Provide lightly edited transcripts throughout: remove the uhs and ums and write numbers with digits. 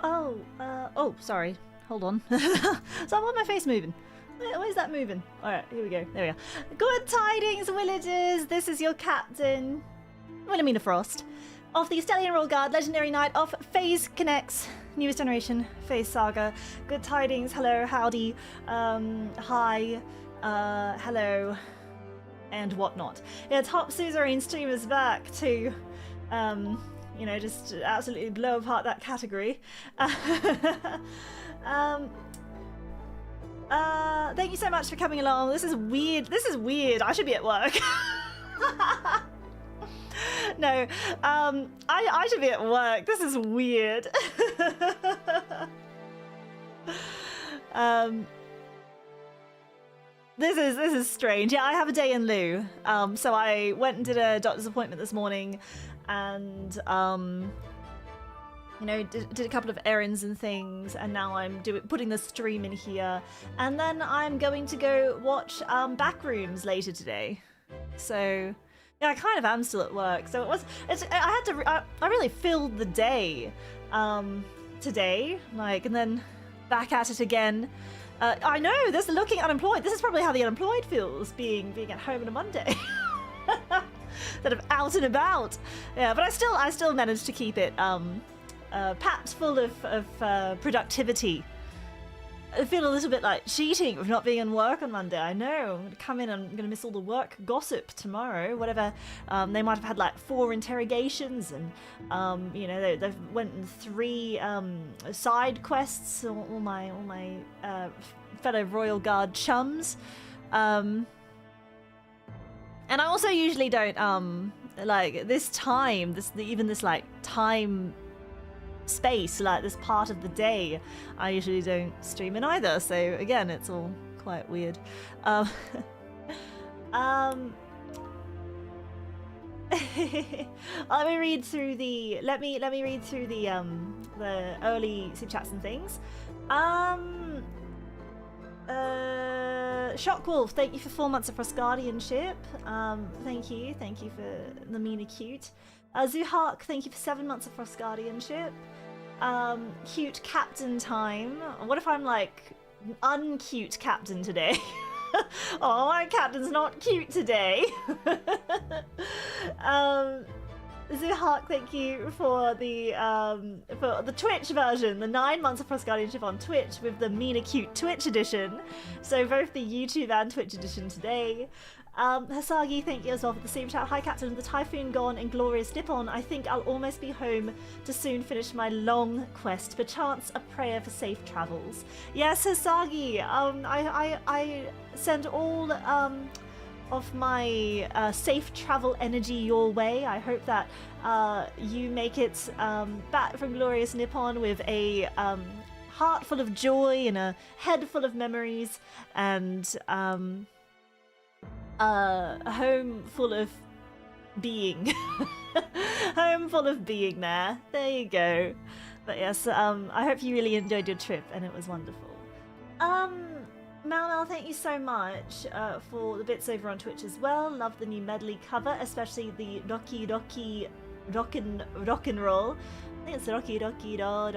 Oh, sorry. Hold on. So I want my face moving. Where's that moving? Alright, here we go. There we are. Good tidings, villagers! This is your captain, Wilhelmina Frost, of the Stellian Royal Guard, Legendary Knight of phaseconnect's newest generation, Phase Saga. Good tidings, hello, howdy, hi, hello, and whatnot. Yeah, top Suzerain streamers back to, you know, just absolutely blow apart that category. Thank you so much for coming along. This is weird. This is weird. I should be at work. No, I should be at work. This is weird. This is strange. Yeah, I have a day in lieu. So I went and did a doctor's appointment this morning, and you know, did a couple of errands and things, and now I'm putting the stream in here, and then I'm going to go watch Backrooms later today. So yeah, I kind of am still at work. So I really filled the day today, like, and then back at it again. I know, this looking unemployed. This is probably how the unemployed feels, being at home on a Monday. Sort of out and about. Yeah, but I still managed to keep it packed full of productivity. I feel a little bit like cheating with not being in work on Monday. I know, I'm gonna come in and I'm gonna miss all the work gossip tomorrow, whatever. They might have had like 4 interrogations, and you know, they've went in 3 side quests, all my fellow Royal Guard chums. And I also usually don't like this time, even this like time space, like this part of the day, I usually don't stream in either. So again, it's all quite weird. Let me read through the early super chats and things. Shockwolf, thank you for 4 months of Frost Guardianship. Thank you for the Mina Cute. Zuhark, thank you for 7 months of Frost Guardianship. Cute Captain time. What if I'm like uncute Captain today? Oh, my Captain's not cute today. Zuhark, thank you for the Twitch version, the 9 months of Frost Guardianship on Twitch with the Mina Cute Twitch edition. So both the YouTube and Twitch edition today. Hasagi, thank you as well for the super chat. Hi Captain, the typhoon gone and glorious Nippon. I think I'll almost be home to soon finish my long quest. Perchance a prayer for safe travels. Yes, Hasagi, I send all of my safe travel energy your way. I hope that you make it back from glorious Nippon with a heart full of joy and a head full of memories, and a home full of being. Home full of being there. There you go. But yes, I hope you really enjoyed your trip and it was wonderful. Mal, thank you so much for the bits over on Twitch as well. Love the new medley cover, especially the Rocky rock and roll. I think it's Rocky da.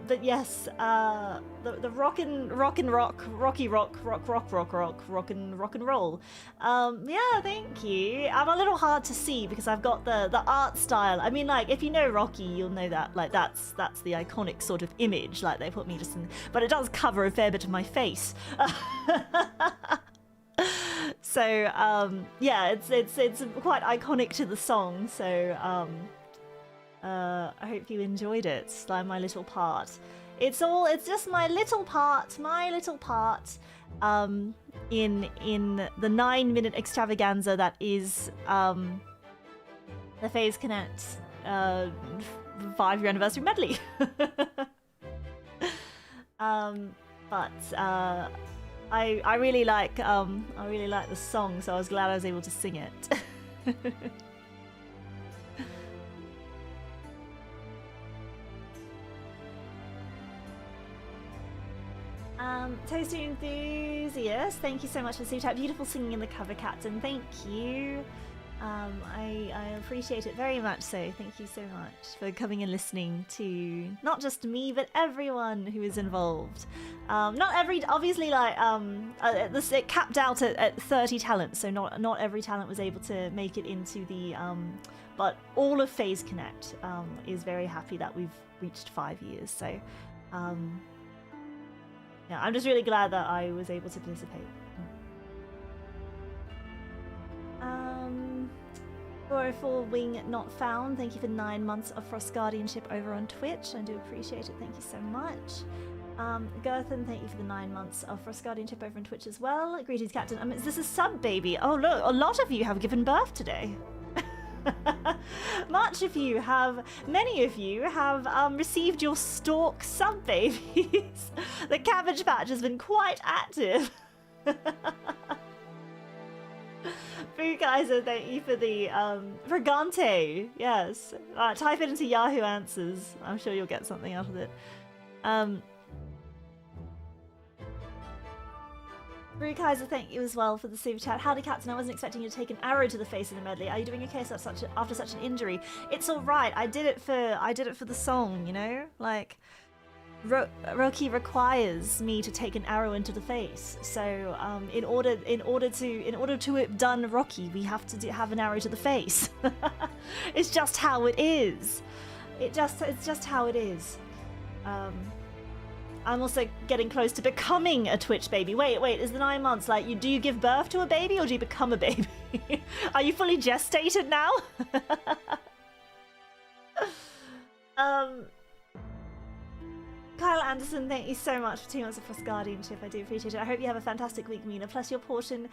But yes, the rock and roll. Yeah, thank you. I'm a little hard to see because I've got the art style. I mean, like, if you know Rocky, you'll know that, like, that's the iconic sort of image. Like, they put me just in, but it does cover a fair bit of my face. So yeah, it's quite iconic to the song. So I hope you enjoyed it. It's like my little part. It's just my little part in the 9-minute extravaganza that is the phaseconnect 5-year anniversary medley. But I really like the song, so I was glad I was able to sing it. Toasty Enthusiast, thank you so much for the super chat. Beautiful singing in the cover, Captain. Thank you. I appreciate it very much so. Thank you so much for coming and listening to not just me, but everyone who is involved. Not every, obviously, like, it capped out at 30 talents, so not every talent was able to make it into the, but all of phaseconnect is very happy that we've reached 5 years, so, yeah, I'm just really glad that I was able to participate. 404 Wing Not Found, thank you for 9 months of Frost Guardianship over on Twitch. I do appreciate it, thank you so much. Gerthan, thank you for the 9 months of Frost Guardianship over on Twitch as well. Greetings, Captain. Is this a sub baby? Oh look, a lot of you have given birth today. Many of you have received your stork sub babies. The Cabbage Patch has been quite active. Kaiser, thank you for the Fragante. Yes, type it into Yahoo Answers. I'm sure you'll get something out of it. Brew Kaiser, thank you as well for the super chat. Howdy, Captain. I wasn't expecting you to take an arrow to the face in a medley. Are you doing okay after such an injury? It's all right. I did it for the song, you know, like. Rocky requires me to take an arrow into the face, so in order to have done Rocky, we have to have an arrow to the face. It's just how it is. It's just how it is. I'm also getting close to becoming a Twitch baby. Wait, is the 9 months like do you give birth to a baby or do you become a baby? Are you fully gestated now? Kyle Anderson, thank you so much for 2 months of Frost Guardianship. I do appreciate it. I hope you have a fantastic week, Mina. Plus, your portion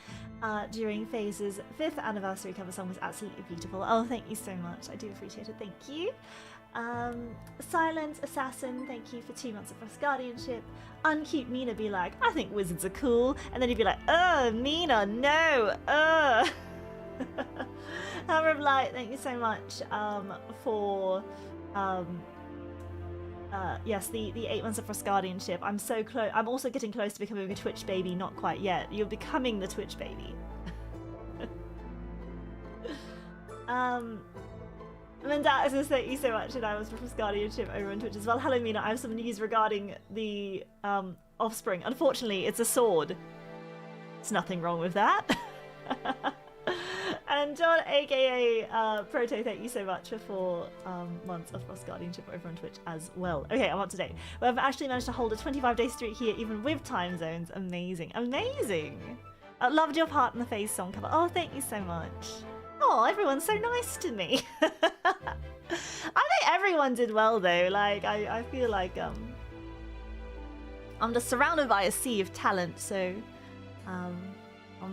during Phase's 5th anniversary cover song was absolutely beautiful. Oh, thank you so much. I do appreciate it. Thank you. Silent Assassin, thank you for 2 months of Frost Guardianship. Uncute Mina be like, I think wizards are cool. And then you'd be like, Mina, no, Hammer of Light, thank you so much for... yes, the 8 months of Frost Guardianship. I'm so close. I'm also getting close to becoming a Twitch baby. Not quite yet. You're becoming the Twitch baby. Mendax says thank you so much, and I was for Frost Guardianship over on Twitch as well. Hello, Mina. I have some news regarding the offspring. Unfortunately, it's a sword. There's nothing wrong with that. And John, aka Proto, thank you so much for 4 months of Frost Guardianship over on Twitch as well. Okay, I'm up to date. We've actually managed to hold a 25-day streak here, even with time zones. Amazing, amazing. I loved your part in the Phase song cover. Oh, thank you so much. Oh, everyone's so nice to me. I think everyone did well though. Like, I feel like I'm just surrounded by a sea of talent, so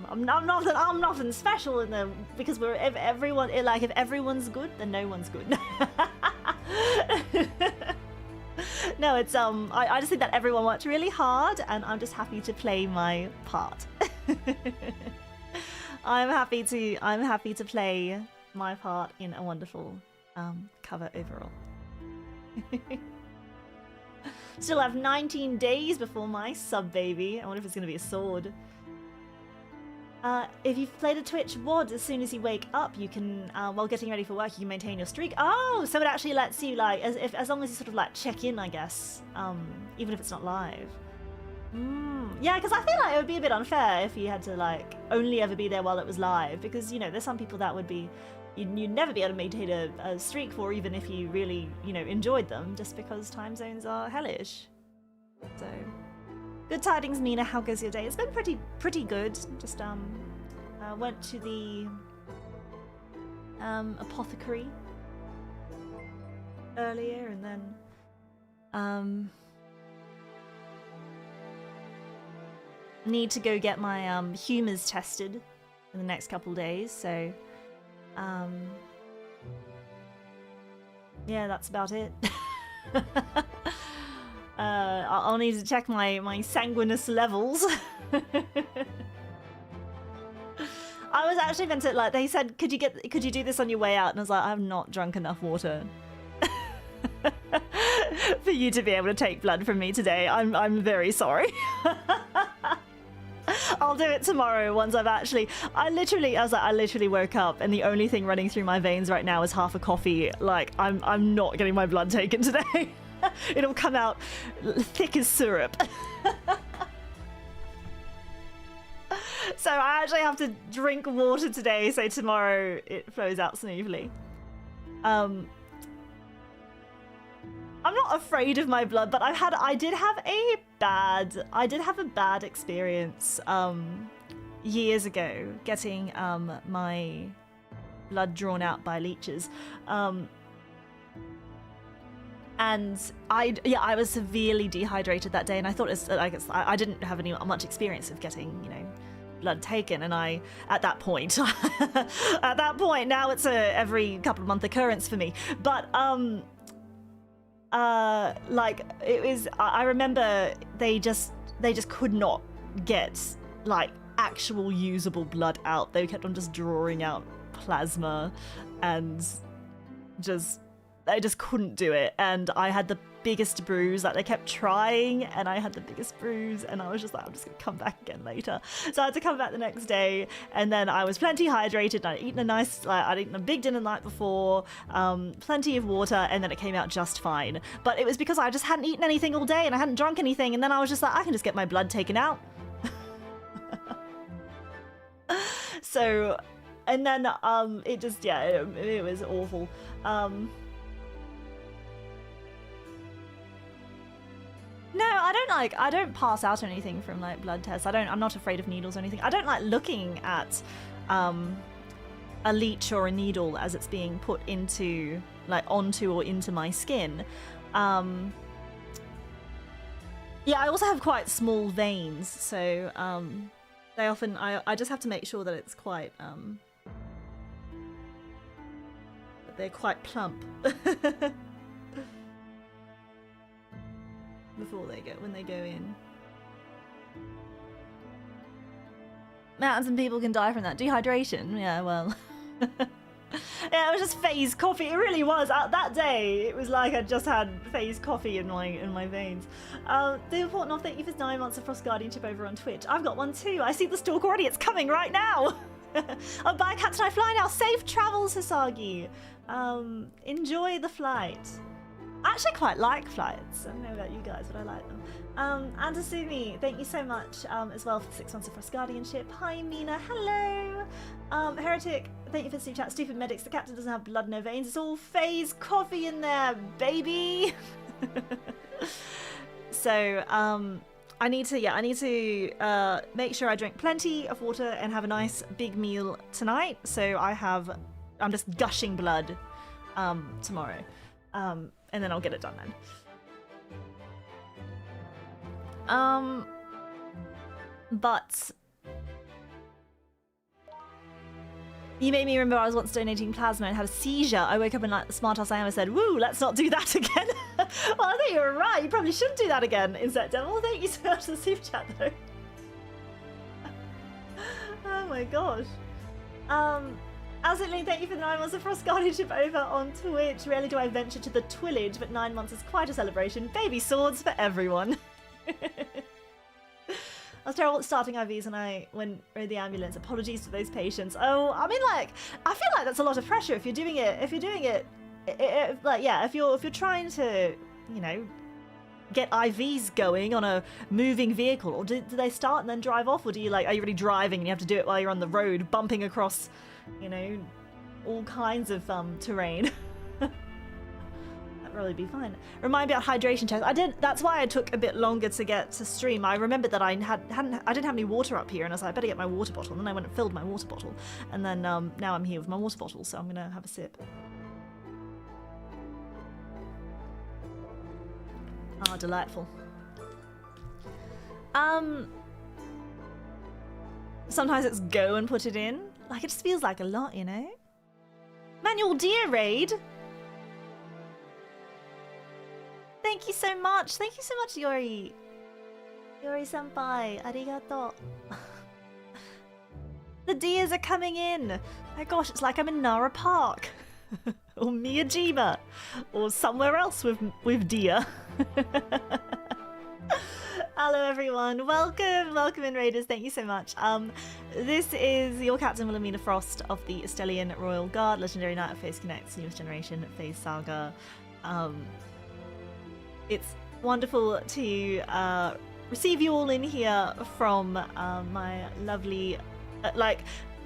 I'm nothing special in them because if everyone's good, then no one's good. No, it's I just think that everyone worked really hard, and I'm just happy to play my part. I'm happy to play my part in a wonderful cover overall. Still have 19 days before my sub baby. I wonder if it's gonna be a sword. If you've played a Twitch WOD, as soon as you wake up, you can, while getting ready for work, you can maintain your streak. Oh, so it actually lets you, like, as long as you sort of, like, check in, I guess, even if it's not live. Yeah, because I feel like it would be a bit unfair if you had to, like, only ever be there while it was live, because, you know, there's some people that would be, you'd never be able to maintain a streak for, even if you really, you know, enjoyed them, just because time zones are hellish. So... Good tidings, Mina. How goes your day? It's been pretty good. Just went to the apothecary earlier, and then need to go get my humours tested in the next couple days. So yeah, that's about it. I'll need to check my sanguinous levels. I was actually meant to, like, they said, could you do this on your way out? And I was like, I've not drunk enough water for you to be able to take blood from me today. I'm very sorry. I'll do it tomorrow once I've actually... I literally woke up and the only thing running through my veins right now is half a coffee. Like, I'm not getting my blood taken today. It'll come out thick as syrup. So I actually have to drink water today, so tomorrow it flows out smoothly. I'm not afraid of my blood, but I did have a bad experience years ago getting my blood drawn out by leeches. And I was severely dehydrated that day, and I thought I didn't have much experience of getting, you know, blood taken, and at that point now it's a every couple of month occurrence for me, but like it was, I remember they just could not get like actual usable blood out. They kept on just drawing out plasma, and they just couldn't do it, and I had the biggest bruise. Like, they kept trying, and I had the biggest bruise, and I was just like, I'm just gonna come back again later. So I had to come back the next day, and then I was plenty hydrated, and I'd eaten I'd eaten a big dinner the night before, plenty of water, and then it came out just fine. But it was because I just hadn't eaten anything all day, and I hadn't drunk anything, and then I was just like, I can just get my blood taken out. So, and then it just, yeah, it was awful. No, I don't pass out or anything from like blood tests. I'm not afraid of needles or anything. I don't like looking at a leech or a needle as it's being put into, like, onto or into my skin. Yeah, I also have quite small veins, so they often, I just have to make sure that it's quite that they're quite plump. When they go in. Mountains and people can die from that. Dehydration, yeah, well. Yeah, it was just phase coffee. It really was. That day, it was like I just had phase coffee in my veins. The important of thank you for 9 months of Frost Guardianship over on Twitch. I've got one too. I see the stalk already. It's coming right now. Oh, bye, Captain I Fly now. Safe travels, Hisagi. Enjoy the flight. I actually quite like flights. I don't know about you guys, but I like them. And Asumi, thank you so much as well for the 6 months of Frost Guardianship. Hi, Mina. Hello. Heretic, thank you for the super chat. Stupid medics. The captain doesn't have blood, no veins. It's all phase coffee in there, baby. So, I need to make sure I drink plenty of water and have a nice big meal tonight. So I'm just gushing blood tomorrow. And then I'll get it done then. But you made me remember I was once donating plasma and had a seizure. I woke up and, like the smart ass I am, I said, woo, let's not do that again. Well, I think you were right. You probably shouldn't do that again, Insect Devil. Thank you so much for the super chat, though. Oh my gosh. Absolutely, thank you for the 9 months of Frost Guardianship over on Twitch. Rarely do I venture to the Twillage, but 9 months is quite a celebration. Baby swords for everyone. I was terrible at starting IVs when I rode the ambulance. Apologies to those patients. Oh, I mean, like, I feel like that's a lot of pressure if you're doing it. Like, yeah, if you're trying to, you know, get IVs going on a moving vehicle, or do they start and then drive off, or are you really driving and you have to do it while you're on the road, bumping across, you know, all kinds of terrain? That'd really be fine. Remind me about hydration checks. That's why I took a bit longer to get to stream. I remembered that I didn't have any water up here, and I was like, I better get my water bottle. And then I went and filled my water bottle, and then now I'm here with my water bottle, so I'm gonna have a sip. Ah, delightful. Sometimes it's go and put it in. Like, it just feels like a lot, you know? Manual Deer Raid! Thank you so much! Thank you so much, Yori! Yori-senpai, arigato. The deers are coming in! My gosh, it's like I'm in Nara Park! Or Miyajima! Or somewhere else with deer. Hello everyone, welcome in Raiders, thank you so much. This is your Captain Wilhelmina Frost of the Estelian Royal Guard, Legendary Knight of phaseconnect, newest generation Phase Saga. It's wonderful to receive you all in here from my lovely,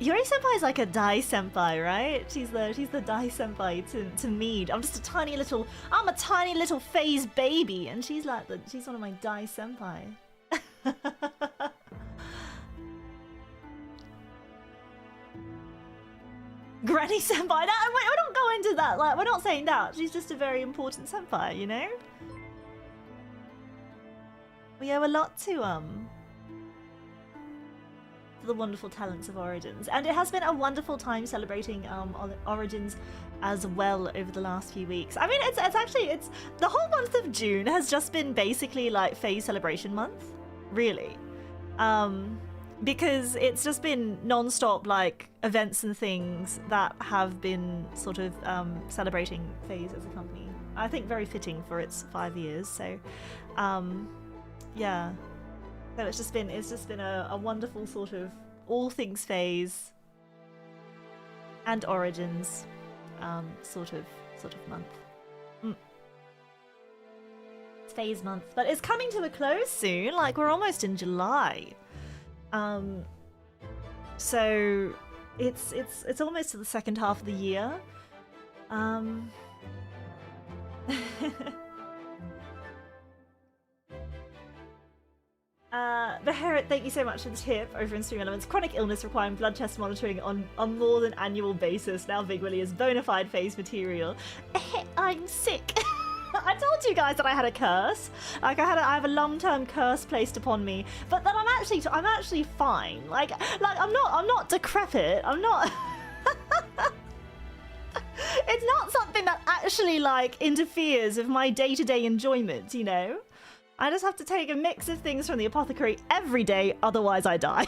Yuri Senpai is like a Dai Senpai, right? She's the Dai Senpai to me. I'm a tiny little phase baby, and she's one of my Dai Senpai. Granny Senpai. We don't go into that. Like, we're not saying that. She's just a very important senpai, you know. We owe a lot to the wonderful talents of Origins, and it has been a wonderful time celebrating Origins as well over the last few weeks. I mean, it's the whole month of June has just been basically like Phase Celebration month, really, because it's just been non-stop like events and things that have been sort of celebrating Phase as a company. I think very fitting for its 5 years. So, yeah. So it's just been a wonderful sort of all things Phase and Origins sort of month. It's Phase month, but it's coming to a close soon. Like, we're almost in July. So it's almost to the second half of the year. Beharit, thank you so much for the tip over in Stream Elements. Chronic illness requiring blood test monitoring on more than annual basis. Now Big Willie is bona fide phase material. I'm sick. I told you guys that I had a curse. Like I have a long-term curse placed upon me, but then I'm actually fine. Like I'm not decrepit. I'm not. It's not something that actually like interferes with my day-to-day enjoyment, you know. I just have to take a mix of things from the apothecary every day, otherwise I die.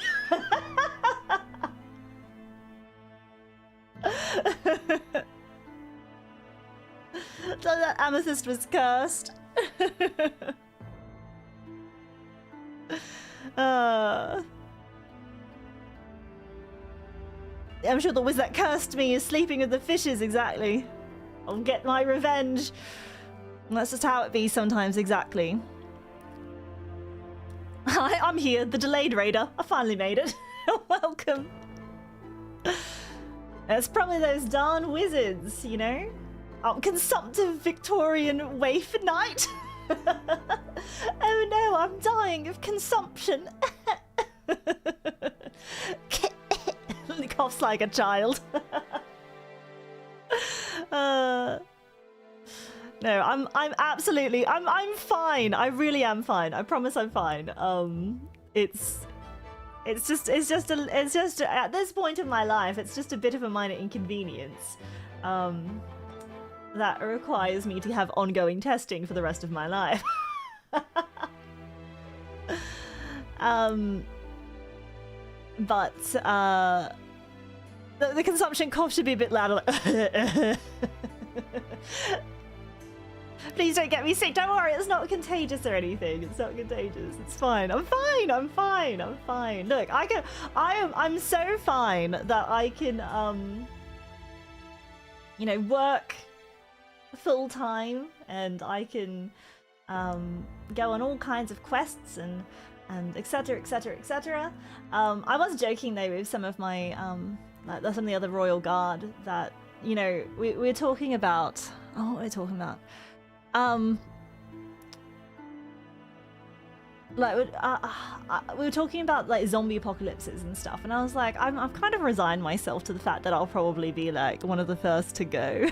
So that amethyst was cursed. I'm sure the wizard that cursed me is sleeping with the fishes, exactly. I'll get my revenge. And that's just how it be sometimes, exactly. Hi, I'm here, the delayed raider. I finally made it. Welcome. It's probably those darn wizards, you know? Consumptive Victorian waif night. Oh no, I'm dying of consumption. Coughs like a child. No, I'm absolutely, I'm fine. I really am fine. I promise I'm fine. It's just at this point in my life, it's just a bit of a minor inconvenience. That requires me to have ongoing testing for the rest of my life. But the consumption cough should be a bit louder. Please don't get me sick. Don't worry, it's not contagious or anything. It's not contagious. It's fine. I'm fine. I'm fine. I'm fine. Look, I'm so fine that I can you know, work full time, and I can go on all kinds of quests and etc, etc, etc. I was joking though with some of my like some of the other royal guard that, you know, we're talking about, oh, what are we talking about? Like we were talking about like zombie apocalypses and stuff, and I was like, I've kind of resigned myself to the fact that I'll probably be like one of the first to go.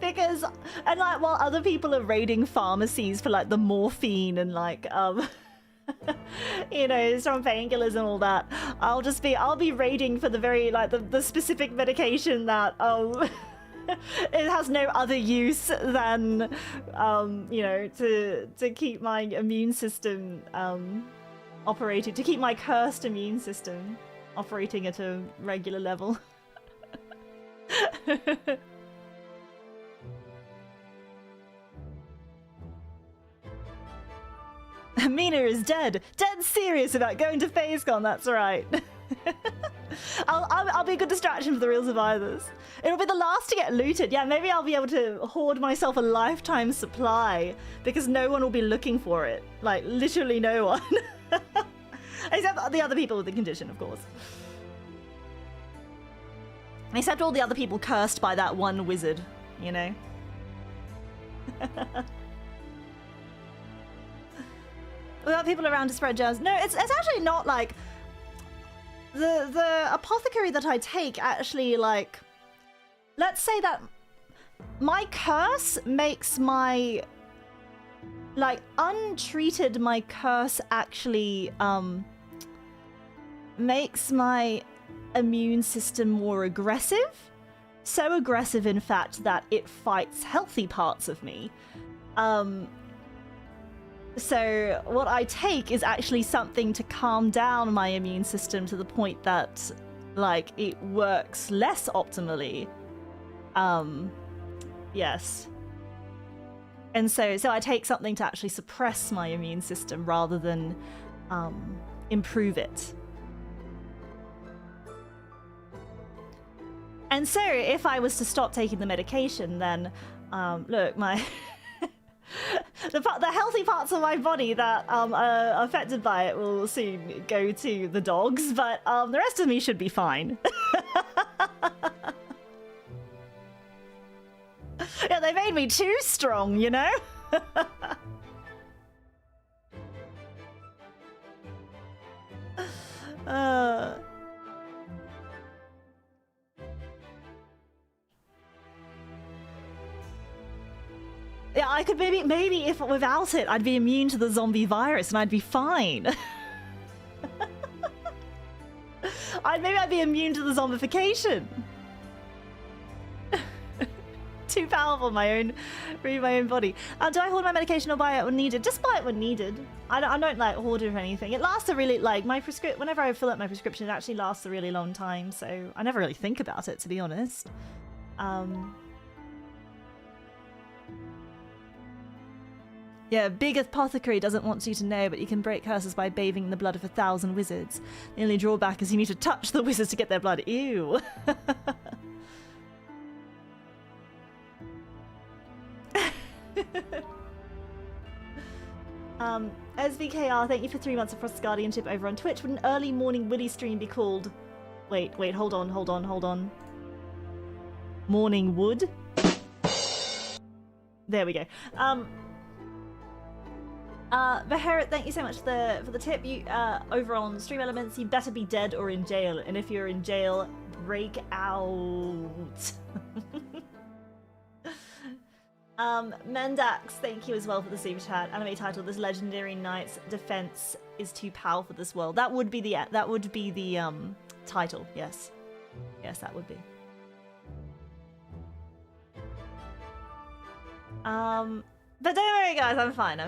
Because, and like while other people are raiding pharmacies for like the morphine and like you know, some painkillers and all that, I'll be raiding for the very like the specific medication that it has no other use than you know, to keep my immune system operating, to keep my cursed immune system operating at a regular level. Mina is dead. Dead serious about going to phasecon, that's right. I'll be a good distraction for the real survivors. It'll be the last to get looted. Yeah, maybe I'll be able to hoard myself a lifetime supply because no one will be looking for it. Like, literally no one. Except the other people with the condition, of course. Except all the other people cursed by that one wizard, you know? Without people around to spread germs. No, it's actually not like... The apothecary that I take actually, like... Let's say that my curse makes my... Like, untreated, my curse actually, makes my immune system more aggressive. So aggressive, in fact, that it fights healthy parts of me. So what I take is actually something to calm down my immune system to the point that, like, it works less optimally. Yes. And so I take something to actually suppress my immune system rather than improve it. And so if I was to stop taking the medication, then look, my the healthy parts of my body that are affected by it will soon go to the dogs, but the rest of me should be fine. Yeah, they made me too strong, you know? Yeah, I could maybe if without it, I'd be immune to the zombie virus and I'd be fine. Maybe I'd be immune to the zombification. Too powerful, my own body. Do I hoard my medication or buy it when needed? Just buy it when needed. I don't like hoard it or anything. It lasts a really, like, whenever I fill up my prescription, it actually lasts a really long time, so I never really think about it, to be honest. Yeah, big apothecary doesn't want you to know, but you can break curses by bathing in the blood of 1,000 wizards. The only drawback is you need to touch the wizards to get their blood. Ew. SVKR, thank you for 3 months of Frost Guardianship over on Twitch. Would an early morning Willy stream be called... Wait, hold on. Morning Wood? There we go. Beharit, thank you so much for the tip. You over on Stream Elements, you better be dead or in jail, and if you're in jail, break out. Mendax, thank you as well for the super chat. Anime title: This legendary knight's defense is too powerful for this world. That would be the title. Yes, that would be. But don't worry, guys. I'm fine.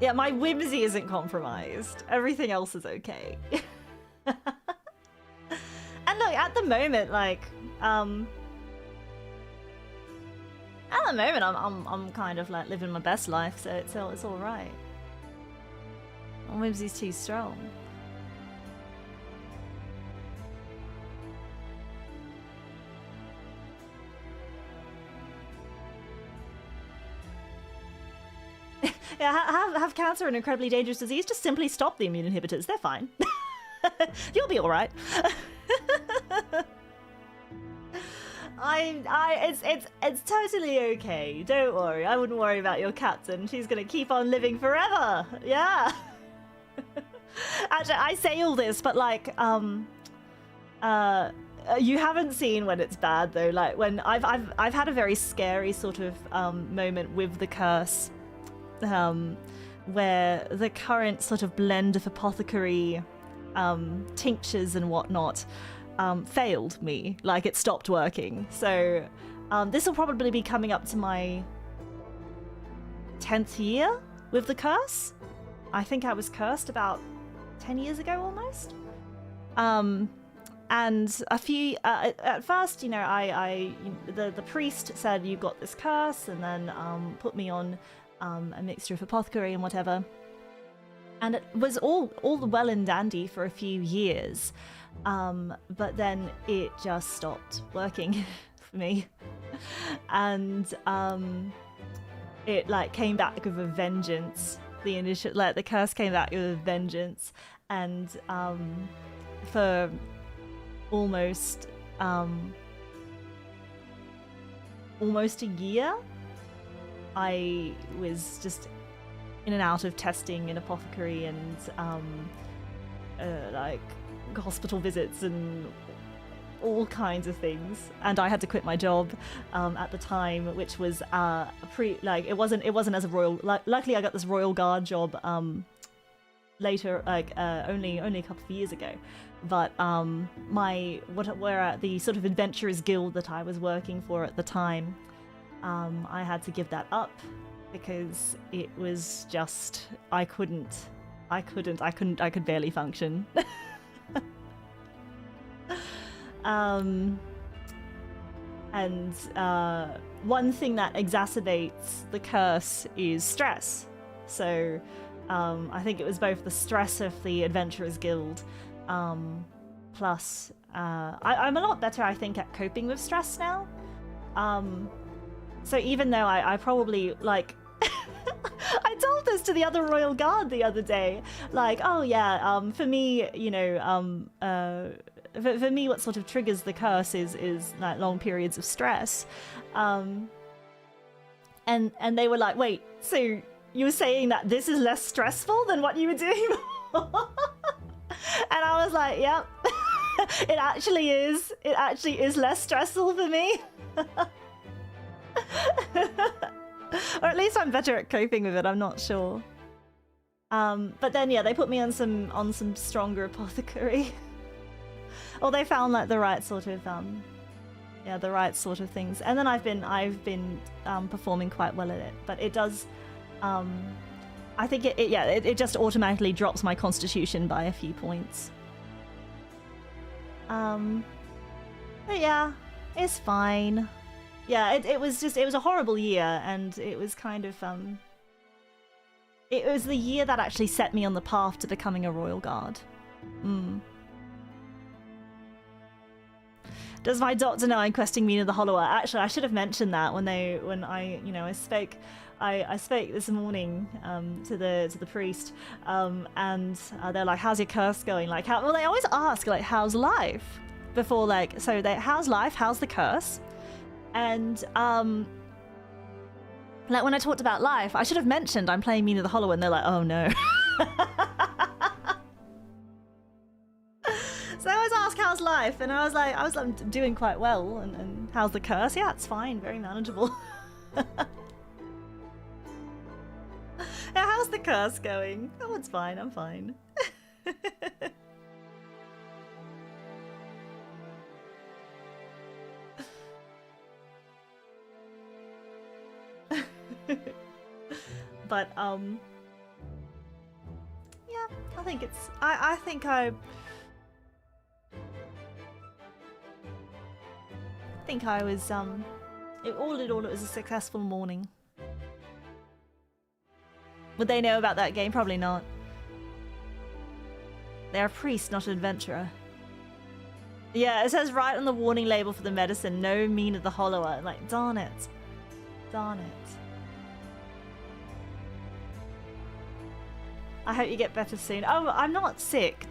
Yeah, my whimsy isn't compromised. Everything else is okay. And look, at the moment, like, at the moment, I'm kind of like living my best life, so it's all right. My whimsy's too strong. Yeah, have cancer, an incredibly dangerous disease. Just simply stop the immune inhibitors. They're fine. You'll be all right. It's totally okay. Don't worry. I wouldn't worry about your captain. She's gonna keep on living forever. Yeah. Actually, I say all this, but like, you haven't seen when it's bad though. Like when I've had a very scary sort of moment with the curse, where the current sort of blend of apothecary tinctures and whatnot failed me. Like, it stopped working. So this will probably be coming up to my 10th year with the curse. I think I was cursed about 10 years ago almost. And a few at first, you know, the priest said, you've got this curse, and then put me on a mixture of apothecary and whatever. And it was all well and dandy for a few years, but then it just stopped working for me, and it like came back with a vengeance. The curse came back with a vengeance, and for almost a year, I was just in and out of testing in apothecary and like hospital visits and all kinds of things. And I had to quit my job at the time, which was it wasn't as a royal. Luckily, I got this Royal Guard job later, only a couple of years ago. But where the sort of adventurers guild that I was working for at the time, I had to give that up because it was just I could barely function. And one thing that exacerbates the curse is stress. So I think it was both the stress of the Adventurers Guild, plus I'm a lot better, I think, at coping with stress now. So even though I probably, like, I told this to the other Royal Guard the other day, like, oh yeah, for me, you know, for me, what sort of triggers the curse is like long periods of stress, and they were like, wait, so you were saying that this is less stressful than what you were doing before? And I was like, yep, it actually is. It actually is less stressful for me. Or at least I'm better at coping with it, I'm not sure. But then yeah, they put me on some stronger apothecary. Or they found like the right sort of the right sort of things. And then I've been performing quite well at it. But it does I think it just automatically drops my constitution by a few points. But yeah, it's fine. Yeah, it was a horrible year, and it was kind of it was the year that actually set me on the path to becoming a Royal Guard. Does my doctor know I'm questing Mina the Hollower? Actually, I should have mentioned that when I spoke. I spoke this morning to the priest, and they're like, "How's your curse going?" Like, well, they always ask like, "How's life?" before like, so they, "How's life? How's the curse?" And like when I talked about life, I should have mentioned I'm playing Mina the Hollower, and they're like, "Oh no." So I always ask, "How's life?" And I was like, doing quite well. And how's the curse? Yeah, it's fine, very manageable. Yeah, how's the curse going? Oh, it's fine, I'm fine. But yeah, I think it's I think I was all in all it was a successful morning. Would they know about that game? Probably not. They're a priest, not an adventurer. Yeah, it says right on the warning label for the medicine, no Mina the Hollower. Like, darn it. Darn it. I hope you get better soon. Oh, I'm not sick.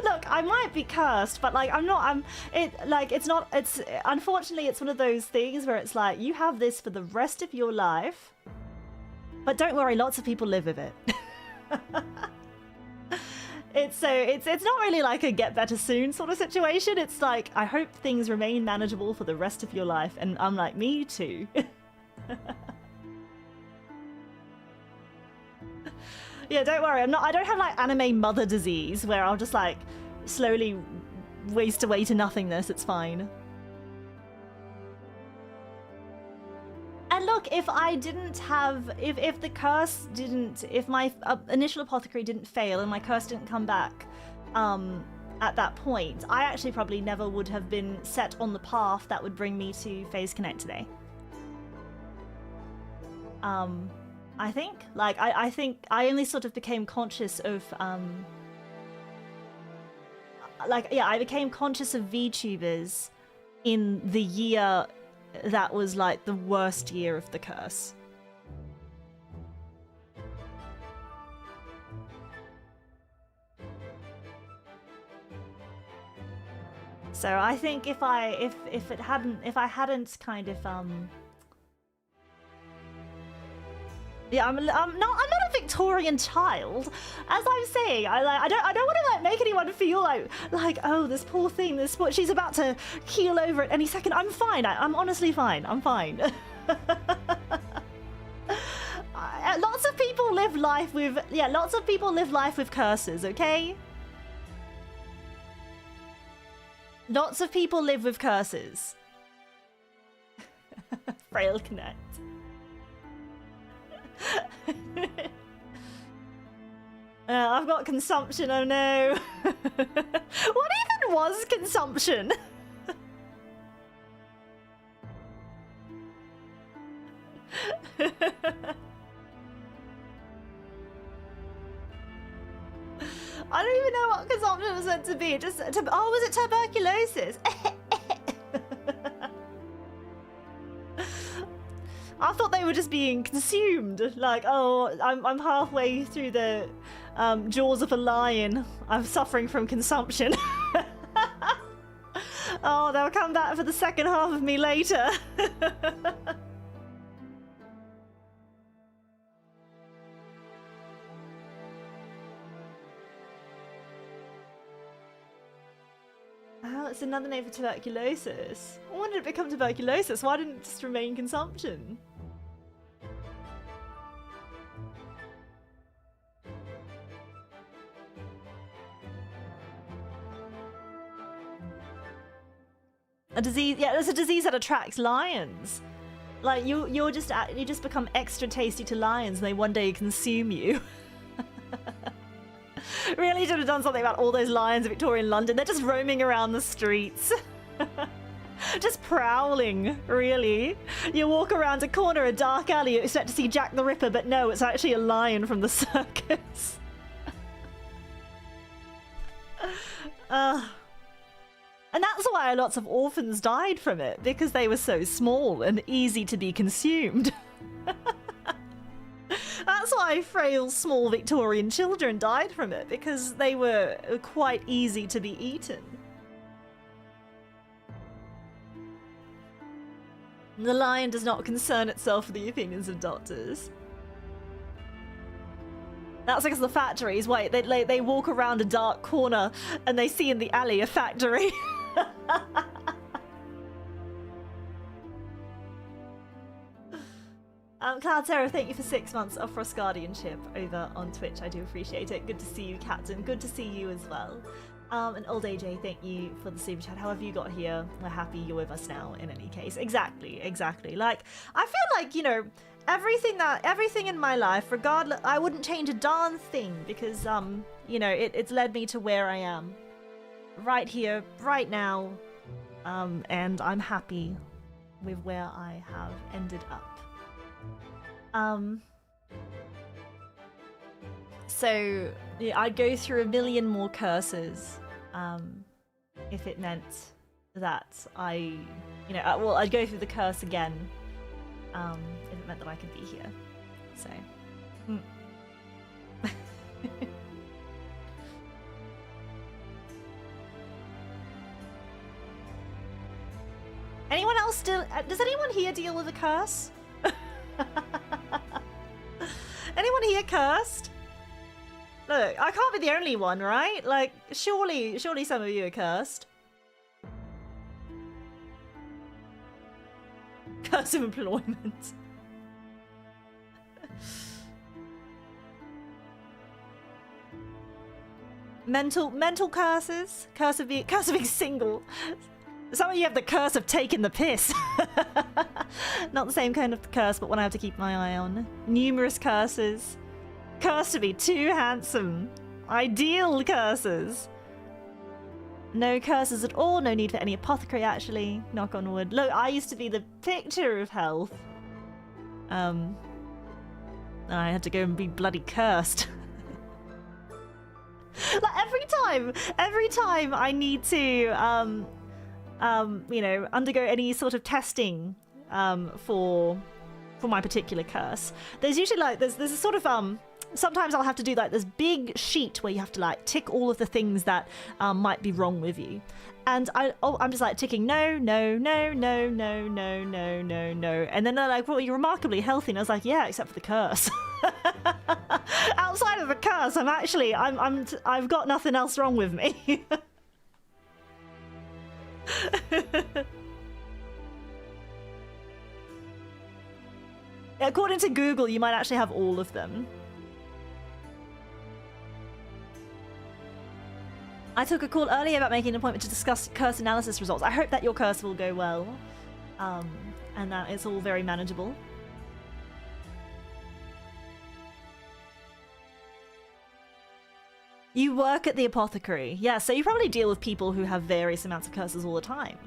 Look, I might be cursed, but like unfortunately it's one of those things where it's like you have this for the rest of your life. But don't worry, lots of people live with it. It's not really like a get better soon sort of situation. It's like I hope things remain manageable for the rest of your life, and I'm like, me too. Yeah, don't worry. I don't have like anime mother disease where I'll just like slowly waste away to nothingness. It's fine. And look, if my initial apothecary didn't fail and my curse didn't come back at that point, I actually probably never would have been set on the path that would bring me to phaseconnect today. I think. Like, I think I only sort of became conscious of, like, yeah, I became conscious of VTubers in the year that was, like, the worst year of the curse. So I think if I hadn't kind of yeah, I'm not a Victorian child. As I'm saying, I don't want to like make anyone feel like oh, this poor thing, she's about to keel over at any second. I'm fine. I'm honestly fine. I'm fine. Lots of people live life with curses, okay? Lots of people live with curses. Frail Connect. I've got consumption, oh no. What even was consumption? I don't even know what consumption was meant to be. Oh, was it tuberculosis? I thought they were just being consumed. Like, oh, I'm halfway through the jaws of a lion. I'm suffering from consumption. Oh, they'll come back for the second half of me later. Oh, it's another name for tuberculosis. When did it become tuberculosis? Why didn't it just remain consumption? A disease, yeah, there's a disease that attracts lions. Like you just become extra tasty to lions, and they one day consume you. Really should have done something about all those lions in Victorian London. They're just roaming around the streets. Just prowling, really. You walk around a corner, a dark alley, you expect to see Jack the Ripper, but no, it's actually a lion from the circus. And that's why lots of orphans died from it, because they were so small and easy to be consumed. That's why frail, small Victorian children died from it, because they were quite easy to be eaten. The lion does not concern itself with the opinions of doctors. That's because the factories, wait, they walk around a dark corner and they see in the alley a factory. Cloud Sarah, thank you for 6 months of Frost Guardianship over on Twitch. I do appreciate it. Good to see you, Captain. Good to see you as well. And Old AJ, thank you for the super chat. However you got here, we're happy you're with us now in any case. Exactly. Like, I feel like, you know, everything in my life, regardless, I wouldn't change a darn thing because, you know, it's led me to where I am. Right here, right now. And I'm happy with where I have ended up. So yeah, I'd go through a million more curses if it meant that I'd go through the curse again if it meant that I could be here. So. Anyone else still? Does anyone here deal with a curse? Anyone here cursed? Look, I can't be the only one, right? Like, surely some of you are cursed. Curse of employment. mental curses. Curse of being single. Some of you have the curse of taking the piss. Not the same kind of curse, but one I have to keep my eye on. Numerous curses. Curse to be too handsome. Ideal curses. No curses at all. No need for any apothecary, actually. Knock on wood. Look, I used to be the picture of health. I had to go and be bloody cursed. Like every time I need to, you know, undergo any sort of testing for my particular curse, there's usually like there's a sort of sometimes I'll have to do like this big sheet where you have to like tick all of the things that might be wrong with you. And I'm just like ticking no, no, no, no, no, no, no, no, no. And then they're like, well, you're remarkably healthy. And I was like, yeah, except for the curse. Outside of the curse, I've got nothing else wrong with me. According to Google, you might actually have all of them. I took a call earlier about making an appointment to discuss curse analysis results. I hope that your curse will go well, and that it's all very manageable. You work at the apothecary. Yeah, so you probably deal with people who have various amounts of curses all the time.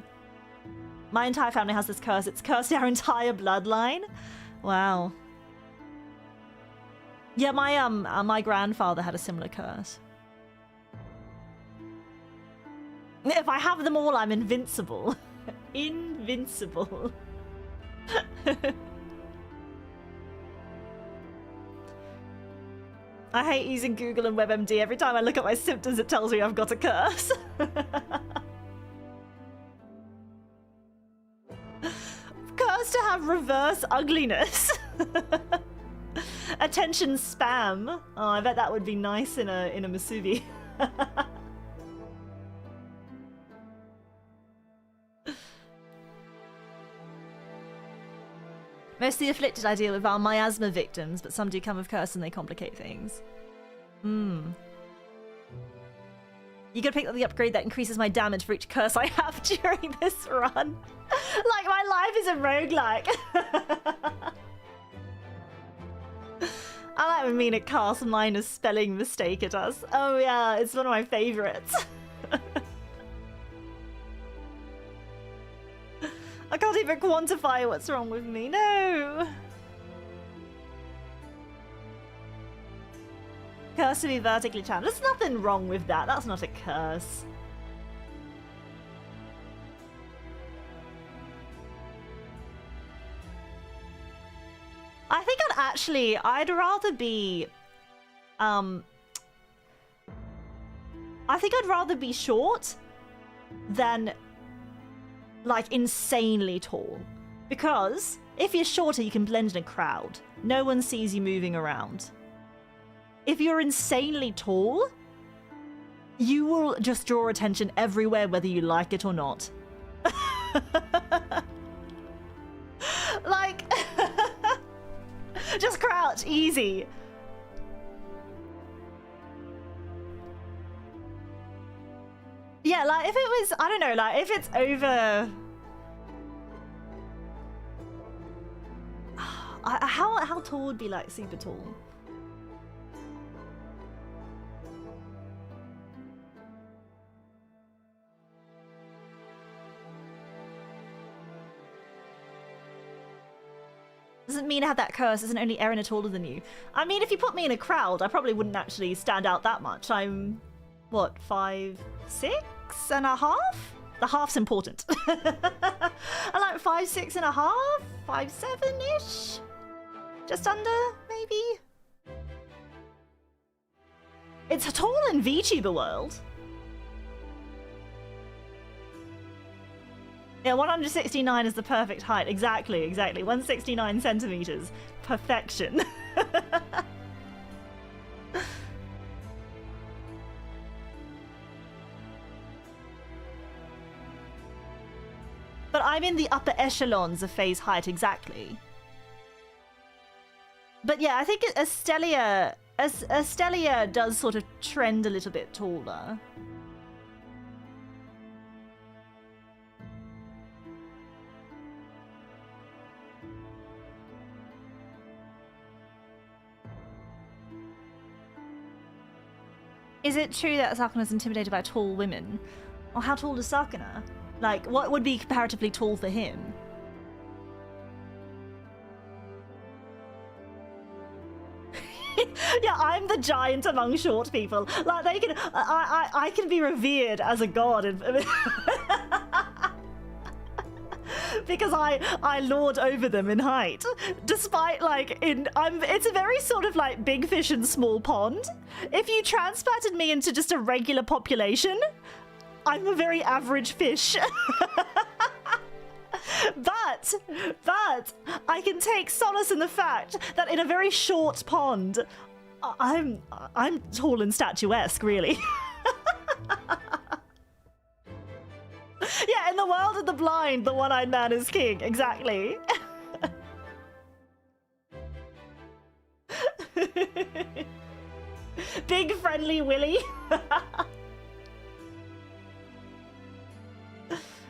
My entire family has this curse. It's cursed our entire bloodline. Wow. Yeah, my grandfather had a similar curse. If I have them all, I'm invincible. Invincible. I hate using Google and WebMD. Every time I look at my symptoms, it tells me I've got a curse. Curse to have reverse ugliness. Attention spam. Oh, I bet that would be nice in a Masubi. Most of the afflicted I deal with are miasma victims, but some do come with curse and they complicate things. You gotta pick up the upgrade that increases my damage for each curse I have during this run. Like my life is a roguelike. I like when Mina casts minus spelling mistake at us. Oh yeah, it's one of my favorites. I can't even quantify what's wrong with me. No! Curse to be vertically challenged. There's nothing wrong with that. That's not a curse. I think I'd rather be... I think I'd rather be short than... like insanely tall, because if you're shorter you can blend in a crowd, no one sees you moving around. If you're insanely tall, you will just draw attention everywhere whether you like it or not. Like just crouch, easy. Yeah, like if it was, I don't know, like if it's over... How tall would be like super tall? Doesn't mean I have that curse, isn't only Erin are taller than you. I mean, if you put me in a crowd, I probably wouldn't actually stand out that much. I'm... what, 5'6" and a half? The half's important. I'm like 5'6" and a half, 5'7"-ish, just under, maybe. It's tall in VTuber world. Yeah, 169 is the perfect height. Exactly. 169 centimeters. Perfection. But I'm in the upper echelons of phase height, exactly. But yeah, I think Astelia does sort of trend a little bit taller. Is it true that Sakuna is intimidated by tall women? Or how tall is Sakuna? Like, what would be comparatively tall for him? I'm the giant among short people. Like they can, I can be revered as a god. Because I lord over them in height, despite like it's a very sort of like big fish in small pond. If you transplanted me into just a regular population, I'm a very average fish. But I can take solace in the fact that in a very short pond, I'm tall and statuesque, really. Yeah, in the world of the blind, the one-eyed man is king. Exactly. Big friendly Willy.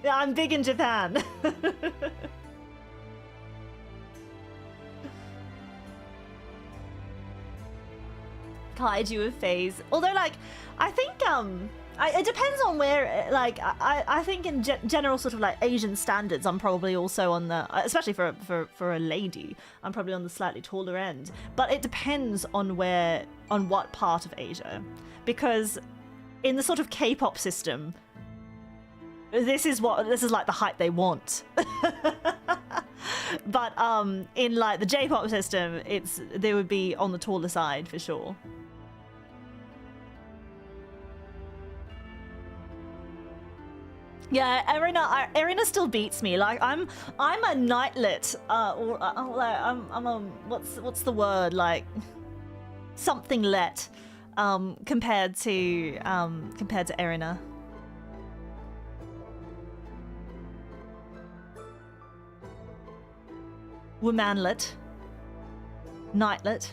Yeah, I'm big in Japan. Kaiju of phase. Although, like, I think, it depends on where, like, I think in general sort of like Asian standards, I'm probably also on the, especially for a lady, I'm probably on the slightly taller end. But it depends on what part of Asia. Because in the sort of K-pop system, this is like the height they want. But in like the J-pop system, they would be on the taller side for sure. Yeah, Erina still beats me. Like I'm a knightlet, I'm a what's the word, like something let, compared to Erina. Womanlet, knightlet,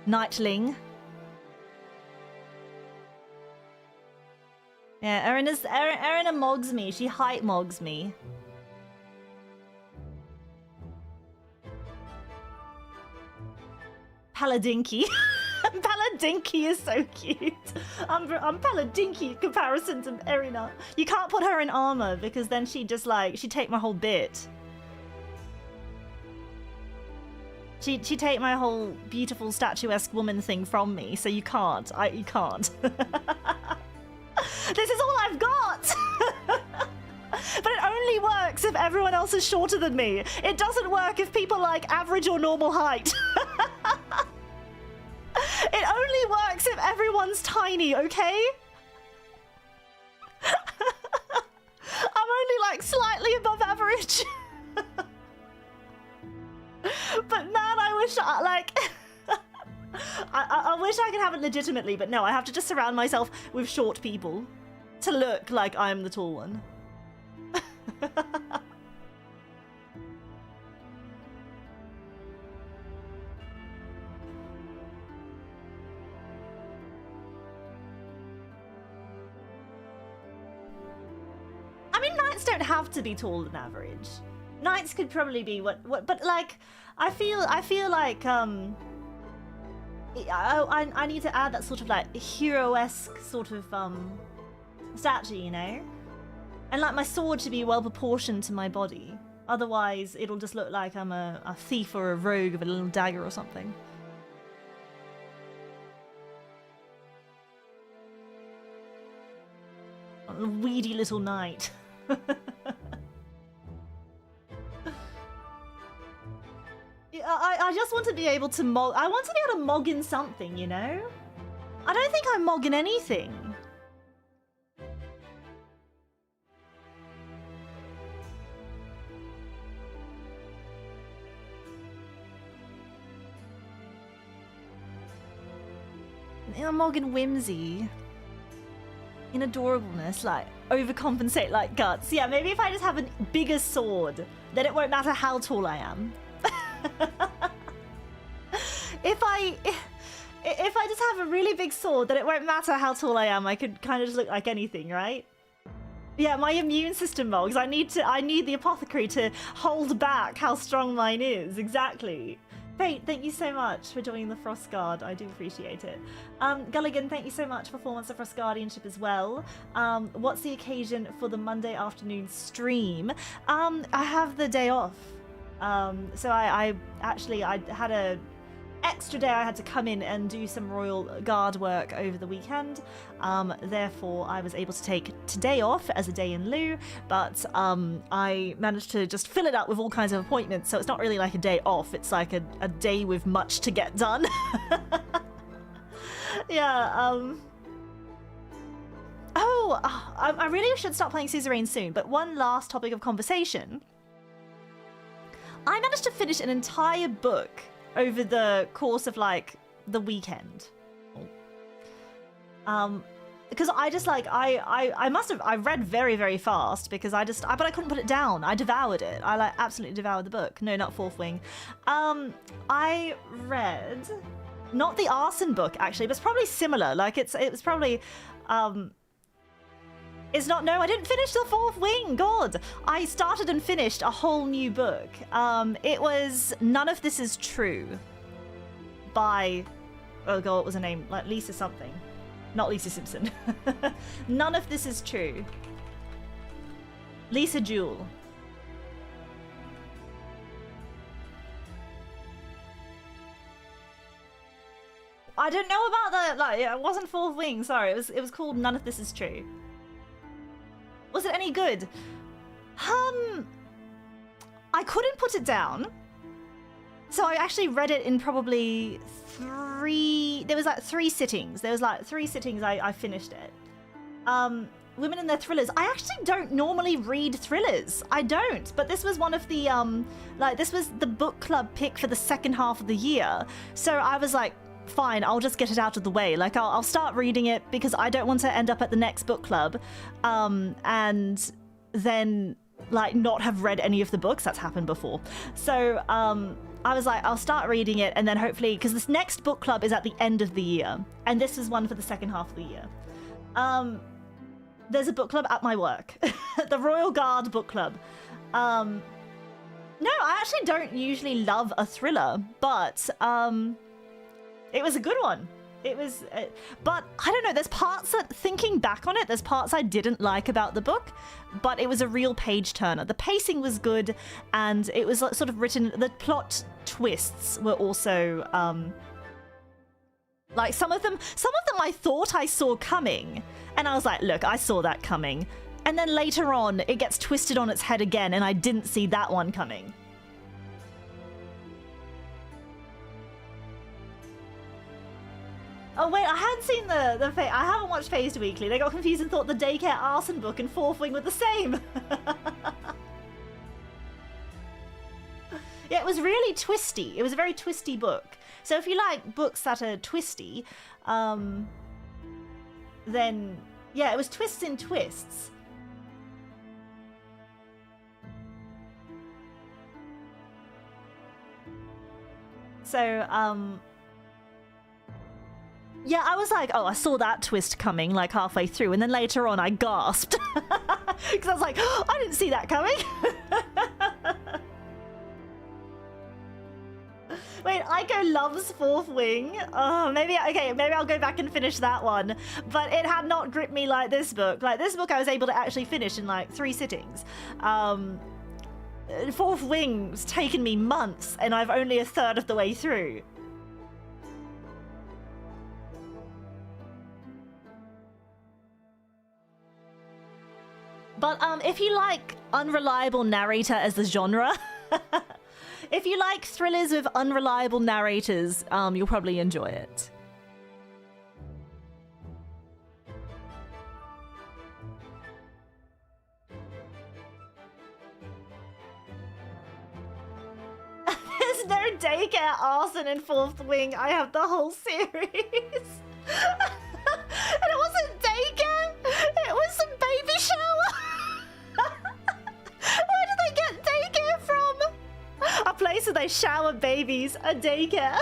knightling. Yeah, Erina mogs me. She height mogs me. Paladinky. Paladinky is so cute. I'm Paladinky in comparison to Erina. You can't put her in armor because then she'd take my whole bit. She'd take my whole beautiful statuesque woman thing from me, so you can't. You can't. This is all I've got! But it only works if everyone else is shorter than me. It doesn't work if people like average or normal height. It only works if everyone's tiny, okay? I'm only like slightly above average. But man, I wish I wish I could have it legitimately, but no, I have to just surround myself with short people to look like I'm the tall one. I mean, knights don't have to be taller than average. Knights could probably be but like, I feel like, I need to add that sort of like hero-esque sort of statue, you know? And like my sword should be well proportioned to my body. Otherwise, it'll just look like I'm a thief or a rogue with a little dagger or something. A weedy little knight. I just want to be able to mog. I want to be able to mog in something, you know? I don't think I'm mogging anything. I'm mogging whimsy. In adorableness, like overcompensate like guts. Yeah, maybe if I just have a bigger sword, then it won't matter how tall I am. If I just have a really big sword, then it won't matter how tall I am. I could kind of just look like anything, right? Yeah, my immune system mogs. I need the apothecary to hold back how strong mine is. Exactly. Fate, thank you so much for joining the Frost Guard. I do appreciate it. Gulligan, thank you so much for 4 months of Frost Guardianship as well. What's the occasion for the Monday afternoon stream? I have the day off. So I actually had a extra day. I had to come in and do some Royal Guard work over the weekend. Therefore, I was able to take today off as a day in lieu, but I managed to just fill it up with all kinds of appointments, so it's not really like a day off, it's like a day with much to get done. Yeah, I really should start playing Suzerain soon, but one last topic of conversation. I managed to finish an entire book over the course of, like, the weekend. Because I just, like, I read very, very fast because but I couldn't put it down. I devoured it. I, like, absolutely devoured the book. No, not Fourth Wing. I read, not the Arson book, actually, but it's probably similar. Like, it was probably, it's not, no, I didn't finish the Fourth Wing, God. I started and finished a whole new book. It was None of This Is True by, oh God, what was her name? Like Lisa something. Not Lisa Simpson. None of This Is True. Lisa Jewell. I don't know about the, like, it wasn't Fourth Wing, sorry. It was called None of This Is True. Was it any good? I couldn't put it down. So I actually read it in probably there was like 3 sittings. There was like 3 sittings I finished it. Women in their thrillers. I actually don't normally read thrillers. I don't, but this was one of the, this was the book club pick for the second half of the year. So I was like, fine, I'll just get it out of the way. Like, I'll start reading it because I don't want to end up at the next book club and then, like, not have read any of the books. That's happened before. So I was like, I'll start reading it and then hopefully, because this next book club is at the end of the year and this is one for the second half of the year. There's a book club at my work. The Royal Guard book club. No, I actually don't usually love a thriller, but it was a good one. It was, but I don't know, there's parts that, thinking back on it, there's parts I didn't like about the book, but it was a real page turner. The pacing was good, and it was sort of written, the plot twists were also, like some of them I thought I saw coming, and I was like, look, I saw that coming. And then later on, it gets twisted on its head again, and I didn't see that one coming. Oh wait, I hadn't seen I haven't watched Phased Weekly. They got confused and thought the Daycare Arson book and Fourth Wing were the same. Yeah, it was really twisty. It was a very twisty book. So if you like books that are twisty, then yeah, it was twists in twists. So, yeah, I was like, oh, I saw that twist coming like halfway through, and then later on I gasped. Because I was like, oh, I didn't see that coming. Wait, Aiko loves Fourth Wing. Oh, maybe I'll go back and finish that one. But it had not gripped me like this book. Like, this book I was able to actually finish in like 3 sittings. Fourth Wing's taken me months, and I've only a third of the way through. But if you like unreliable narrator as the genre, if you like thrillers with unreliable narrators, you'll probably enjoy it. There's no Daycare Arson in Fourth Wing. I have the whole series. And it wasn't daycare, it was some baby shower. Where do they get daycare from? A place where they shower babies, a daycare.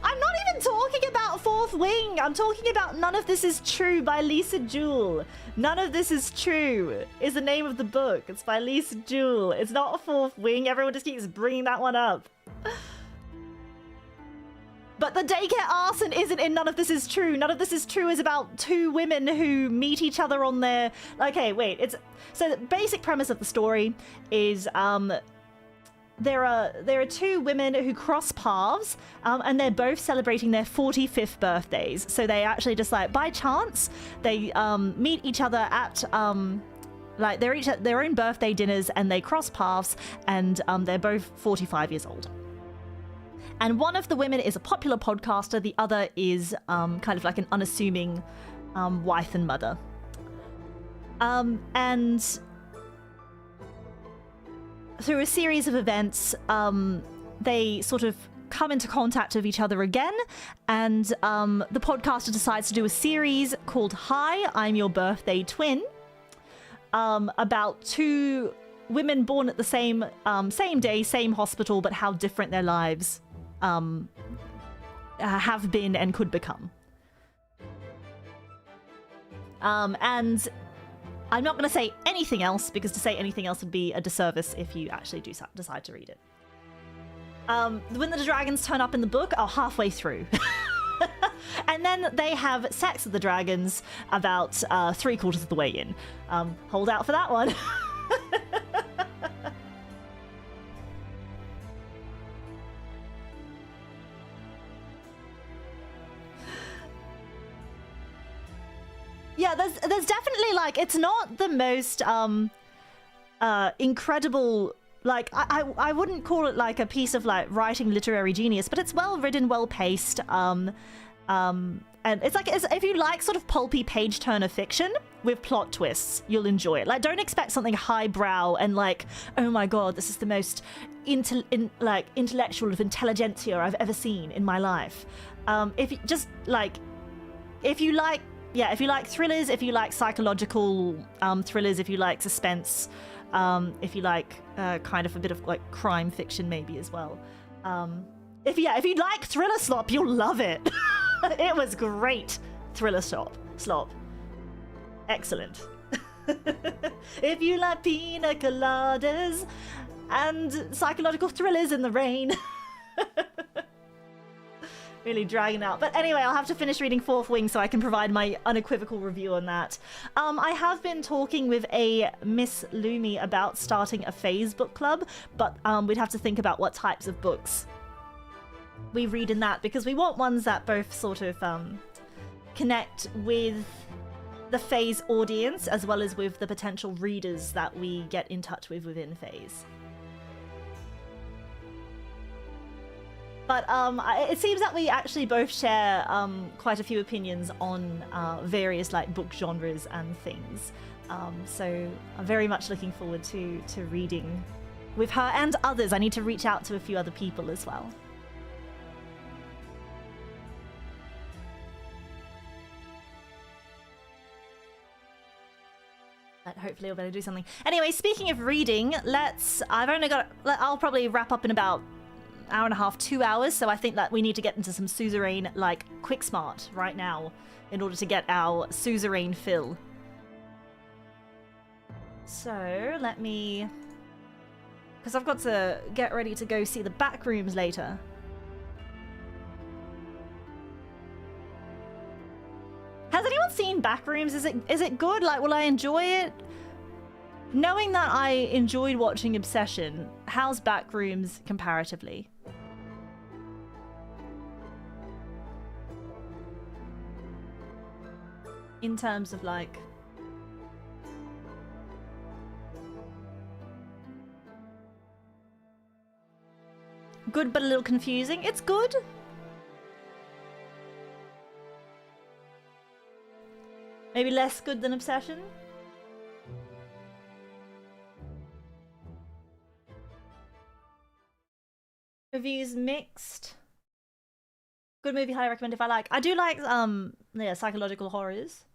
I'm not even talking about Fourth Wing. I'm talking about None of This Is True by Lisa Jewell. None of This Is True is the name of the book. It's by Lisa Jewell. It's not a Fourth Wing. Everyone just keeps bringing that one up. But the daycare arson isn't in None of This Is True. None of This Is True is about two women who meet each other on their... Okay, wait. So the basic premise of the story is there are two women who cross paths, and they're both celebrating their 45th birthdays. So they actually just like by chance they meet each other at like they're each at their own birthday dinners, and they cross paths, and they're both 45 years old. And one of the women is a popular podcaster, the other is kind of like an unassuming wife and mother. And through a series of events, they sort of come into contact with each other again, and the podcaster decides to do a series called Hi, I'm Your Birthday Twin, about two women born at the same day, same hospital, but how different their lives have been and could become. And I'm not going to say anything else, because to say anything else would be a disservice if you actually do decide to read it. When the dragons turn up in the book are halfway through. And then they have sex with the dragons about 3/4 of the way in. Hold out for that one. Yeah, there's definitely like, it's not the most incredible, like I wouldn't call it like a piece of like writing literary genius, but it's well written, well paced, and it's like, if you like sort of pulpy page turner fiction with plot twists, you'll enjoy it. Like, don't expect something highbrow and like, oh my god, this is the most intellectual of intelligentsia I've ever seen in my life. If you like thrillers, if you like psychological thrillers, if you like suspense, if you like kind of a bit of like crime fiction maybe as well. If you like thriller slop, you'll love it. It was great. Thriller slop. Excellent. If you like pina coladas and psychological thrillers in the rain. Really dragging out. But anyway, I'll have to finish reading Fourth Wing so I can provide my unequivocal review on that. I have been talking with a Miss Lumi about starting a phase book club, but we'd have to think about what types of books we read in that, because we want ones that both sort of connect with the phase audience as well as with the potential readers that we get in touch with within phase. But it seems that we actually both share quite a few opinions on various like book genres and things. So I'm very much looking forward to reading with her and others. I need to reach out to a few other people as well. But hopefully we'll be able to do something. Anyway, speaking of reading, I'll probably wrap up in about hour and a half, 2 hours, so I think that we need to get into some Suzerain like quick smart right now in order to get our Suzerain fill. So let me, because I've got to get ready to go see the back rooms later. Has anyone seen Backrooms? Is it good? Like, will I enjoy it? Knowing that I enjoyed watching Obsession, how's Backrooms comparatively? In terms of like... good but a little confusing. It's good. Maybe less good than Obsession? Reviews mixed. Good movie, highly recommend if I like. I do like yeah, psychological horrors.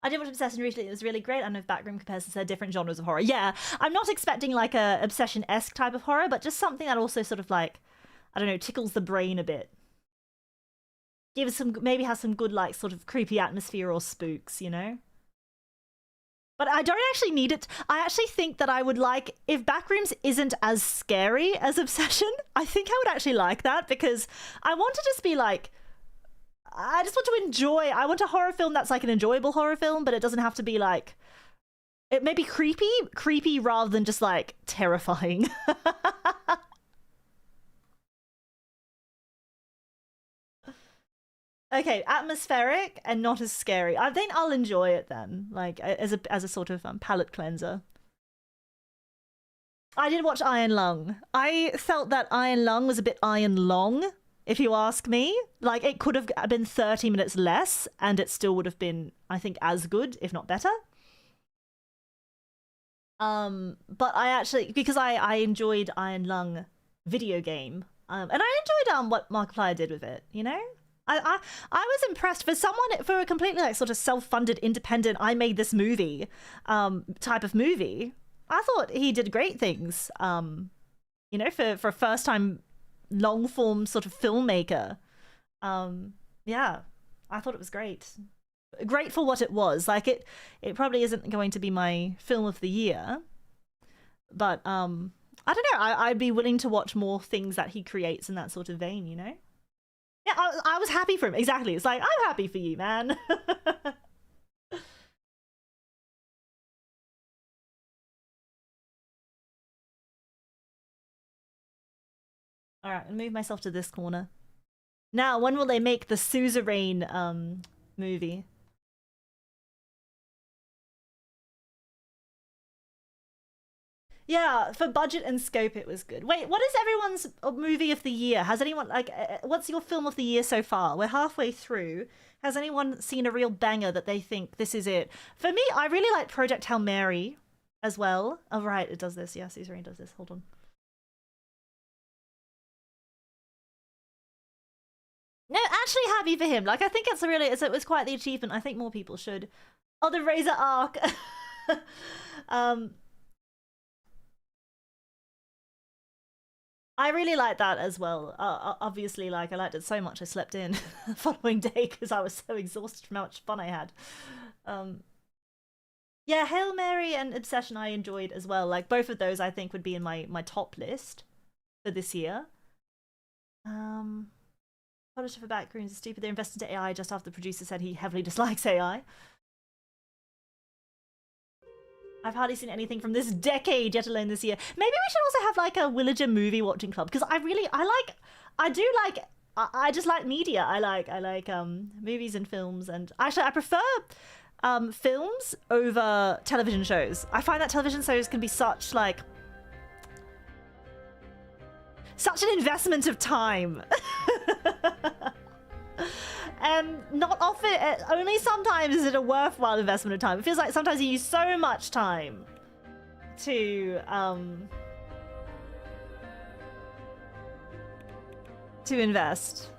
I did watch Obsession recently, it was really great. I don't know if Backroom compares to different genres of horror. Yeah, I'm not expecting like a Obsession-esque type of horror, but just something that also sort of like, I don't know, tickles the brain a bit. Gives some, maybe has some good like sort of creepy atmosphere or spooks, you know? But I don't actually need it. I actually think that I would like, if Backrooms isn't as scary as Obsession, I think I would actually like that, because I want to just be like, I just want to enjoy. I want a horror film that's like an enjoyable horror film, but it doesn't have to be like, it may be creepy rather than just like terrifying. Okay, atmospheric and not as scary. I think I'll enjoy it then, like as a sort of palate cleanser. I did watch Iron Lung. I felt that Iron Lung was a bit iron long, if you ask me. Like, it could have been 30 minutes less, and it still would have been, I think, as good, if not better. But I actually, because I enjoyed Iron Lung video game, and I enjoyed what Markiplier did with it, you know? I was impressed for a completely like sort of self-funded independent I made this movie type of movie. I thought he did great things, you know, for a first time long form sort of filmmaker. Yeah, I thought it was great for what it was. Like, it probably isn't going to be my film of the year, but I don't know, I'd be willing to watch more things that he creates in that sort of vein, you know? Yeah, I was happy for him. Exactly. It's like, I'm happy for you, man. All right, I'll move myself to this corner. Now, when will they make the Suzerain movie? Yeah, for budget and scope, it was good. Wait, what is everyone's movie of the year? Has anyone, like, what's your film of the year so far? We're halfway through. Has anyone seen a real banger that they think this is it? For me, I really like Project Hail Mary as well. Oh, right, it does this. Yeah, Suzerain does this. Hold on. No, actually happy for him. Like, I think it's really, it was quite the achievement. I think more people should. Oh, the Razor Arc. I really liked that as well. Obviously, like, I liked it so much I slept in the following day because I was so exhausted from how much fun I had. Yeah, Hail Mary and Obsession I enjoyed as well. Like, both of those I think would be in my top list for this year. Publisher for Backrooms is stupid. They invested into AI just after the producer said he heavily dislikes AI. I've hardly seen anything from this decade, yet alone this year. Maybe we should also have like a Villager movie watching club, because I just like media. I like movies and films, and actually I prefer films over television shows. I find that television shows can be such an investment of time. And not often, only sometimes is it a worthwhile investment of time. It feels like sometimes you use so much time to invest.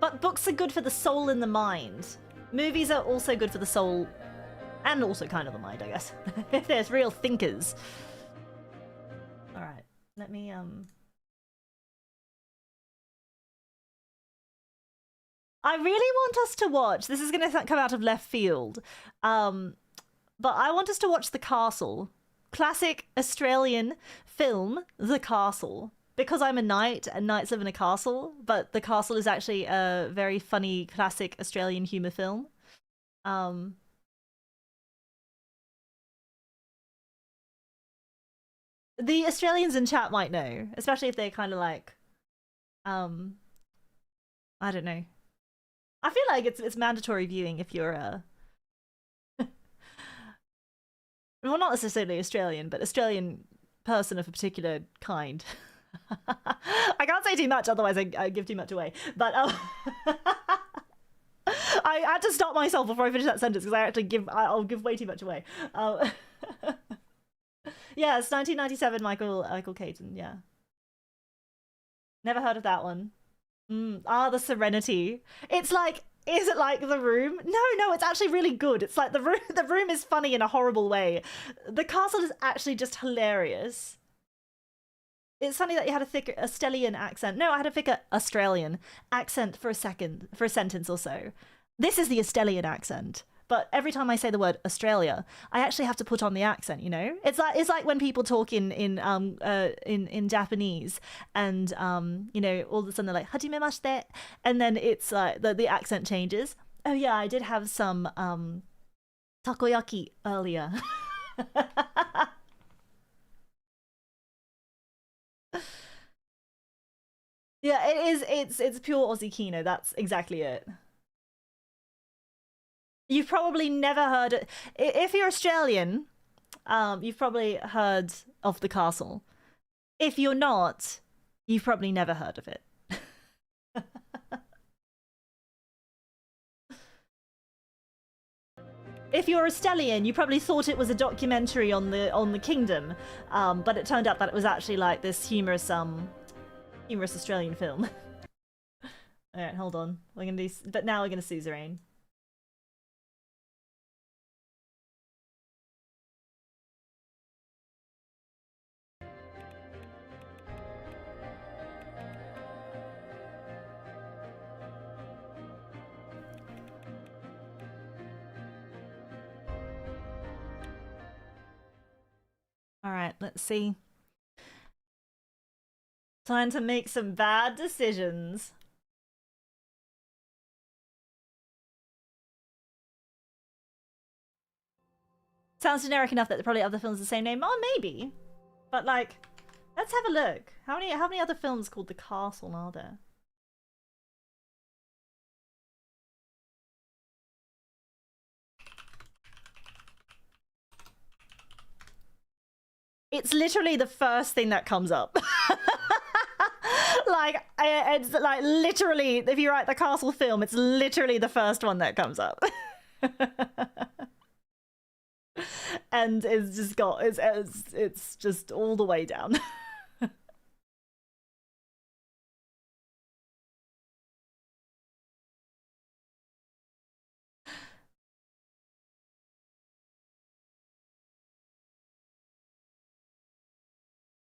But books are good for the soul and the mind. Movies are also good for the soul and also kind of the mind, I guess. If there's real thinkers. All right, let me I really want us to watch, this is going to come out of left field, but I want us to watch The Castle. Classic Australian film, The Castle. Because I'm a knight and knights live in a castle, but The Castle is actually a very funny, classic Australian humour film. The Australians in chat might know, especially if they're kind of like, I don't know. I feel like it's mandatory viewing if you're a well, not necessarily Australian, but Australian person of a particular kind. I can't say too much, otherwise I give too much away. But I had to stop myself before I finish that sentence because I'll give way too much away. Yeah, it's 1997. Michael Caton. Yeah, never heard of that one. The Serenity. It's like, is it like The Room? No, it's actually really good. It's like The Room is funny in a horrible way. The Castle is actually just hilarious. It's funny that you had a thicker Australian accent. No, I had a thicker Australian accent for a sentence or so. This is the Australian accent, but every time I say the word Australia, I actually have to put on the accent. You know, it's like when people talk in Japanese, and you know, all of a sudden they're like hajimemashite, and then it's like the accent changes. Oh yeah, I did have some takoyaki earlier. Yeah, it is. It's pure Aussie Kino. That's exactly it. You've probably never heard it. If you're Australian, you've probably heard of the castle. If you're not, you've probably never heard of it. If you're Australian, you probably thought it was a documentary on the kingdom, but it turned out that it was actually like this humorous Australian film. All right, hold on. We're gonna do, but now we're gonna Suzerain. All right, let's see. Time to make some bad decisions. Sounds generic enough that there are probably other films the same name. Oh, maybe. But like, let's have a look. How many other films called The Castle are there? It's literally the first thing that comes up. Like, it's like literally, if you write The Castle film, it's literally the first one that comes up. And it's just got it's just all the way down.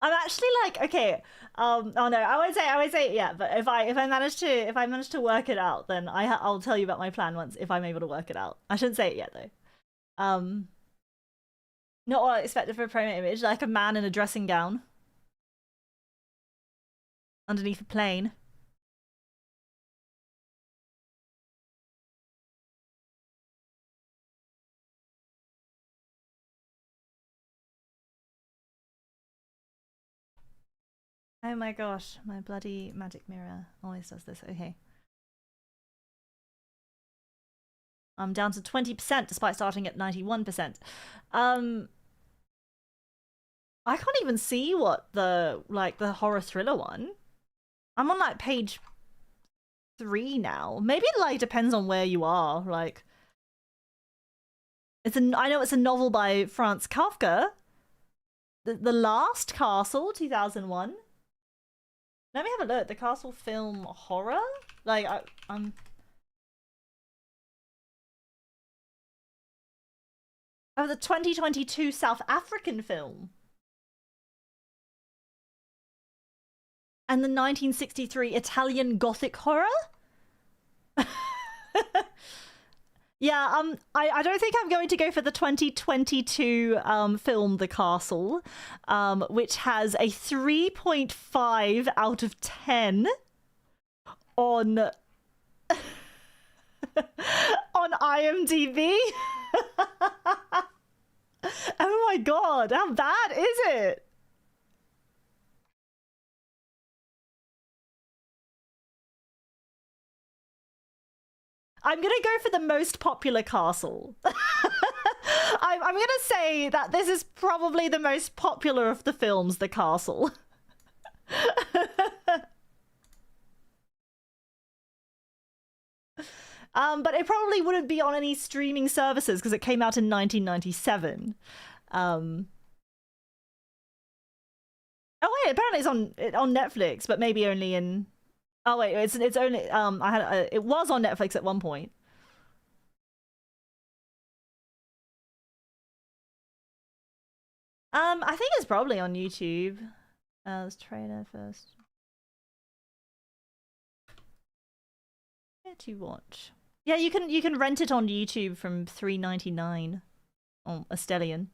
I'm actually like, okay, oh no, I would say yeah, but if I manage to work it out, then I'll tell you about my plan once if I'm able to work it out. I shouldn't say it yet though. Not what I expected for a promo image, like a man in a dressing gown underneath a plane. Oh my gosh, my bloody magic mirror always does this. Okay. I'm down to 20% despite starting at 91%. I can't even see what the horror thriller one. I'm on like page 3 now. Maybe it like depends on where you are. Like, I know it's a novel by Franz Kafka. The Last Castle, 2001. Let me have a look. The Castle film horror? Like, I'm... Oh, the 2022 South African film. And the 1963 Italian Gothic horror? Yeah, I don't think I'm going to go for the 2022 film The Castle, which has a 3.5 out of 10 on on IMDb. Oh my god, how bad is it? I'm gonna go for the most popular castle. I'm gonna say that this is probably the most popular of the films, The Castle. But it probably wouldn't be on any streaming services because it came out in 1997. Oh wait, apparently it's on Netflix, but maybe only in. Oh wait, it's only it was on Netflix at one point. I think it's probably on YouTube. Let's trailer first. Where to watch? Yeah, you can rent it on YouTube from $3.99 on a Stellion.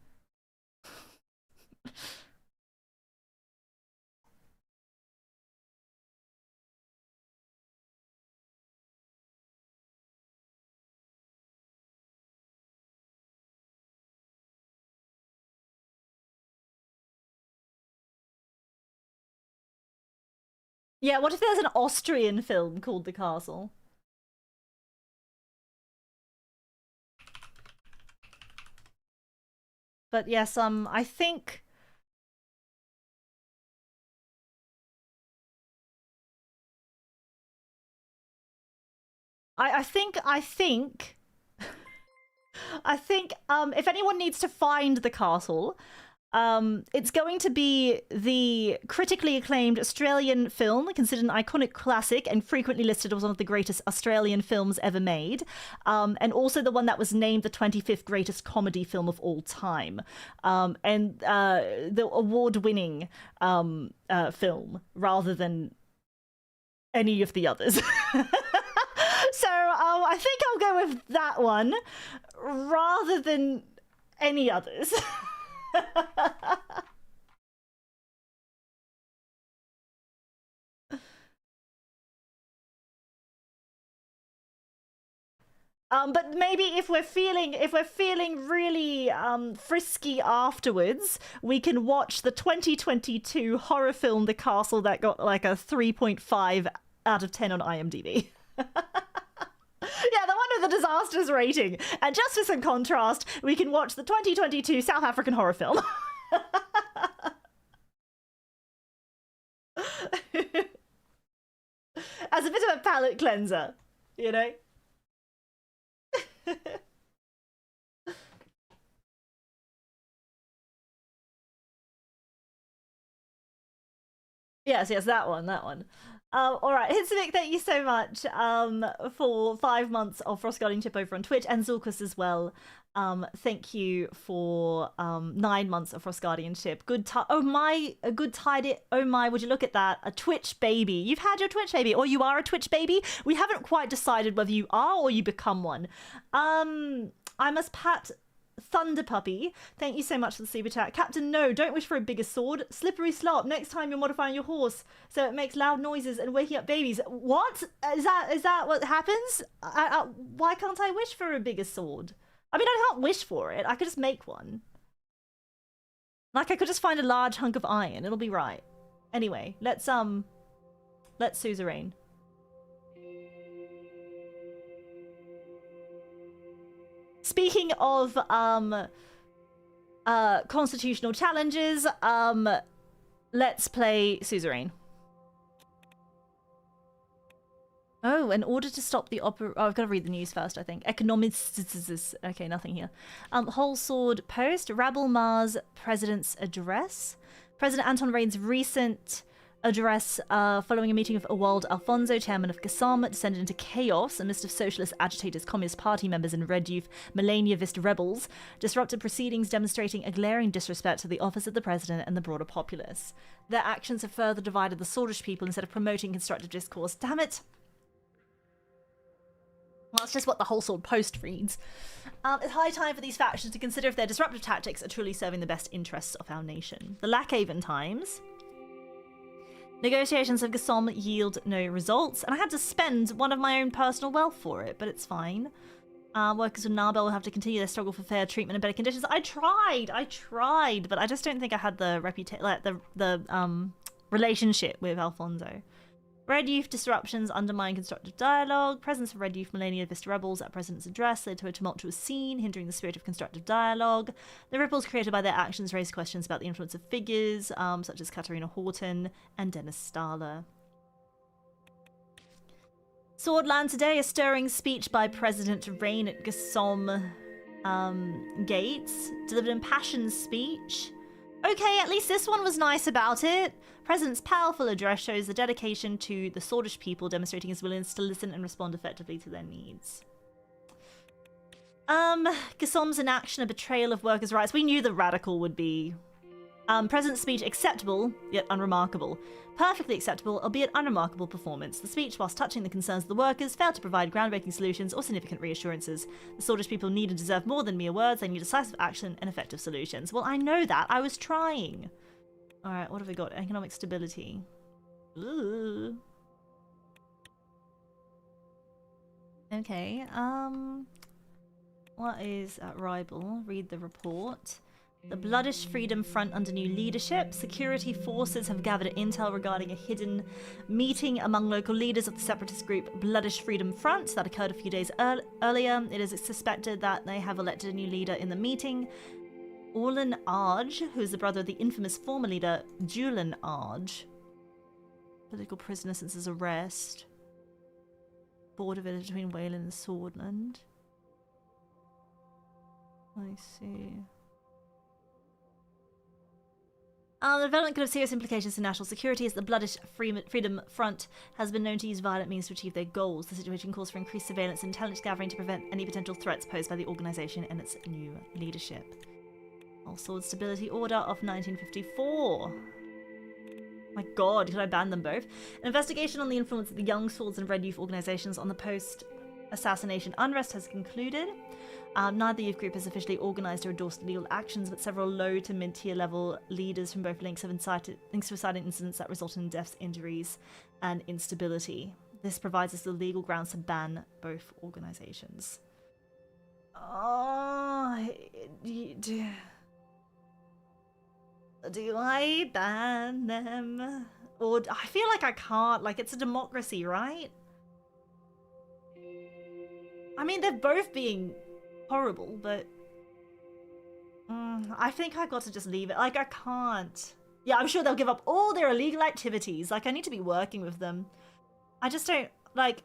Yeah, what if there's an Austrian film called The Castle? But yes, I think I think I think if anyone needs to find The Castle, it's going to be the critically acclaimed Australian film, considered an iconic classic and frequently listed as one of the greatest Australian films ever made, and also the one that was named the 25th greatest comedy film of all time, and the award-winning film rather than any of the others. So I think I'll go with that one rather than any others. But maybe if we're feeling really frisky afterwards, we can watch the 2022 horror film The Castle that got like a 3.5 out of 10 on IMDb. Yeah, the one with the disasters rating. And just for some contrast, we can watch the 2022 South African horror film. As a bit of a palate cleanser, you know? Yes, that one. All right, Hitsavik, thank you so much for 5 months of Frost Guardian Chip over on Twitch, and Zulkus as well. Thank you for 9 months of Frost Guardianship. Oh my, a good tidy. Oh my, would you look at that? A Twitch baby. You've had your Twitch baby, or you are a Twitch baby. We haven't quite decided whether you are or you become one. I must pat Thunder Puppy, thank you so much for the super chat. Captain, no, don't wish for a bigger sword. Slippery Slop, next time you're modifying your horse so it makes loud noises and waking up babies. What? Is that what happens? Why can't I wish for a bigger sword? I mean, I can't wish for it. I could just make one. Like, I could just find a large hunk of iron. It'll be right. Anyway, let's Suzerain. Speaking of constitutional challenges, let's play Suzerain. Oh, in order to stop the opera... Oh, I've got to read the news first, I think. Economics... Okay, nothing here. Whole Sword Post. Rabble Mars President's Address. President Anton Rein's recent address following a meeting of Ewald Alfonso, chairman of GASOM, descended into chaos amidst of socialist agitators, Communist Party members and Red Youth Millennialist rebels, disrupted proceedings demonstrating a glaring disrespect to the office of the president and the broader populace. Their actions have further divided the Swordfish people instead of promoting constructive discourse. Damn it! Well, that's just what the Whole Sword Post reads. It's high time for these factions to consider if their disruptive tactics are truly serving the best interests of our nation. The Lackhaven Times. Negotiations of GASOM yield no results, and I had to spend one of my own personal wealth for it, but it's fine. Workers with Narbel will have to continue their struggle for fair treatment and better conditions. I tried, but I just don't think I had the relationship with Alfonso. Red Youth disruptions undermine constructive dialogue. Presence of Red Youth Millennialist rebels at President's address led to a tumultuous scene, hindering the spirit of constructive dialogue. The ripples created by their actions raised questions about the influence of figures, such as Katarina Horton and Dennis Stahler. Swordland today, a stirring speech by President Reign at GASOM Gates. Delivered an impassioned speech. Okay, at least this one was nice about it. President's powerful address shows the dedication to the Swordish people, demonstrating his willingness to listen and respond effectively to their needs. GASOM's inaction, a betrayal of workers' rights. We knew the radical would be President's speech acceptable, yet unremarkable. Perfectly acceptable, albeit unremarkable performance. The speech, whilst touching the concerns of the workers, failed to provide groundbreaking solutions or significant reassurances. The Swordfish people need and deserve more than mere words. They need decisive action and effective solutions. Well, I know that. I was trying. Alright, what have we got? Economic stability. Ooh. Okay, what is Ribal? Read the report. The Bloodish Freedom Front under new leadership. Security forces have gathered intel regarding a hidden meeting among local leaders of the separatist group Bloodish Freedom Front that occurred a few days earlier. It is suspected that they have elected a new leader in the meeting. Orlan Arj, who is the brother of the infamous former leader Julian Arj. Political prisoner since his arrest. Border village between Wayland and Swordland. I see. The development could have serious implications for national security as the Bloodish Freedom Front has been known to use violent means to achieve their goals. The situation calls for increased surveillance and intelligence gathering to prevent any potential threats posed by the organisation and its new leadership. All Sword Stability Order of 1954. My god, could I ban them both? An investigation on the influence of the Young Swords and Red Youth organisations on the post-assassination unrest has concluded. Neither youth group has officially organised or endorsed legal actions, but several low to mid-tier level leaders from both links have incited incidents that result in deaths, injuries, and instability. This provides us the legal grounds to ban both organisations. Oh, do I ban them? Or I feel like I can't. Like, it's a democracy, right? I mean, they're both being horrible, but I think I got to just leave it. Like, I can't. Yeah, I'm sure they'll give up all their illegal activities. Like, I need to be working with them. I just don't, like...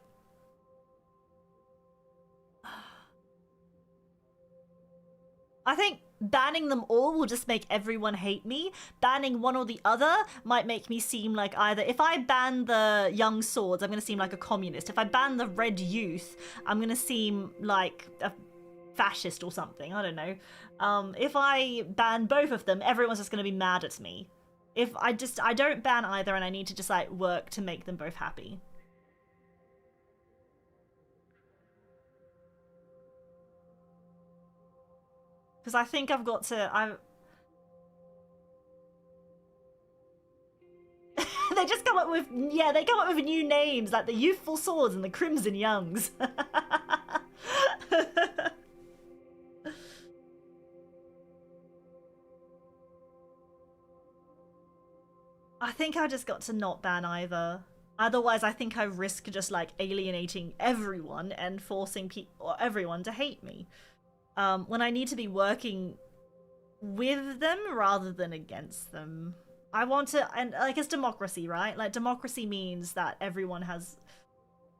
I think banning them all will just make everyone hate me. Banning one or the other might make me seem like either... If I ban the Young Swords, I'm going to seem like a communist. If I ban the Red Youth, I'm going to seem like a fascist or something. I don't know. If I ban both of them, everyone's just going to be mad at me. If I don't ban either and I need to just like work to make them both happy. Because I think I've got to... They just come up with... Yeah, they come up with new names, like the Youthful Swords and the Crimson Youngs. I think I just got to not ban either. Otherwise, I think I risk just like alienating everyone and forcing everyone to hate me. When I need to be working with them rather than against them. I want to, and like it's democracy, right? Like democracy means that everyone has,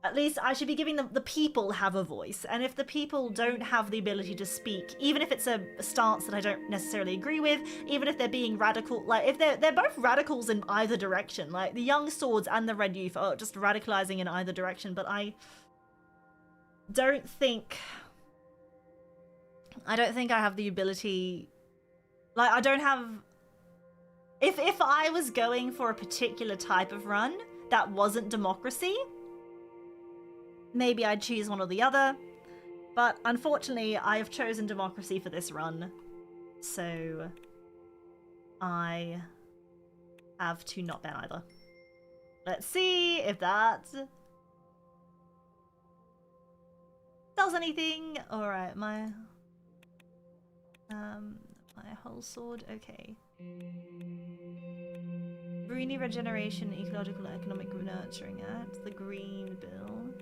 at least I should be giving the people have a voice. And if the people don't have the ability to speak, even if it's a stance that I don't necessarily agree with, even if they're being radical, like if they're both radicals in either direction, like the Young Swords and the Red Youth are just radicalizing in either direction, but I don't think I have the ability, like I don't have, if I was going for a particular type of run that wasn't democracy, maybe I'd choose one or the other, but unfortunately I have chosen democracy for this run, so I have to not ban either. Let's see if that does anything. Alright, my whole sword, okay. Green Regeneration, Ecological and Economic Nurturing Act, the Green Bill.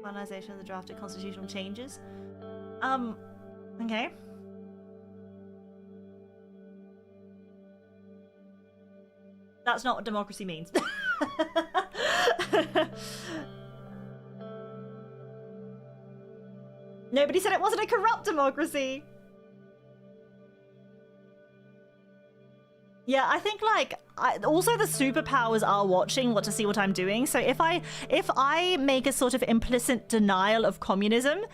Finalization of the drafted constitutional changes. Okay. That's not what democracy means. Nobody said it wasn't a corrupt democracy. Yeah, I think like also the superpowers are watching to see what I'm doing. So if I make a sort of implicit denial of communism,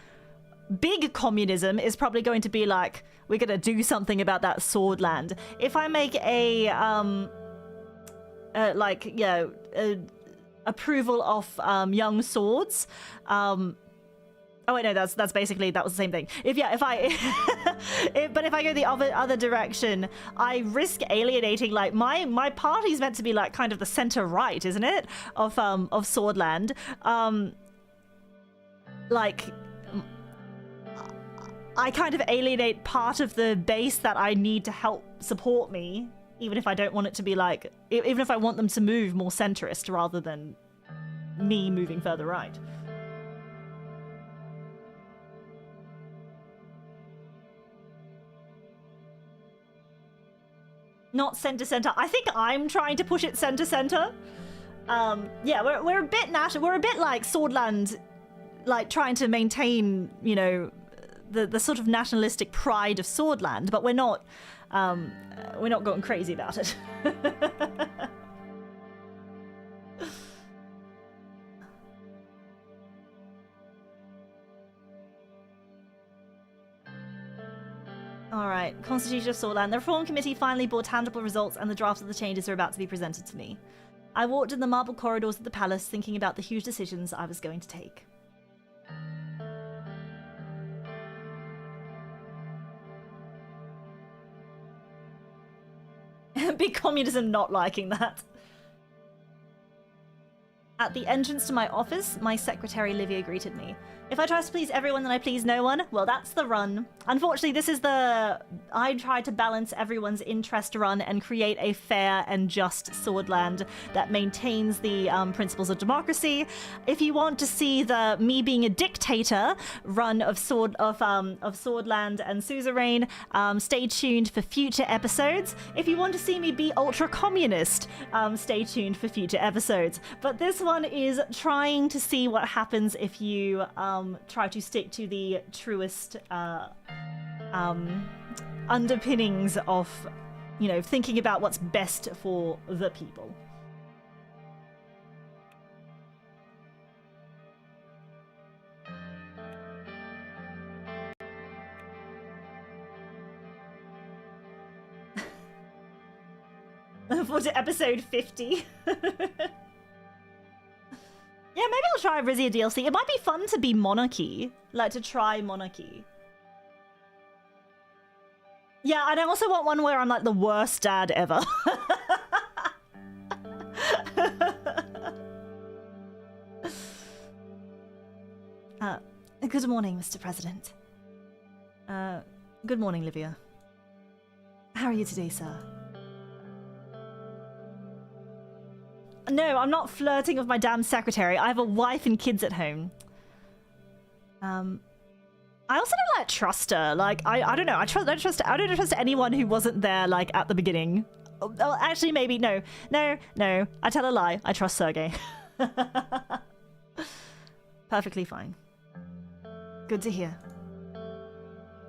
big communism is probably going to be like, we're going to do something about that swordland. If I make a, approval of young swords, oh wait, no, that's basically, that was the same thing. But if I go the other direction, I risk alienating, like, my party's meant to be like kind of the center right, isn't it? Of Swordland. Like, I kind of alienate part of the base that I need to help support me, even if I don't want it to be like, even if I want them to move more centrist rather than me moving further right. Not center. I think I'm trying to push it center. Yeah, we're a bit national. We're a bit like Swordland, like trying to maintain, you know, the sort of nationalistic pride of Swordland, but we're not going crazy about it. Alright, Constitution of Swordland. The Reform Committee finally brought tangible results and the drafts of the changes are about to be presented to me. I walked in the marble corridors of the palace thinking about the huge decisions I was going to take. Big communism not liking that. At the entrance to my office, my secretary Livia greeted me. If I try to please everyone, then I please no one. Well, that's the run. Unfortunately, this is the... I try to balance everyone's interest run and create a fair and just Swordland that maintains the principles of democracy. If you want to see the me being a dictator run of Swordland and Suzerain, stay tuned for future episodes. If you want to see me be ultra-communist, stay tuned for future episodes. But this one is trying to see what happens if you try to stick to the truest underpinnings of, you know, thinking about what's best for the people. For episode 50. Yeah, maybe I'll try Rizia DLC. It might be fun to be monarchy. Like, to try monarchy. Yeah, and I also want one where I'm, like, the worst dad ever. Good morning, Mr. President. Good morning, Livia. How are you today, sir? No, I'm not flirting with my damn secretary. I have a wife and kids at home. I also don't like trust her. Like, I don't know. I don't trust anyone who wasn't there, like, at the beginning. Oh, actually, maybe no. I tell a lie. I trust Sergey. Perfectly fine. Good to hear.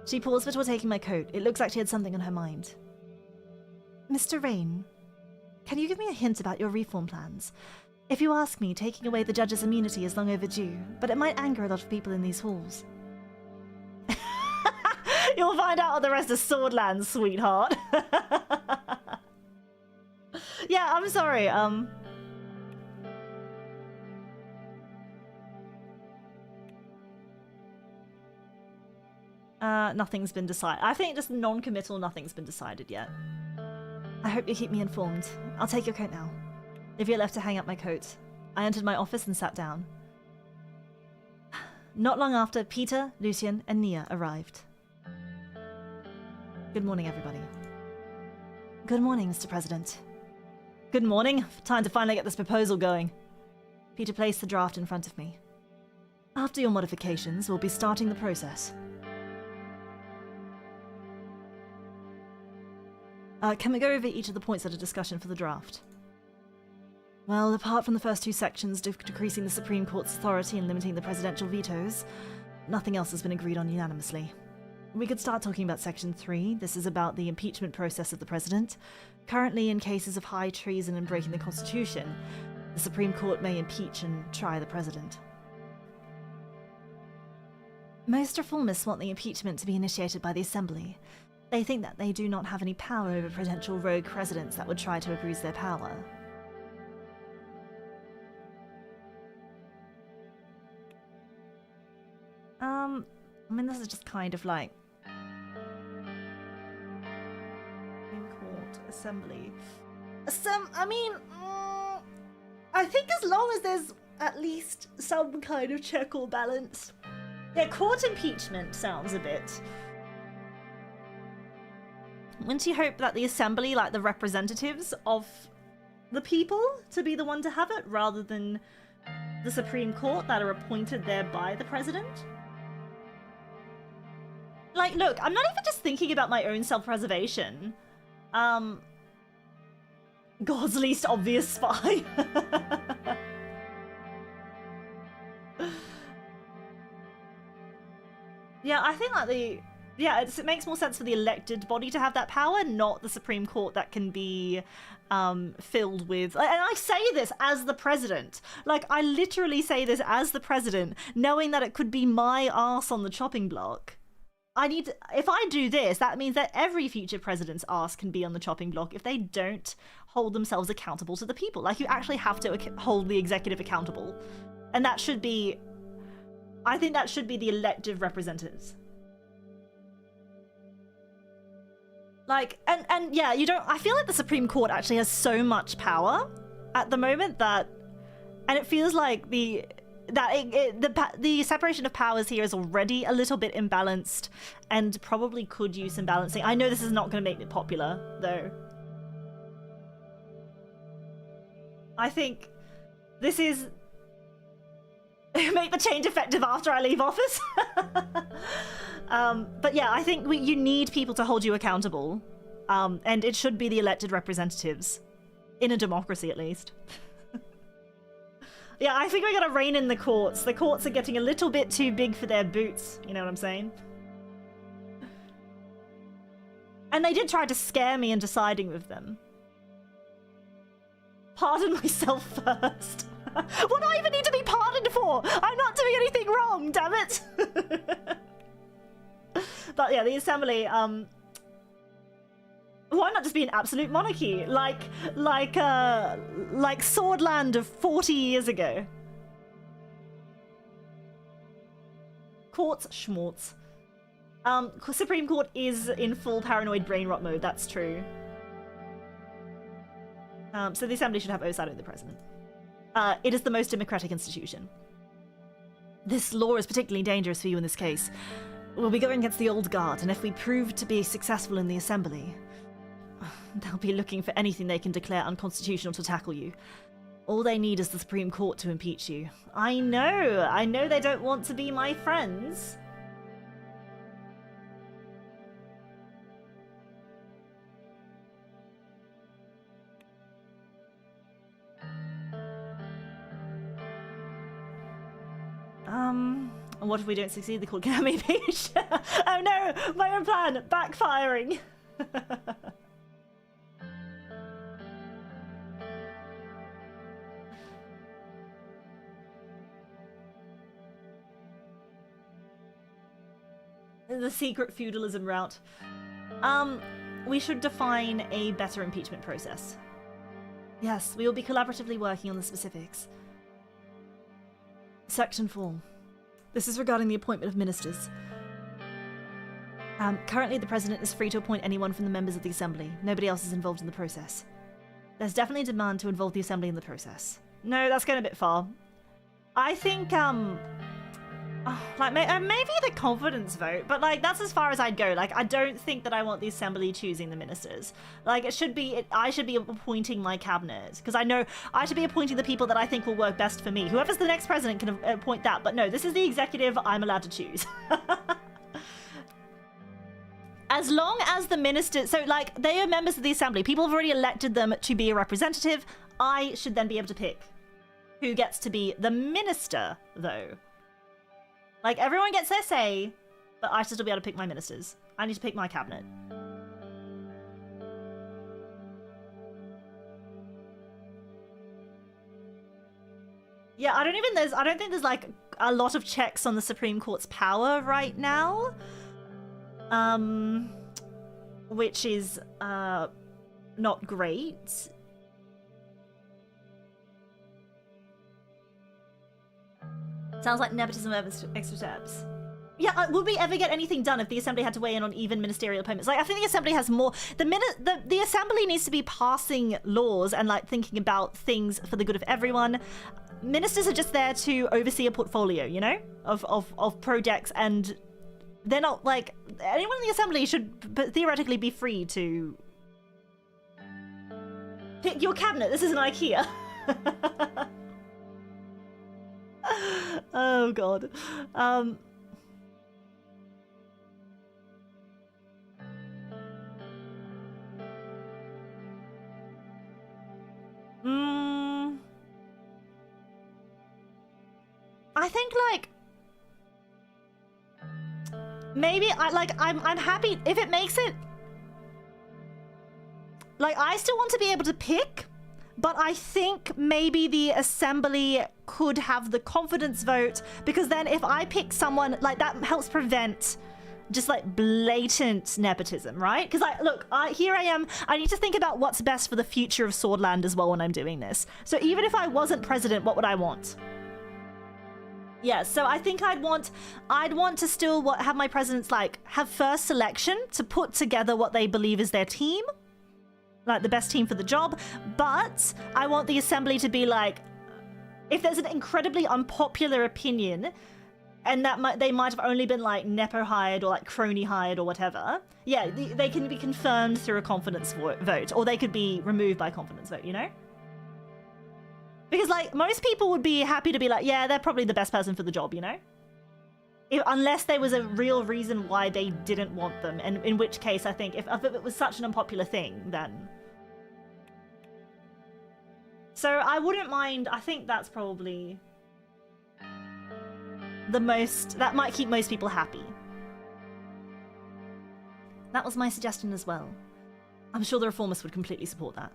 She paused before taking my coat. It looks like she had something on her mind. Mr. Rain. Can you give me a hint about your reform plans? If you ask me, taking away the judge's immunity is long overdue, but it might anger a lot of people in these halls. You'll find out what the rest of Swordland, sweetheart. Yeah, I'm sorry, nothing's been decided. I think just non-committal, nothing's been decided yet. I hope you keep me informed. I'll take your coat now. Livia left to hang up my coat. I entered my office and sat down. Not long after, Peter, Lucian, and Nia arrived. Good morning, everybody. Good morning, Mr. President. Good morning. Time to finally get this proposal going. Peter placed the draft in front of me. After your modifications, we'll be starting the process. Can we go over each of the points under discussion for the draft? Well, apart from the first two sections, decreasing the Supreme Court's authority and limiting the presidential vetoes, nothing else has been agreed on unanimously. We could start talking about Section 3. This is about the impeachment process of the president. Currently, in cases of high treason and breaking the Constitution, the Supreme Court may impeach and try the president. Most reformists want the impeachment to be initiated by the Assembly. They think that they do not have any power over potential rogue presidents that would try to abuse their power. I mean, this is just kind of like... Supreme Court, Assembly... I mean... I think as long as there's at least some kind of check or balance. Yeah, court impeachment sounds a bit... Wouldn't you hope that the Assembly, like the representatives of the people, to be the one to have it, rather than the Supreme Court that are appointed there by the President? Like, look, I'm not even just thinking about my own self-preservation. God's least obvious spy. Yeah, I think like it makes more sense for the elected body to have that power, not the Supreme Court that can be filled with... And I say this as the president. Like, I literally say this as the president, knowing that it could be my arse on the chopping block. If I do this, that means that every future president's arse can be on the chopping block if they don't hold themselves accountable to the people. Like, you actually have to hold the executive accountable. And that should be... I think that should be the elected representatives. Like, and yeah, you don't... I feel like the Supreme Court actually has so much power at the moment that... And it feels like the separation of powers here is already a little bit imbalanced and probably could use some balancing. I know this is not going to make it popular, though. I think this is... make the change effective after I leave office. But yeah, I think you need people to hold you accountable. And it should be the elected representatives. In a democracy, at least. Yeah, I think we gotta rein in the courts. The courts are getting a little bit too big for their boots. You know what I'm saying? And they did try to scare me into siding with them. Pardon myself first. What do I even need to be pardoned for? I'm not doing anything wrong, damn it! But yeah, the Assembly, why not just be an absolute monarchy? Like Swordland of 40 years ago. Courts, schmorts. Supreme Court is in full paranoid brain rot mode, that's true. So the Assembly should have oversight over the President. It is the most democratic institution. This law is particularly dangerous for you in this case. We'll be going against the old guard, and if we prove to be successful in the Assembly, they'll be looking for anything they can declare unconstitutional to tackle you. All they need is the Supreme Court to impeach you. I know they don't want to be my friends. And what if we don't succeed? The court can have me impeached. Oh no, my own plan, backfiring. The secret feudalism route. We should define a better impeachment process. Yes, we will be collaboratively working on the specifics. Section 4. This is regarding the appointment of ministers. Currently, the President is free to appoint anyone from the members of the Assembly. Nobody else is involved in the process. There's definitely a demand to involve the Assembly in the process. No, that's going a bit far. I think, maybe the confidence vote, but, like, that's as far as I'd go. Like, I don't think that I want the Assembly choosing the ministers. Like, I should be appointing my cabinet, because I know I should be appointing the people that I think will work best for me. Whoever's the next president can appoint that, but no, this is the executive, I'm allowed to choose. As long as the ministers, so, like, they are members of the Assembly, people have already elected them to be a representative, I should then be able to pick who gets to be the minister, though. Like, everyone gets their say, but I should still be able to pick my ministers. I need to pick my cabinet. Yeah, I don't think there's like a lot of checks on the Supreme Court's power right now. Which is not great. Sounds like nepotism over extra steps. Yeah, would we ever get anything done if the Assembly had to weigh in on even ministerial appointments? Like, I think the Assembly has more... The Assembly needs to be passing laws and, like, thinking about things for the good of everyone. Ministers are just there to oversee a portfolio, you know? Of projects, and they're not, like... Anyone in the Assembly should theoretically be free to... pick your cabinet. This isn't IKEA. Oh, God. I think, like, maybe I'm happy if it makes it, like, I still want to be able to pick, but I think maybe the Assembly could have the confidence vote, because then if I pick someone, like, that helps prevent just, like, blatant nepotism, right? Because, like, look, here I am. I need to think about what's best for the future of Swordland as well when I'm doing this. So even if I wasn't president, what would I want? Yeah, so I think I'd want to still have my presidents, like, have first selection to put together what they believe is their team, like the best team for the job. But I want the Assembly to be like, if there's an incredibly unpopular opinion, and that they might have only been like nepo hired or like crony hired or whatever, yeah, they can be confirmed through a confidence vote, or they could be removed by confidence vote, you know? Because, like, most people would be happy to be like, yeah, they're probably the best person for the job, you know? Unless there was a real reason why they didn't want them, and in which case I think if it was such an unpopular thing, then... So I wouldn't mind. I think that's probably the most... That might keep most people happy. That was my suggestion as well. I'm sure the reformists would completely support that.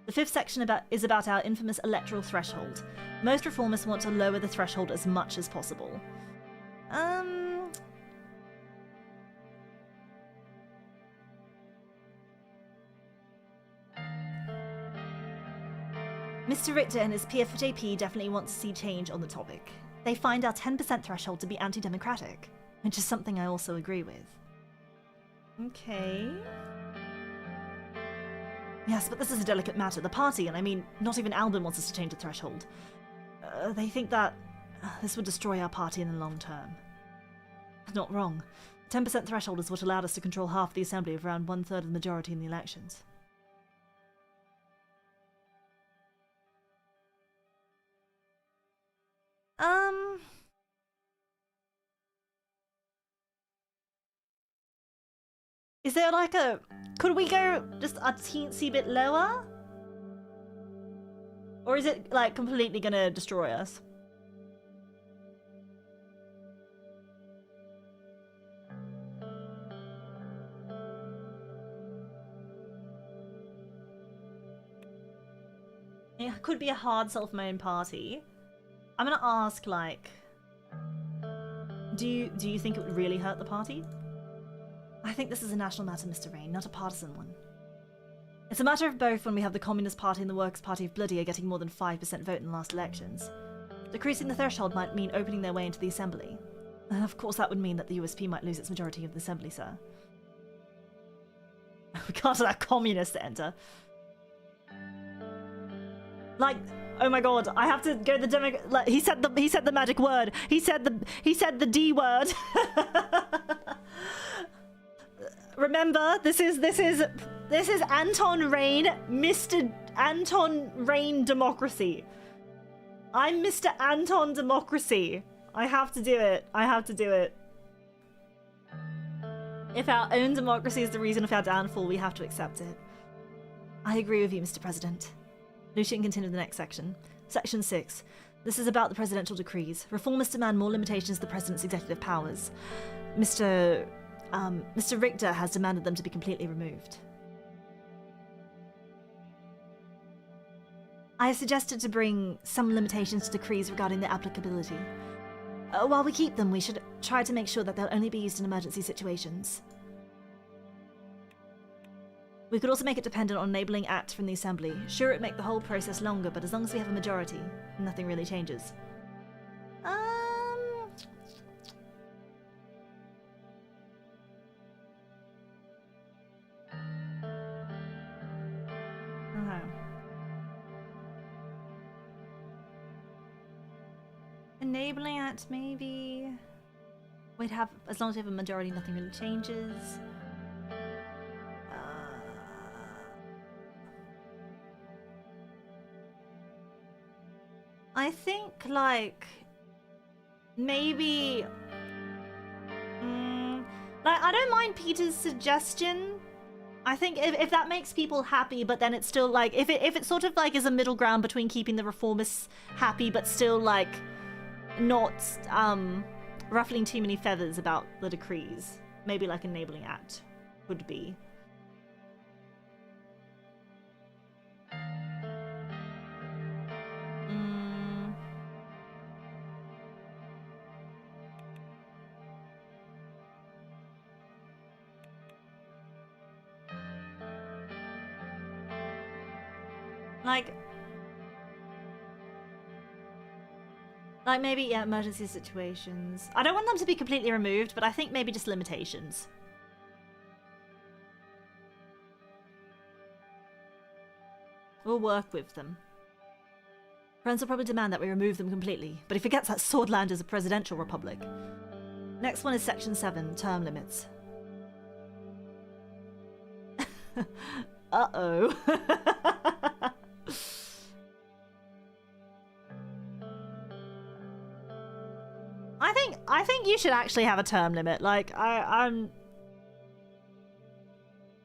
The fifth section is about our infamous electoral threshold. Most reformists want to lower the threshold as much as possible. Mr. Richter and his PFJP definitely want to see change on the topic. They find our 10% threshold to be anti-democratic, which is something I also agree with. Okay... Yes, but this is a delicate matter. The party, and I mean, not even Albin wants us to change the threshold. They think that this would destroy our party in the long term. Not wrong. 10% threshold is what allowed us to control half the assembly of around 1/3 of the majority in the elections. Is there like a... Could we go just a teensy bit lower? Or is it, like, completely gonna destroy us? It could be a hard self-made party. I'm gonna ask, like... Do you think it would really hurt the party? I think this is a national matter, Mr. Rain, not a partisan one. It's a matter of both when we have the Communist Party and the Workers' Party of Bloody are getting more than 5% vote in the last elections. Decreasing the threshold might mean opening their way into the Assembly. And of course that would mean that the USP might lose its majority of the Assembly, sir. We can't allow communists to enter. Like, oh my god, I have to go to the like, he said the magic word. He said the D word. Remember, this is Anton Rain, Mr. Anton Rain Democracy. I'm Mr. Anton Democracy. I have to do it. I have to do it. If our own democracy is the reason of our downfall, we have to accept it. I agree with you, Mr. President. Lucian continued the next section. Section 6. This is about the presidential decrees. Reformists demand more limitations to the president's executive powers. Mr. Richter has demanded them to be completely removed. I have suggested to bring some limitations to decrees regarding their applicability. While we keep them, we should try to make sure that they'll only be used in emergency situations. We could also make it dependent on enabling act from the Assembly. Sure, it'd make the whole process longer, but as long as we have a majority, nothing really changes. Enabling act, maybe. We'd have, as long as we have a majority, nothing really changes. I think, like, maybe. Like, I don't mind Peter's suggestion. I think if that makes people happy, but then it's still like, if it sort of like is a middle ground between keeping the reformists happy, but still like not ruffling too many feathers about the decrees. Maybe like enabling act would be. Like maybe, yeah, emergency situations. I don't want them to be completely removed, but I think maybe just limitations. We'll work with them. Friends will probably demand that we remove them completely, but he forgets that Swordland is a presidential republic. Next one is Section 7, term limits. Uh-oh. I think you should actually have a term limit. Like, I'm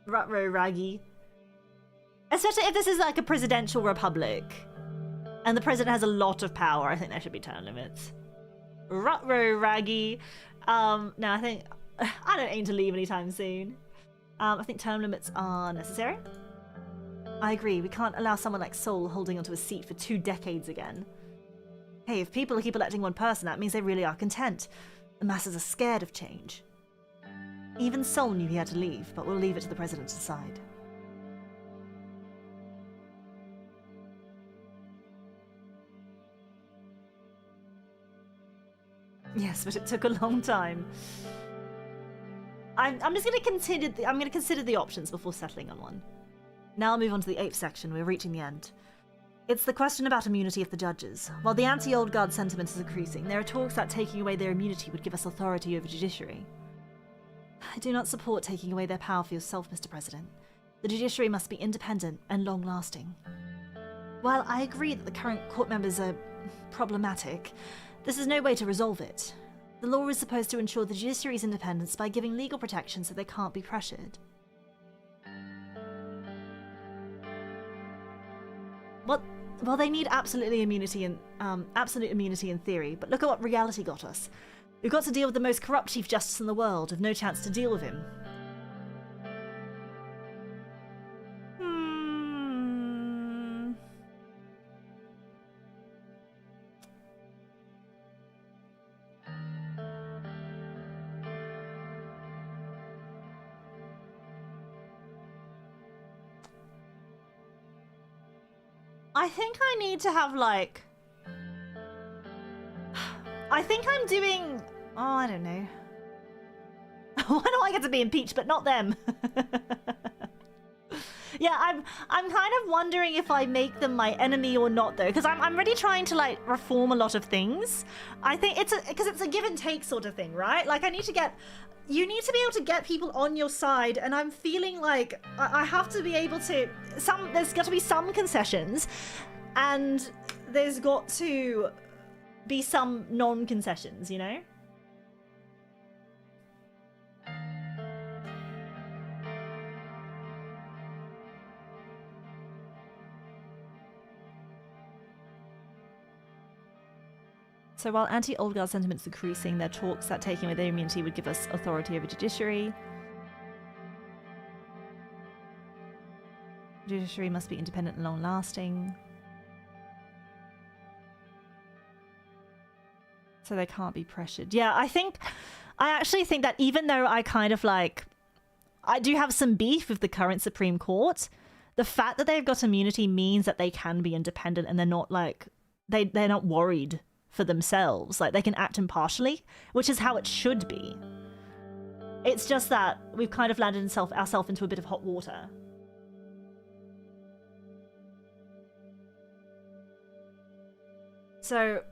Rutro Raggy. Especially if this is like a presidential republic and the president has a lot of power, I think there should be term limits. Rutro Raggy. No, I don't aim to leave anytime soon. I think term limits are necessary. I agree, we can't allow someone like Sol holding onto a seat for 2 decades again. Hey, if people keep electing one person, that means they really are content. The masses are scared of change. Even Sol knew he had to leave, but we'll leave it to the president to decide. Yes, but it took a long time. I'm just going to consider the options before settling on one. Now I'll move on to the 8th section. We're reaching the end. It's the question about immunity of the judges. While the anti-old guard sentiment is increasing, there are talks that taking away their immunity would give us authority over judiciary. I do not support taking away their power for yourself, Mr. President. The judiciary must be independent and long-lasting. While I agree that the current court members are problematic, this is no way to resolve it. The law is supposed to ensure the judiciary's independence by giving legal protection so they can't be pressured. Well, they need absolute immunity in theory, but look at what reality got us. We've got to deal with the most corrupt Chief Justice in the world, with no chance to deal with him. I think I need to have, like... I think I'm doing... Oh, I don't know. Why do I get to be impeached, but not them? Yeah, I'm kind of wondering if I make them my enemy or not, though, because I'm really trying to, like, reform a lot of things. I think because it's a give and take sort of thing, right? Like, you need to be able to get people on your side, and I'm feeling like I have to be able to... There's got to be some concessions, and there's got to be some non-concessions, you know? So while anti-old guard sentiment's decreasing, there are talks that taking away their immunity would give us authority over judiciary. Judiciary must be independent and long-lasting. So they can't be pressured. Yeah, I actually think that even though I kind of like, I do have some beef with the current Supreme Court, the fact that they've got immunity means that they can be independent and they're not like, they're not worried for themselves. Like, they can act impartially, which is how it should be. It's just that we've kind of landed ourselves into a bit of hot water. So,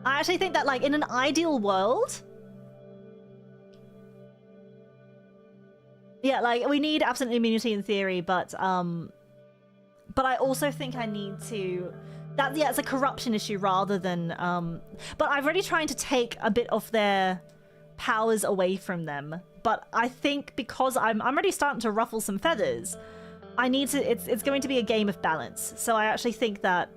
I actually think that, like, in an ideal world, yeah, like, we need absolute immunity in theory, but I also think I need to, yeah, it's a corruption issue rather than, but I'm already trying to take a bit of their powers away from them. But I think because I'm already starting to ruffle some feathers, I need to, it's going to be a game of balance. So I actually think that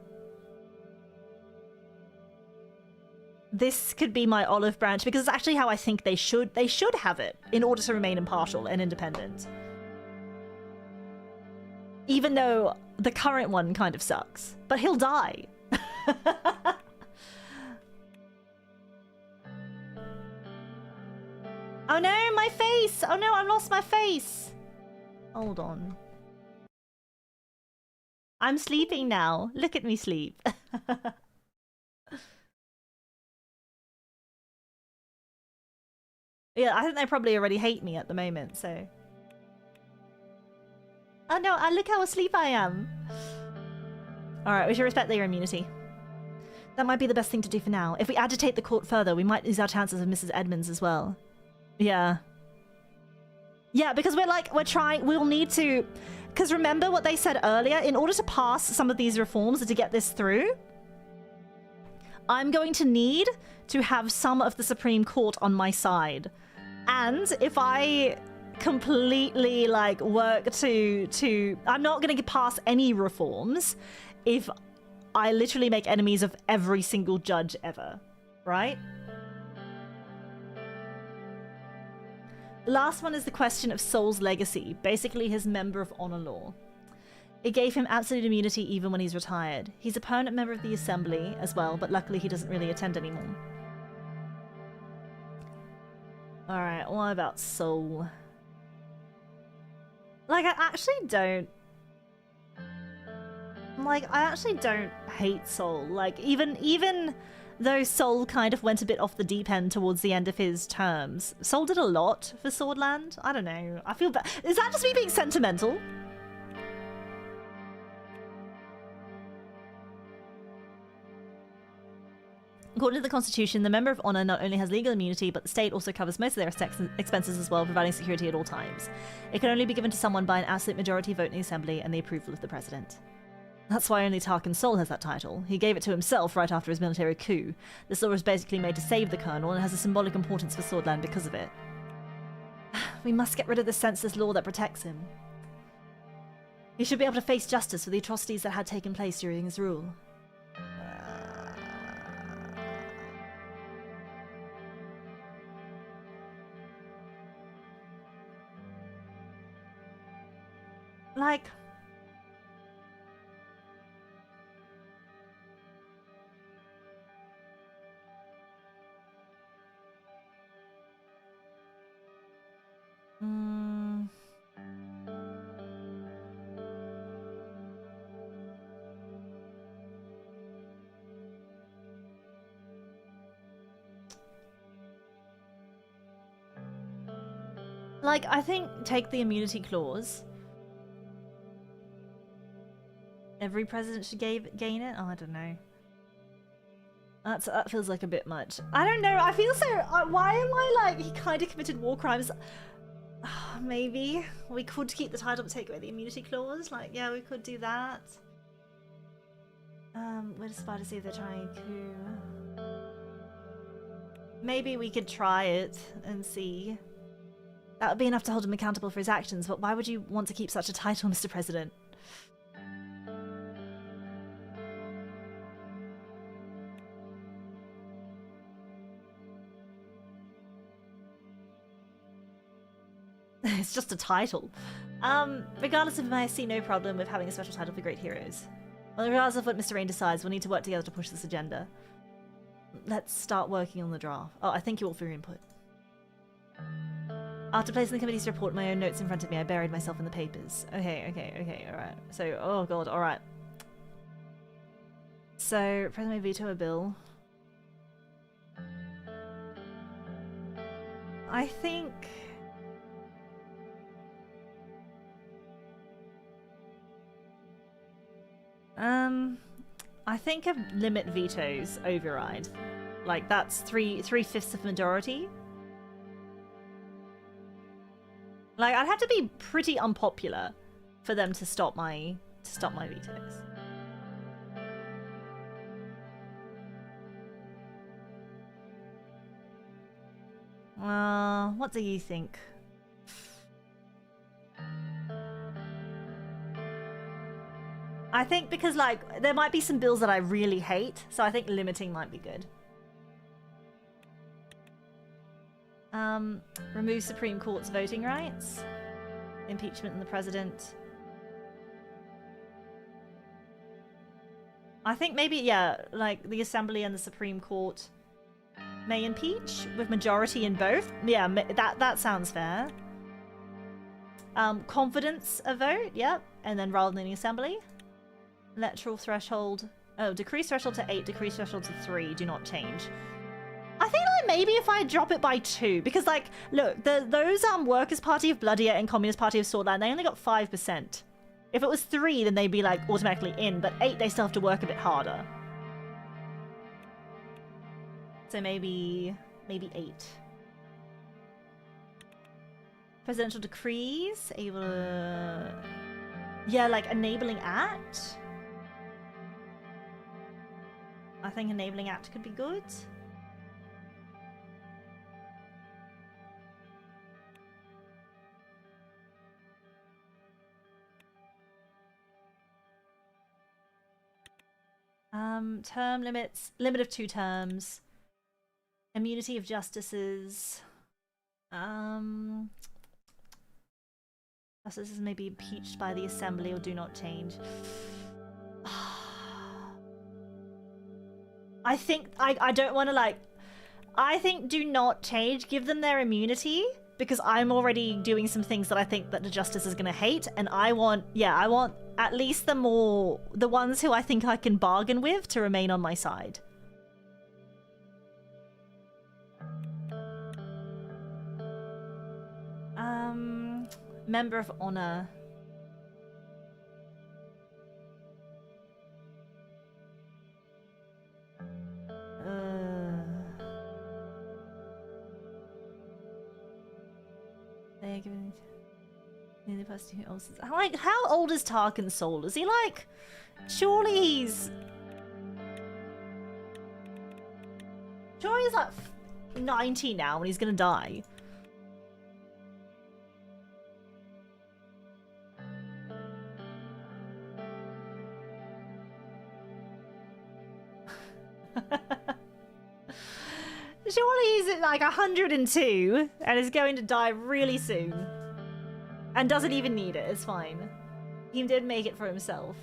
this could be my olive branch, because it's actually how I think they should have it in order to remain impartial and independent. Even though the current one kind of sucks, but he'll die. Oh no, my face! Oh no, I've lost my face! Hold on. I'm sleeping now. Look at me sleep. Yeah, I think they probably already hate me at the moment, so... Oh no, look how asleep I am! Alright, we should respect their immunity. That might be the best thing to do for now. If we agitate the court further, we might lose our chances of Mrs. Edmonds as well. Yeah. Yeah, because we'll need to... Because remember what they said earlier? In order to pass some of these reforms and to get this through, I'm going to need to have some of the Supreme Court on my side. And if I completely, like, work to... I'm not going to pass any reforms if I literally make enemies of every single judge ever. Right? The last one is the question of Sol's legacy, basically his Member of Honor law. It gave him absolute immunity even when he's retired. He's a permanent member of the Assembly as well, but luckily he doesn't really attend anymore. Alright, what about Sol? Like, I actually don't hate Sol. Like, even though Sol kind of went a bit off the deep end towards the end of his terms, Sol did a lot for Swordland. I don't know. I feel bad. Is that just me being sentimental? According to the Constitution, the Member of Honor not only has legal immunity, but the state also covers most of their expenses as well, providing security at all times. It can only be given to someone by an absolute majority vote in the Assembly and the approval of the President. That's why only Tarkin Sol has that title. He gave it to himself right after his military coup. This law was basically made to save the Colonel and has a symbolic importance for Swordland because of it. We must get rid of the senseless law that protects him. He should be able to face justice for the atrocities that had taken place during his rule. Like... Like, I think take the immunity clause. Every president should gain it? Oh, I don't know. That feels like a bit much. I don't know. I feel so... why am I like... He kind of committed war crimes. Maybe. We could keep the title but take away the immunity clause. Like, yeah, we could do that. We'll spy to see if they're trying a coup. Maybe we could try it and see. That would be enough to hold him accountable for his actions, but why would you want to keep such a title, Mr. President? It's just a title. Regardless of him, I see no problem with having a special title for great heroes. Well, regardless of what Mr. Rain decides, we'll need to work together to push this agenda. Let's start working on the draft. Oh, I thank you all for your input. After placing the committee's report, my own notes in front of me, I buried myself in the papers. Okay, alright. So, oh god, alright. So, President may veto a bill. I think... I think a limit vetoes override. Like, that's three-fifths of majority. Like, I'd have to be pretty unpopular for them to stop my vetoes. What do you think? I think because, like, there might be some bills that I really hate, so I think limiting might be good. Remove Supreme Court's voting rights. Impeachment and the president. I think maybe, yeah, like, the Assembly and the Supreme Court may impeach with majority in both. Yeah, that sounds fair. Confidence a vote, yep. And then rather than the Assembly. Electoral threshold. Oh, decrease threshold to 8, decrease threshold to 3. Do not change. I think like maybe if I drop it by 2, because like, look, those Workers' Party of Bloodier and Communist Party of Swordland, they only got 5%. If it was 3, then they'd be like automatically in, but 8, they still have to work a bit harder. So maybe 8. Presidential decrees, able to... Yeah, like enabling act. I think enabling act could be good. Term limits, limit of 2 terms. Immunity of justices. Justices may be impeached by the Assembly or do not change. I think I don't want to like. I think do not change. Give them their immunity because I'm already doing some things that I think that the justice is gonna hate, and I want at least the ones who I think I can bargain with to remain on my side. Member of Honor. They are given the person who else is like, how old is Tarkin Soul? Is he like, surely he's like 90 now and he's gonna die. Surely he's at like 102 and is going to die really soon. And doesn't even need it, it's fine. He did make it for himself.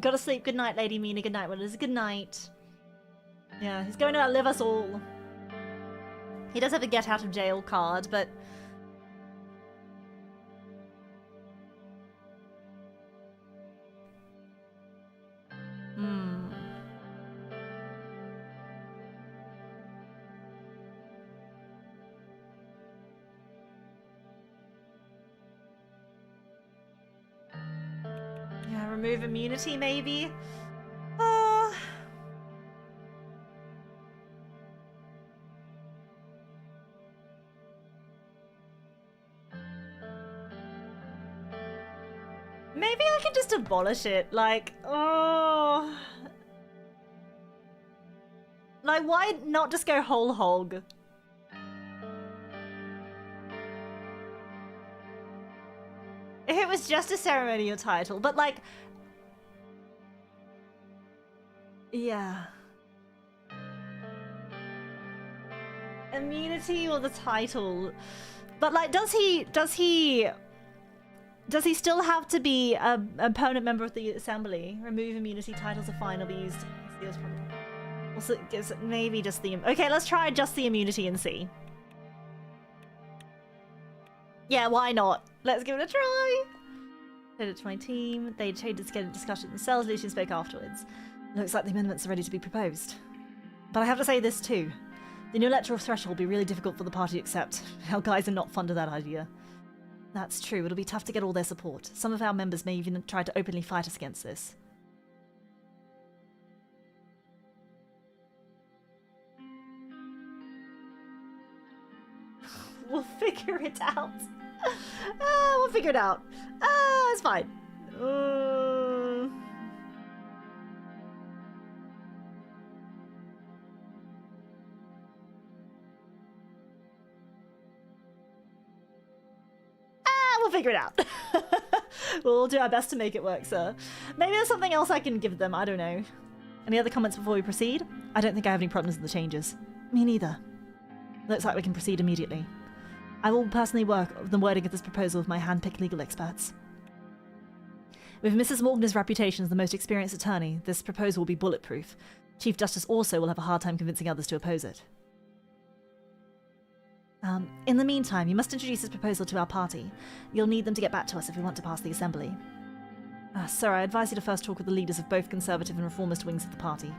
Gotta sleep. Good night, Lady Mina. Good night, Willers. Good night. Yeah, he's going to outlive us all. He does have a get out of jail card, but... Yeah, remove immunity, maybe? Maybe I can just abolish it, like, oh... Like, why not just go whole hog? If it was just a ceremonial title, but like... Yeah. Immunity or the title? But like, does he still have to be a permanent member of the assembly? Remove immunity, titles are fine, will be used. Also, maybe just the... Okay, let's try just the immunity and see. Yeah, why not? Let's give it a try. Showed it to my team. They traded to get a discussion themselves. Lucian spoke afterwards. Looks like the amendments are ready to be proposed. But I have to say this too. The new electoral threshold will be really difficult for the party to accept. Our guys are not fond of that idea. That's true. It'll be tough to get all their support. Some of our members may even try to openly fight us against this. We'll figure it out. We'll figure it out. It's fine. We'll figure it out. We'll do our best to make it work, sir. Maybe there's something else I can give them. I don't know. Any other comments before we proceed? I don't think I have any problems with the changes. Me neither. Looks like we can proceed immediately. I will personally work on the wording of this proposal with my hand-picked legal experts. With Mrs. Morgan's reputation as the most experienced attorney, this proposal will be bulletproof. Chief Justice also will have a hard time convincing others to oppose it. In the meantime, you must introduce this proposal to our party. You'll need them to get back to us if we want to pass the assembly. Sir, I advise you to first talk with the leaders of both Conservative and Reformist wings of the party.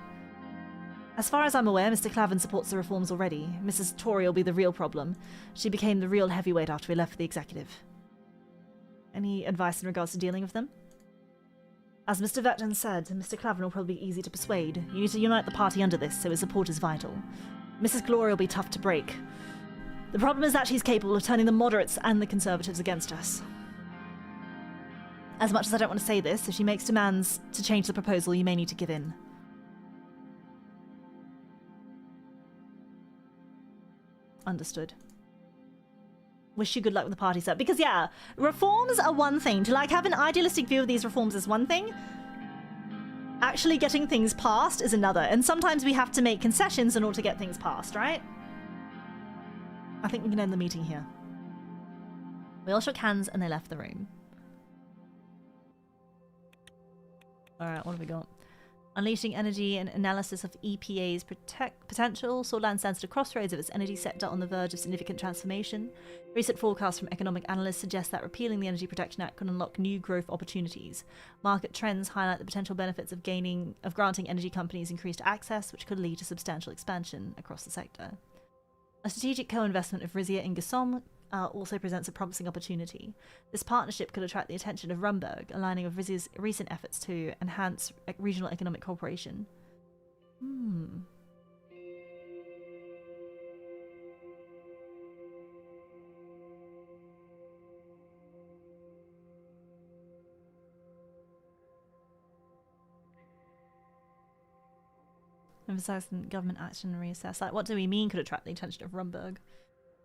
As far as I'm aware, Mr. Clavin supports the reforms already. Mrs. Tory will be the real problem. She became the real heavyweight after we left for the executive. Any advice in regards to dealing with them? As Mr. Vetton said, Mr. Clavin will probably be easy to persuade. You need to unite the party under this, so his support is vital. Mrs. Glory will be tough to break. The problem is that she's capable of turning the moderates and the Conservatives against us. As much as I don't want to say this, if she makes demands to change the proposal, you may need to give in. Understood. Wish you good luck with the party, sir. Because, yeah, reforms are one thing. To, like, have an idealistic view of these reforms is one thing. Actually getting things passed is another. And sometimes we have to make concessions in order to get things passed, right? I think we can end the meeting here. We all shook hands and they left the room. Alright, what have we got? Unleashing energy and analysis of EPA's potential. Swordland stands at a crossroads of its energy sector on the verge of significant transformation. Recent forecasts from economic analysts suggest that repealing the Energy Protection Act could unlock new growth opportunities. Market trends highlight the potential benefits of granting energy companies increased access, which could lead to substantial expansion across the sector. A strategic co-investment of Rizia in Gassom also presents a promising opportunity. This partnership could attract the attention of Rumberg, aligning with Rizia's recent efforts to enhance regional economic cooperation. Emphasizing government action and reassess. Like, what do we mean could attract the attention of Rumberg?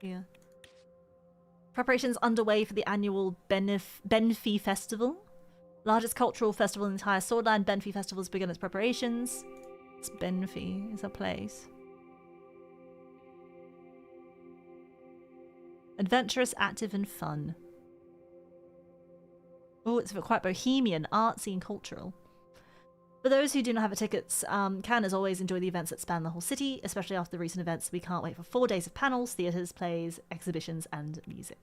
Yeah. Preparations underway for the annual Benfi Festival. Largest cultural festival in the entire Swordland, Benfi Festival has begun its preparations. It's Benfi is a place. Adventurous, active and fun. Oh, it's quite bohemian, artsy and cultural. For those who do not have tickets, can, as always, enjoy the events that span the whole city, especially after the recent events. We can't wait for 4 days of panels, theatres, plays, exhibitions, and music.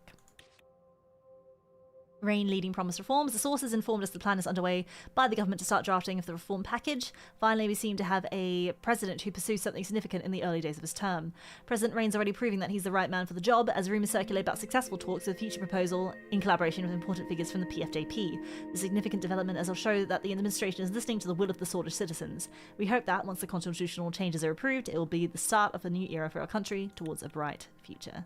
Rain leading promised reforms. The sources informed us the plan is underway by the government to start drafting of the reform package. Finally, we seem to have a president who pursues something significant in the early days of his term. President Rain's already proving that he's the right man for the job, as rumours circulate about successful talks of a future proposal in collaboration with important figures from the PFJP. The significant development as will show that the administration is listening to the will of the Swordlish citizens. We hope that, once the constitutional changes are approved, it will be the start of a new era for our country towards a bright future.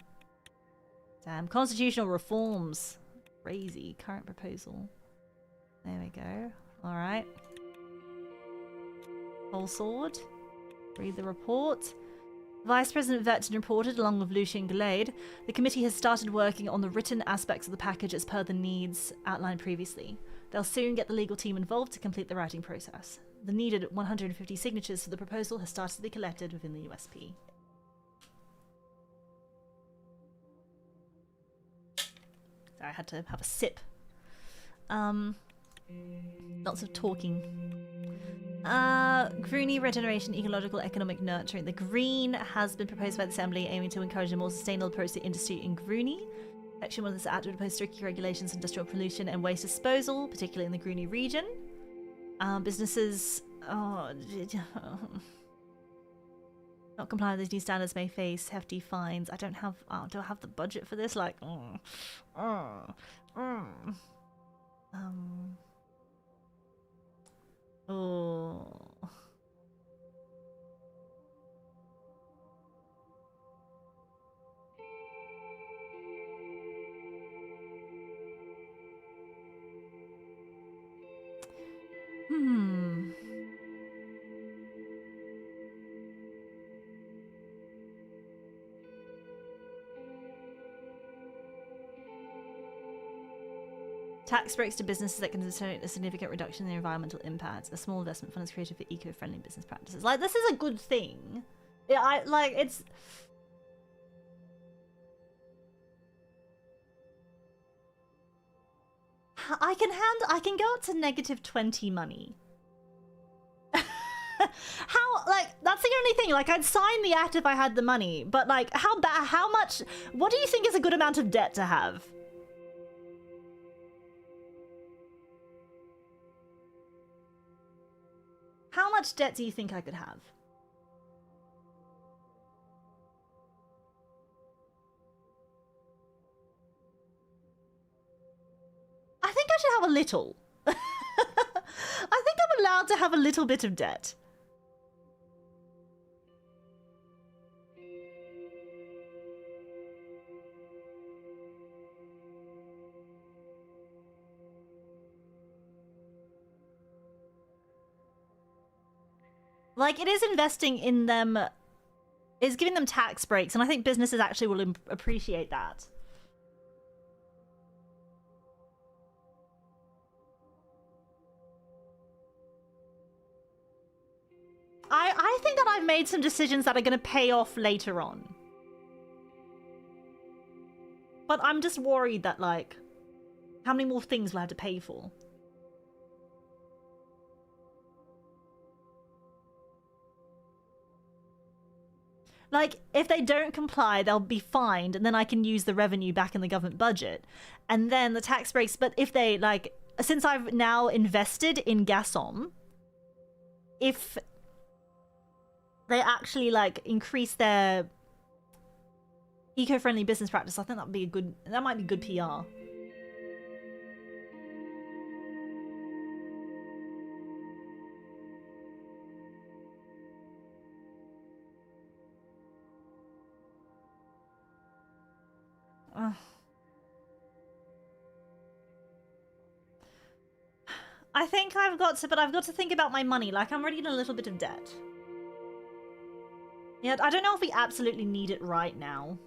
Damn, constitutional reforms. Crazy. Current proposal. There we go. Alright. Whole sword. Read the report. Vice President Vetton reported, along with Lucien Glade, the committee has started working on the written aspects of the package as per the needs outlined previously. They'll soon get the legal team involved to complete the writing process. The needed 150 signatures for the proposal has started to be collected within the USP. I had to have a sip. Lots of talking. Green regeneration, ecological, economic nurturing. The green has been proposed by the Assembly, aiming to encourage a more sustainable approach to industry in Groony. Section 1 of this act would impose strict regulations on industrial pollution and waste disposal, particularly in the Groony region. Businesses not complying with these new standards may face hefty fines. I don't have do I have the budget for this? Like oh. Tax breaks to businesses that can determine a significant reduction in their environmental impact. A small investment fund is created for eco-friendly business practices. Like, this is a good thing. Yeah, it's... I can go up to -20 money. How, like, that's the only thing. Like, I'd sign the act if I had the money, but like, how much, what do you think is a good amount of debt to have? How much debt do you think I could have? I think I should have a little. I think I'm allowed to have a little bit of debt. Like, it is investing in them, it's giving them tax breaks, and I think businesses actually will appreciate that. I think that I've made some decisions that are going to pay off later on. But I'm just worried that, like, how many more things will I have to pay for? Like, if they don't comply, they'll be fined, and then I can use the revenue back in the government budget. And then the tax breaks, but if they, like, since I've now invested in Gasom, if they actually, like, increase their eco-friendly business practice, I think that might be good PR. I think I've got to think about my money. Like, I'm already in a little bit of debt. Yeah, I don't know if we absolutely need it right now.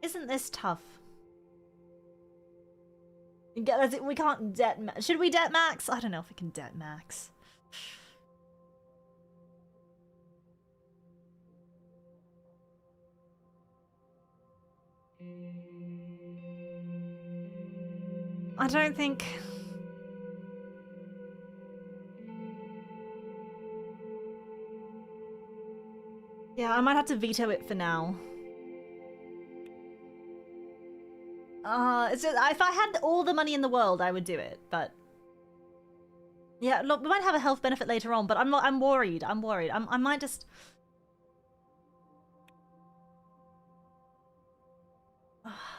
Isn't this tough? We can't debt max. Should we debt max? I don't know if we can debt max. I don't think... Yeah, I might have to veto it for now. It's just, if I had all the money in the world, I would do it, but... Yeah, look, we might have a health benefit later on, but I'm worried. I might just...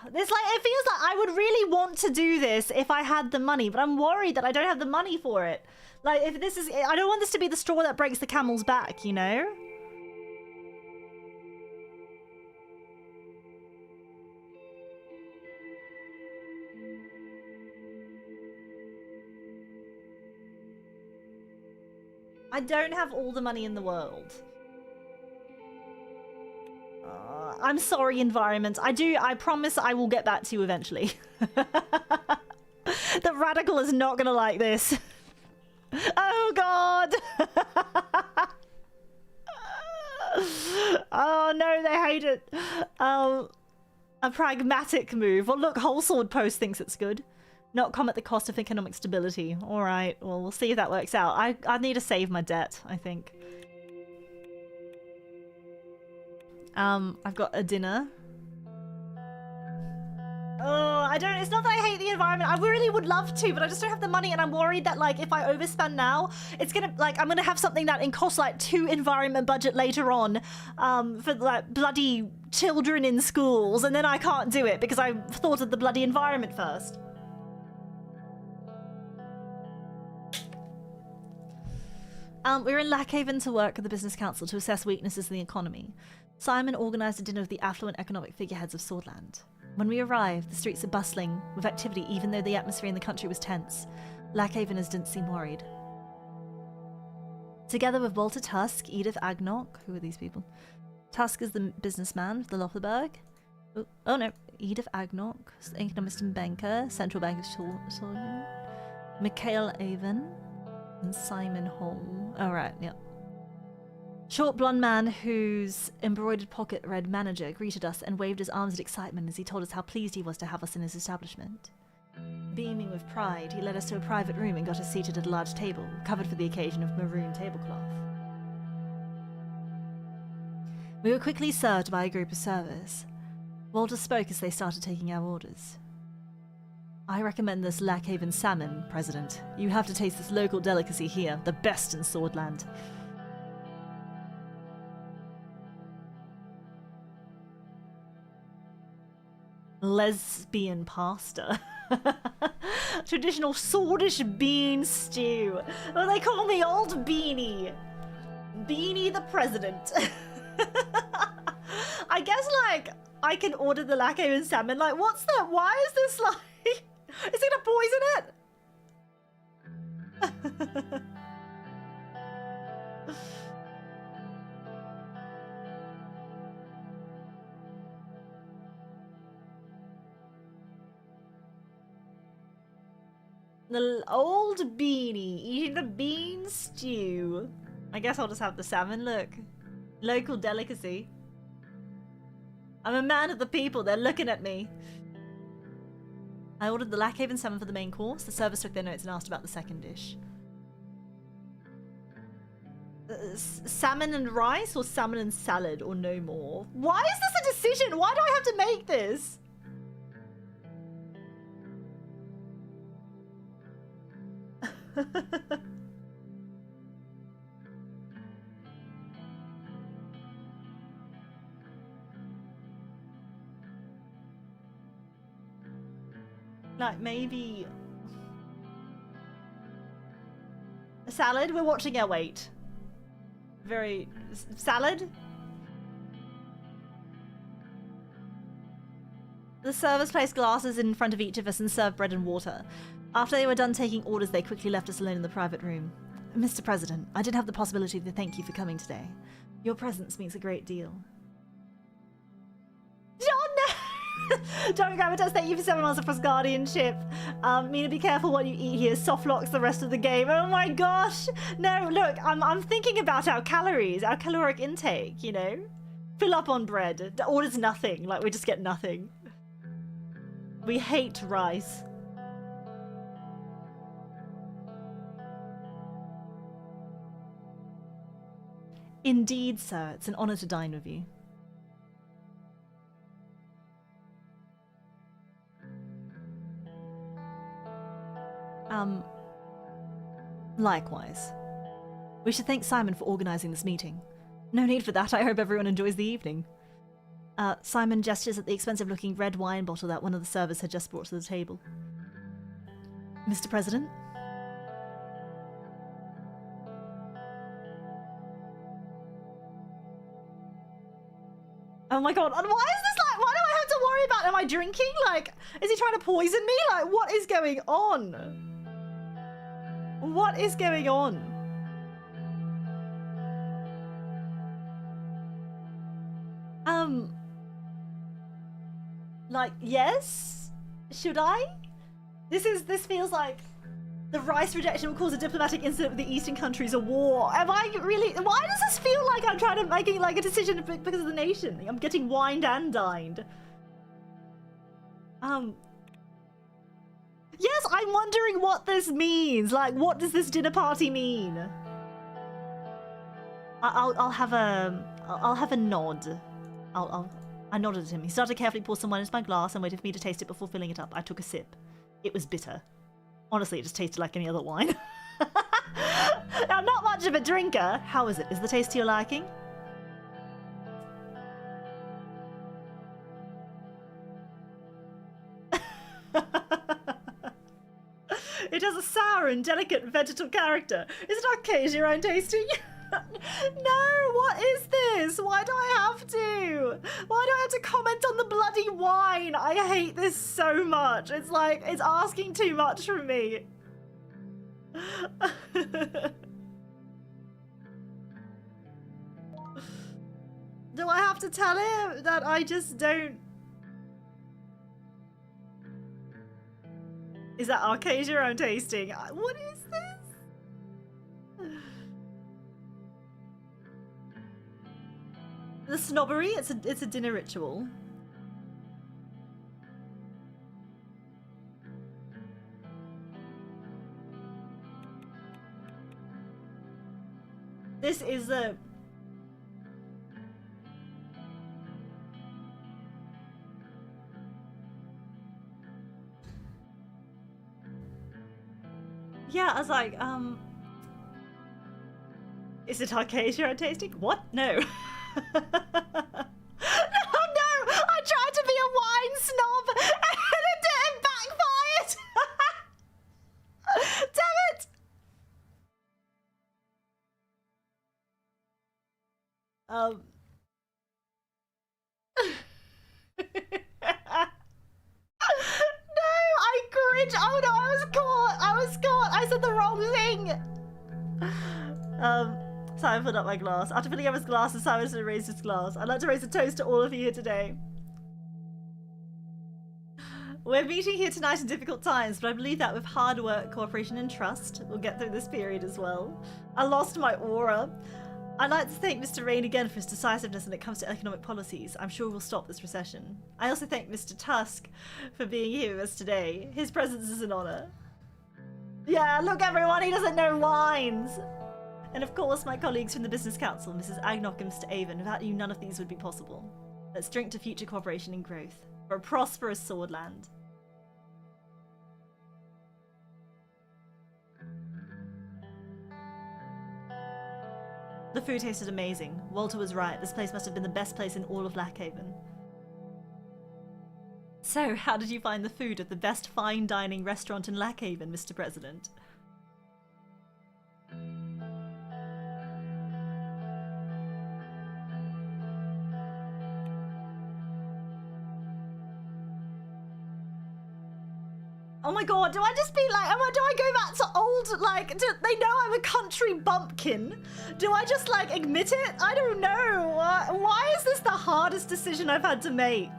It's like, it feels like I would really want to do this if I had the money, but I'm worried that I don't have the money for it. Like, if this is... I don't want this to be the straw that breaks the camel's back, you know? I don't have all the money in the world. I'm sorry, environment. I promise I will get back to you eventually. The radical is not gonna like this. Oh god! Oh no, they hate it. A pragmatic move. Well, look, Whole Sword Post thinks it's good. Not come at the cost of economic stability. All right, well, we'll see if that works out. I need to save my debt, I think. I've got a dinner. Oh, I don't, it's not that I hate the environment. I really would love to, but I just don't have the money, and I'm worried that, like, if I overspend now, it's gonna, like, I'm gonna have something that costs, like, 2 environment budget later on, for, like, bloody children in schools, and then I can't do it because I thought of the bloody environment first. We were in Lackhaven to work with the Business Council to assess weaknesses in the economy. Simon organised a dinner with the affluent economic figureheads of Swordland. When we arrived, the streets are bustling with activity even though the atmosphere in the country was tense. Lackhaveners didn't seem worried. Together with Walter Tusk, Edith Agnock, who are these people? Tusk is the businessman for the Lotherberg. Oh no, Edith Agnock, economist and banker, Central Bank of Sweden. Mikhail Avon and Simon Hall. Oh right, yeah. Short blonde man whose embroidered pocket read manager greeted us and waved his arms in excitement as he told us how pleased he was to have us in his establishment. Beaming with pride, he led us to a private room and got us seated at a large table, covered for the occasion with maroon tablecloth. We were quickly served by a group of servers. Walter spoke as they started taking our orders. I recommend this Lackhaven salmon, President. You have to taste this local delicacy here, the best in Swordland. Lesbian pasta. Traditional Swordish bean stew. Oh, they call me Old Beanie. Beanie the President. I guess, like, I can order the Lackhaven salmon. Like, what's that? Why is this, like... Is it gonna poison it? The Old Beanie eating the bean stew. I guess I'll just have the salmon. Look, local delicacy. I'm a man of the people. They're looking at me. I ordered the Lackhaven salmon for the main course. The servers took their notes and asked about the second dish. Salmon and rice or salmon and salad or no more? Why is this a decision? Why do I have to make this? Like, maybe a salad? We're watching our weight. Very... salad? The servers placed glasses in front of each of us and served bread and water. After they were done taking orders, they quickly left us alone in the private room. Mr. President, I did have the possibility to thank you for coming today. Your presence means a great deal. Don't Gravitas, thank you for 7 months of Frost Guardianship. Mina, be careful what you eat here. Soft locks the rest of the game. Oh my gosh. No, look, I'm thinking about our calories, our caloric intake, you know? Fill up on bread. The order's nothing. Like, we just get nothing. We hate rice. Indeed, sir. It's an honor to dine with you. Likewise. We should thank Simon for organising this meeting. No need for that, I hope everyone enjoys the evening. Simon gestures at the expensive-looking red wine bottle that one of the servers had just brought to the table. Mr. President? Oh my god, and why is this like, why do I have to worry about, am I drinking? Like, is he trying to poison me? Like, what is going on? What is going on? Like, yes? Should I? This feels like The rice rejection will cause a diplomatic incident with the eastern countries, a war. Am I really? Why does this feel like I'm trying to make like a decision because of the nation? I'm getting wined and dined. Yes, I'm wondering what this means. Like, what does this dinner party mean? I'll have a nod. I nodded at him. He started to carefully pour some wine into my glass and waited for me to taste it before filling it up. I took a sip. It was bitter. Honestly, it just tasted like any other wine. I'm not much of a drinker. How is it? Is the taste to your liking? It has a sour and delicate vegetal character. Is it okay as your own tasting? No, what is this? Why do I have to? Why do I have to comment on the bloody wine? I hate this so much. It's like, it's asking too much from me. Do I have to tell him that I just don't... Is that arcade your own tasting? What is this? The snobbery, it's a dinner ritual. This is a... Yeah, I was like, is it arcade your own tasting? What? No. No, I tried to be a wine snob and it backfired. Damn it. No, I cringe. Oh no, I was caught. I said the wrong thing. Simon put up my glass. After filling up his glass, Simon raised his glass. I'd like to raise a toast to all of you here today. We're meeting here tonight in difficult times, but I believe that with hard work, cooperation, and trust, we'll get through this period as well. I lost my aura. I'd like to thank Mr. Rain again for his decisiveness when it comes to economic policies. I'm sure we'll stop this recession. I also thank Mr. Tusk for being here with us today. His presence is an honor. Yeah, look everyone, he doesn't know wines! And of course, my colleagues from the Business Council, Mrs. Agnock and Mr. Avon. Without you, none of these would be possible. Let's drink to future cooperation and growth. For a prosperous Swordland. The food tasted amazing. Walter was right. This place must have been the best place in all of Lackhaven. So, how did you find the food at the best fine dining restaurant in Lackhaven, Mr. President? Oh my god, do I just be like, do I go back to old, like, they know I'm a country bumpkin? Do I just, like, admit it? I don't know. Why is this the hardest decision I've had to make?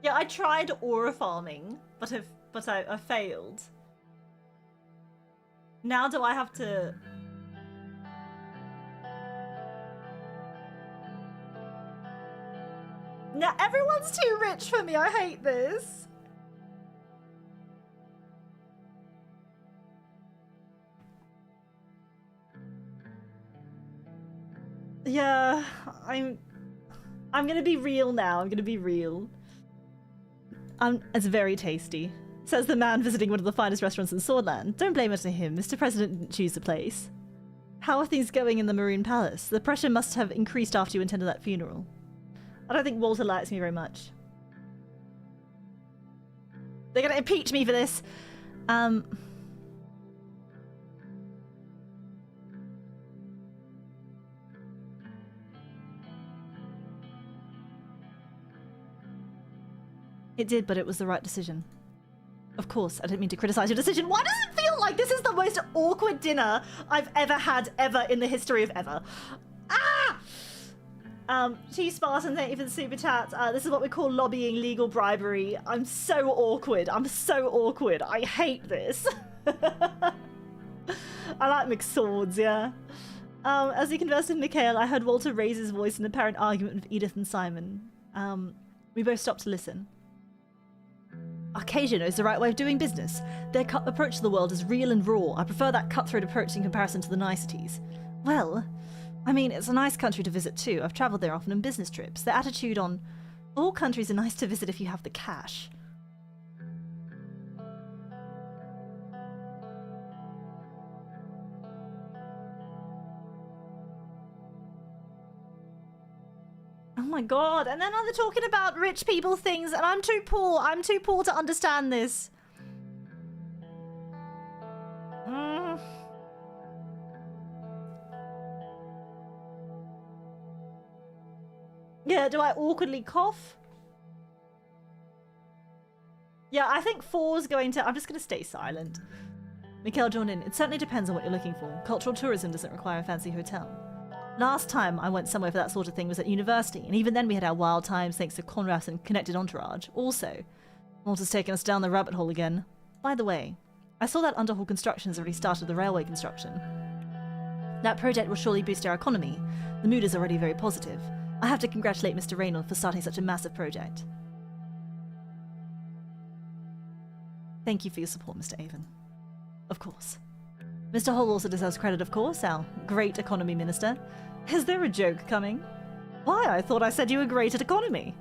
Yeah, I tried aura farming, but I failed. Now do I have to... Now everyone's too rich for me, I hate this. Yeah, I'm gonna be real now, I'm gonna be real. It's very tasty, says the man visiting one of the finest restaurants in Swordland. Don't blame it on him. Mr. President didn't choose the place. How are things going in the Maroon Palace? The pressure must have increased after you attended that funeral. I don't think Walter likes me very much. They're gonna impeach me for this. It did, but it was the right decision. Of course, I didn't mean to criticize your decision. Why does it feel like this is the most awkward dinner I've ever had in the history of ever? Ah! Chief Spartan, thank you for the super chat. This is what we call lobbying legal bribery. I'm so awkward. I'm so awkward. I hate this. I like mixed swords, yeah. As he conversed with Mikhail, I heard Walter raise his voice in apparent argument with Edith and Simon. We both stopped to listen. Arcadia knows the right way of doing business. Their approach to the world is real and raw. I prefer that cutthroat approach in comparison to the niceties. Well, I mean, it's a nice country to visit too. I've travelled there often on business trips. Their attitude on all countries are nice to visit if you have the cash. Oh my god, and then they're talking about rich people things, and I'm too poor to understand this. Yeah, do I awkwardly cough? Yeah, I think 4's going to... I'm just going to stay silent. Mikhail joined in. It certainly depends on what you're looking for. Cultural tourism doesn't require a fancy hotel. Last time I went somewhere for that sort of thing was at university, and even then we had our wild times thanks to Conrad and connected entourage. Also, Walter's taken us down the rabbit hole again. By the way, I saw that Underhall Construction has already started the railway construction. That project will surely boost our economy. The mood is already very positive. I have to congratulate Mr. Reynolds for starting such a massive project. Thank you for your support, Mr. Avon. Of course. Mr. Hall also deserves credit, of course, our great economy minister. Is there a joke coming? Why, I thought I said you were great at economy.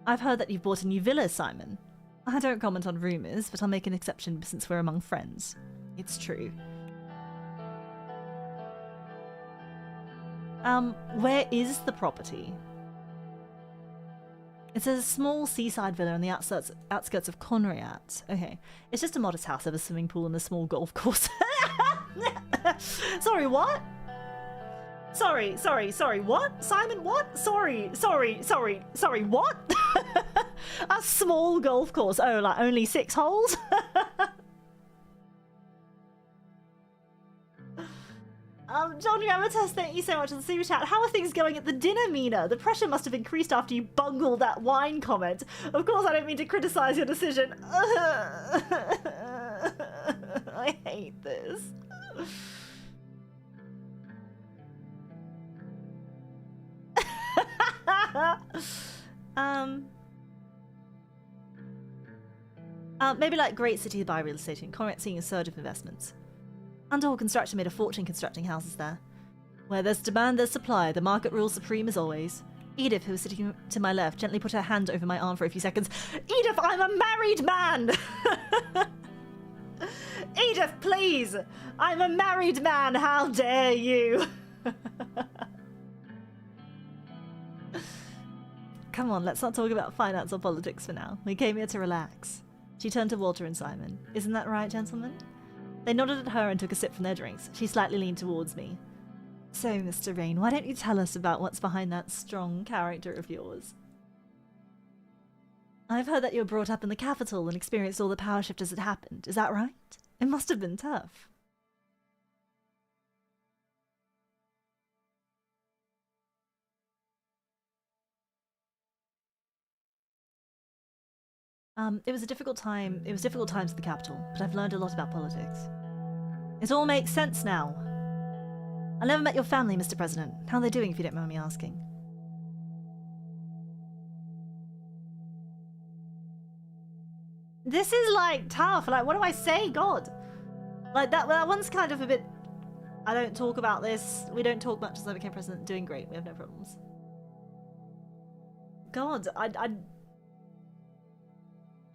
I've heard that you've bought a new villa, Simon. I don't comment on rumours, but I'll make an exception since we're among friends. It's true. Where is the property? It says a small seaside villa on the outskirts of Conriat. Okay. It's just a modest house with a swimming pool and a small golf course. Sorry, what? Sorry, what? Simon, what? Sorry, what? A small golf course. Oh, like only 6 holes? John Yamatas, thank you so much for the super chat. How are things going at the dinner, Mina? The pressure must have increased after you bungled that wine comment. Of course, I don't mean to criticize your decision. I hate this. Maybe like great city to buy real estate in. Conrad seeing a surge of investments. Underhall Construction made a fortune constructing houses there. Where there's demand, there's supply. The market rules supreme as always. Edith, who was sitting to my left, gently put her hand over my arm for a few seconds. Edith, I'm a married man! Edith, please! I'm a married man, how dare you! Come on, let's not talk about finance or politics for now. We came here to relax. She turned to Walter and Simon. Isn't that right, gentlemen? They nodded at her and took a sip from their drinks. She slightly leaned towards me. So, Mr. Rain, why don't you tell us about what's behind that strong character of yours? I've heard that you were brought up in the capital and experienced all the power shift as it happened. Is that right? It must have been tough. It was a difficult time. It was difficult times at the capital, but I've learned a lot about politics. It all makes sense now. I never met your family, Mr. President. How are they doing, if you don't mind me asking? This is, like, tough. Like, what do I say? God. Like, that one's kind of a bit... I don't talk about this. We don't talk much since I became president. Doing great. We have no problems. God,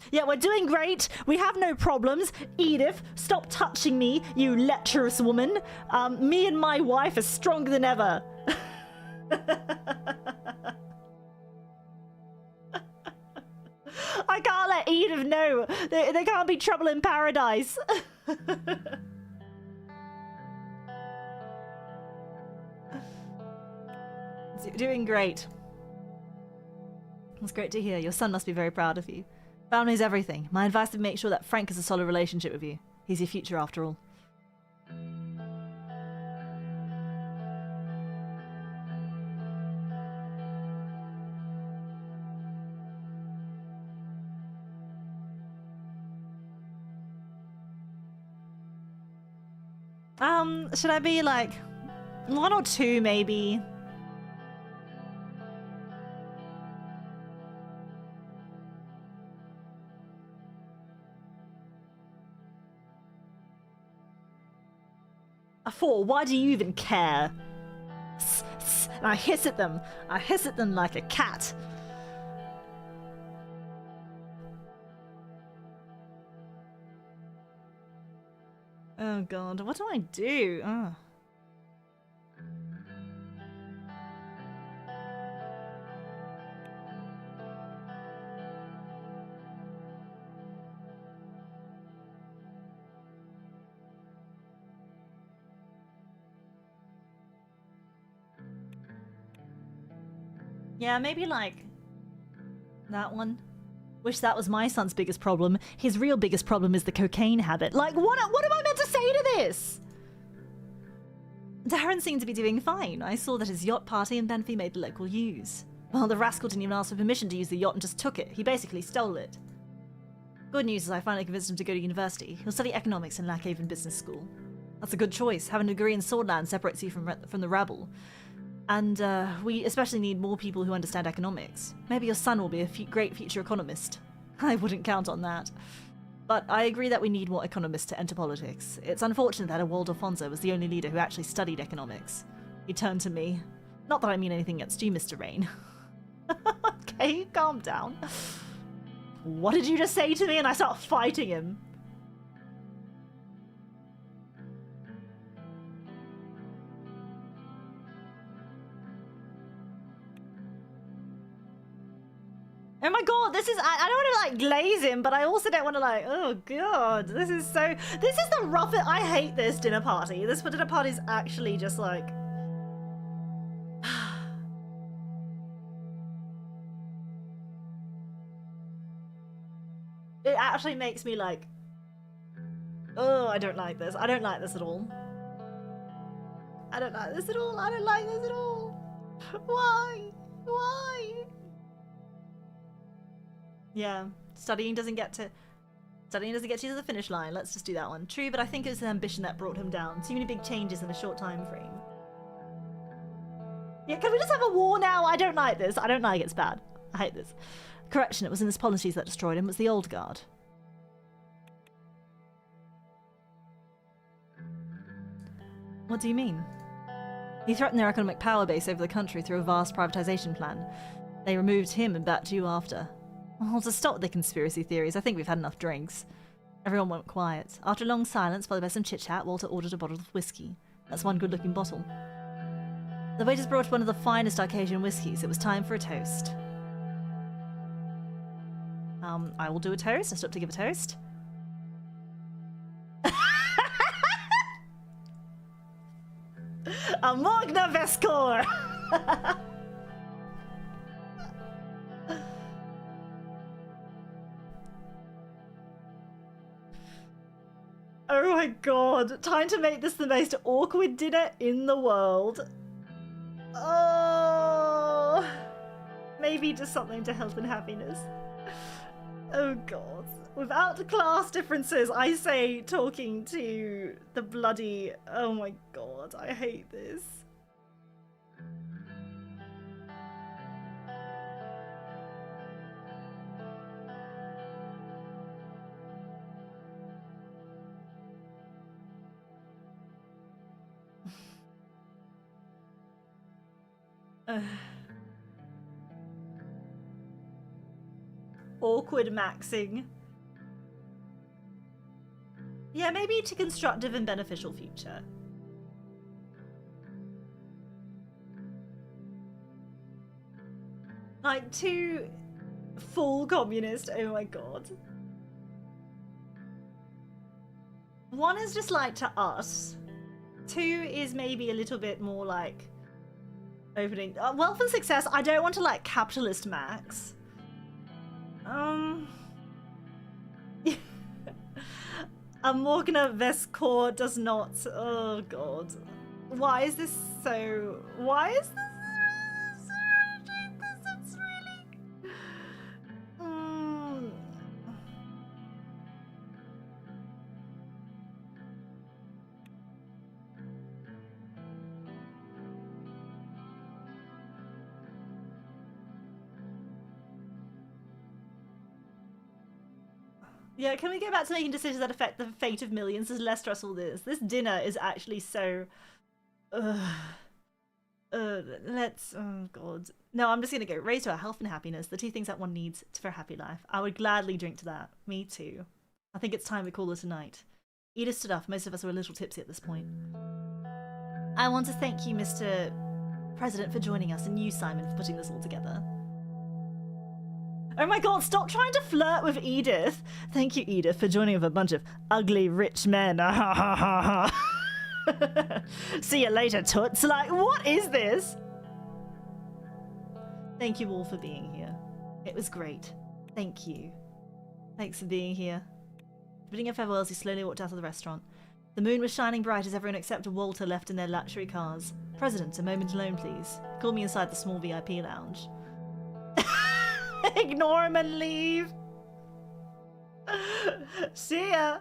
Yeah, we're doing great. We have no problems. Edith, stop touching me, you lecherous woman. Me and my wife are stronger than ever. I can't let Edith know. There can't be trouble in paradise. Doing great. That's great to hear. Your son must be very proud of you. Family's everything. My advice would make sure that Frank has a solid relationship with you. He's your future after all. Should I be like 1 or 2 maybe? A 4? Why do you even care? And I hiss at them. I hiss at them like a cat. Oh god, what do I do? Oh. Yeah, maybe like that one. Wish that was my son's biggest problem. His real biggest problem is the cocaine habit. Like, what am I meant to say to this? Darren seemed to be doing fine. I saw that his yacht party in Benfey made the local news. Well, the rascal didn't even ask for permission to use the yacht and just took it. He basically stole it. Good news is I finally convinced him to go to university. He'll study economics in Lackhaven Business School. That's a good choice. Having a degree in Swordland separates you from the rabble. And we especially need more people who understand economics. Maybe your son will be a great future economist. I wouldn't count on that. But I agree that we need more economists to enter politics. It's unfortunate that Ewald Alfonso was the only leader who actually studied economics. He turned to me. Not that I mean anything against you, Mr. Rain. Okay, calm down. What did you just say to me? And I start fighting him. Oh my god, this is, I don't want to like glaze him, but I also don't want to like, oh god, this is the roughest, I hate this dinner party. This dinner party is actually just like, it actually makes me like, oh, I don't like this. I don't like this at all. I don't like this at all. I don't like this at all. Why? Why? Yeah, studying doesn't get you to the finish line. Let's just do that one. True, but I think it was his ambition that brought him down. Too many big changes in a short time frame. Yeah, can we just have a war now? I don't like this. I don't like it. It's bad. I hate this. Correction, it wasn't his policies that destroyed him. It was the old guard. What do you mean? He threatened their economic power base over the country through a vast privatization plan. They removed him and backed you after. Well, to stop the conspiracy theories, I think we've had enough drinks. Everyone went quiet. After a long silence, followed by some chit-chat, Walter ordered a bottle of whiskey. That's one good-looking bottle. The waiters brought one of the finest Arcadian whiskies. It was time for a toast. I will do a toast. I stopped to give a toast. A Magna Vescor! Oh my god, time to make this the most awkward dinner in the world. Oh, maybe just something to health and happiness. Oh god. Without class differences, I say talking to the bloody... Oh my god, I hate this. Awkward maxing. Yeah, maybe to constructive and beneficial future. Like, to full communist, oh my god. One is just like to us. 2 is maybe a little bit more like opening. Wealth and success, I don't want to like capitalist max. A Morgana Vescor does not. Oh god. Why is this so. Why is this so ridiculous? It's really. Yeah, can we go back to making decisions that affect the fate of millions? As less stressful this. This dinner is actually so. Let's. Oh god. No, I'm just gonna go. Raise to our health and happiness, the two things that one needs for a happy life. I would gladly drink to that. Me too. I think it's time we call it a night. Edith stood up. Most of us were a little tipsy at this point. I want to thank you, Mr. President, for joining us, and you, Simon, for putting this all together. Oh my god, stop trying to flirt with Edith. Thank you, Edith, for joining with a bunch of ugly rich men. See you later, toots. Like, what is this? Thank you all for being here. It was great. Thank you. Thanks for being here. Bidding a farewells, he slowly walked out of the restaurant. The moon was shining bright as everyone except Walter left in their luxury cars. President, a moment alone, please. Call me inside the small VIP lounge. Ignore him and leave. See ya.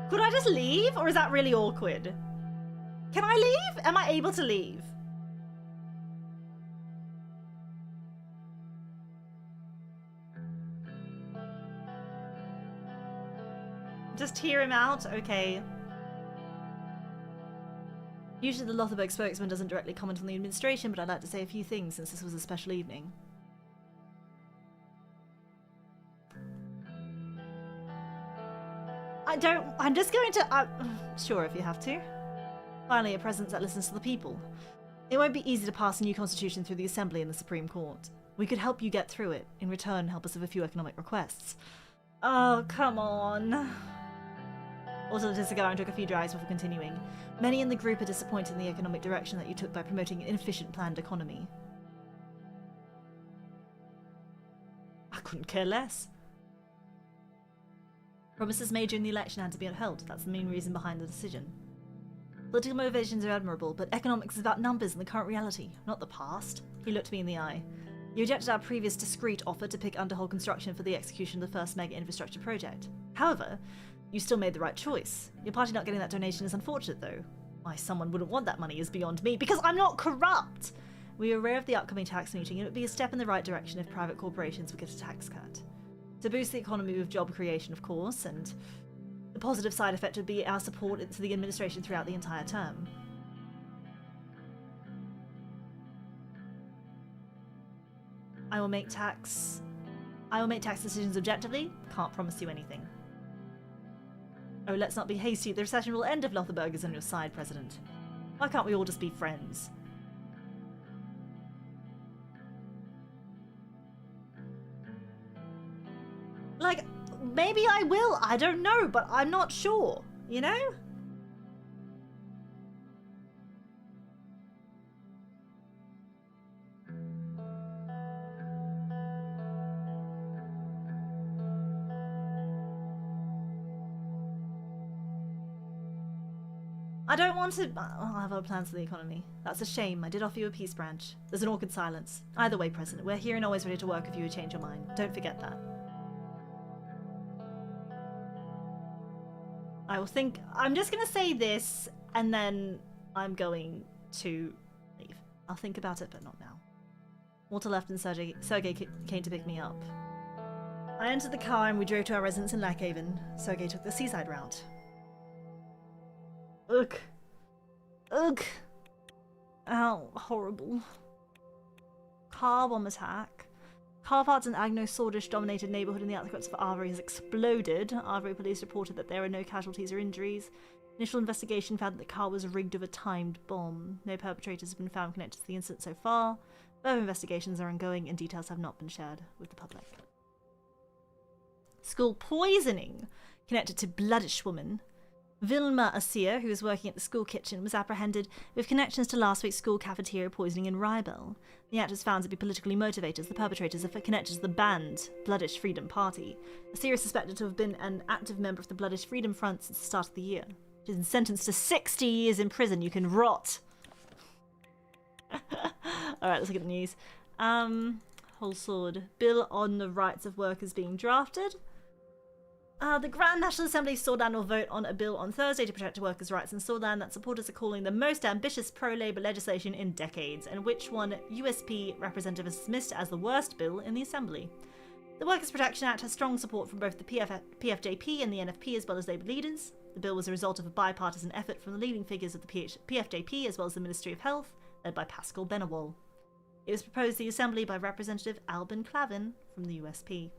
Could I just leave, or is that really awkward? Can I leave? Am I able to leave? Just hear him out? Okay. Usually the Lothar spokesman doesn't directly comment on the administration, but I'd like to say a few things since this was a special evening. I'm just going to, sure if you have to. Finally, a president that listens to the people. It won't be easy to pass a new constitution through the Assembly and the Supreme Court. We could help you get through it. In return, help us with a few economic requests. Oh, come on. Also lit a cigar and took a few drives before continuing. Many in the group are disappointed in the economic direction that you took by promoting an inefficient planned economy. I couldn't care less. Promises made during the election had to be upheld. That's the main reason behind the decision. Political motivations are admirable, but economics is about numbers and the current reality, not the past. He looked me in the eye. You rejected our previous discreet offer to pick Underhold construction for the execution of the first mega infrastructure project. However, you still made the right choice. Your party not getting that donation is unfortunate, though. Why someone wouldn't want that money is beyond me, because I'm not corrupt! We are aware of the upcoming tax meeting, and it would be a step in the right direction if private corporations would get a tax cut. To boost the economy with job creation, of course, and the positive side effect would be our support to the administration throughout the entire term. I will make tax decisions objectively. Can't promise you anything. Oh, let's not be hasty. The recession will end if Lothar is on your side, President. Why can't we all just be friends? Like, maybe I will. I don't know, but I'm not sure. You know? I don't want to. I have other plans for the economy. That's a shame. I did offer you a peace branch. There's an awkward silence. Either way, President, we're here and always ready to work if you would change your mind. Don't forget that. I will think. I'm just going to say this, and then I'm going to leave. I'll think about it, but not now. Walter left and Sergei came to pick me up. I entered the car and we drove to our residence in Lackhaven. Sergei took the seaside route. Ugh. Ugh. Ow, horrible. Car bomb attack. Car parts in Agno Sordish-dominated neighbourhood in the outskirts of Arvery has exploded. Arvery police reported that there are no casualties or injuries. Initial investigation found that the car was rigged with a timed bomb. No perpetrators have been found connected to the incident so far. Further investigations are ongoing and details have not been shared with the public. School poisoning connected to Bloodish woman. Vilma Asir, who was working at the school kitchen, was apprehended with connections to last week's school cafeteria poisoning in Rybel. The act was found to be politically motivated as the perpetrators are connected to the banned Bloodish Freedom Party. Asir is suspected to have been an active member of the Bloodish Freedom Front since the start of the year. She's been sentenced to 60 years in prison. You can rot. Alright, let's look at the news. Whole sword. Bill on the rights of workers being drafted. The Grand National Assembly Swordland will vote on a bill on Thursday to protect workers' rights in Swordland that supporters are calling the most ambitious pro-Labour legislation in decades, and which one USP representative has dismissed as the worst bill in the Assembly. The Workers' Protection Act has strong support from both the PFJP and the NFP as well as Labour leaders. The bill was a result of a bipartisan effort from the leading figures of the PFJP as well as the Ministry of Health, led by Pascal Benawol. It was proposed to the Assembly by Representative Albin Clavin from the USP.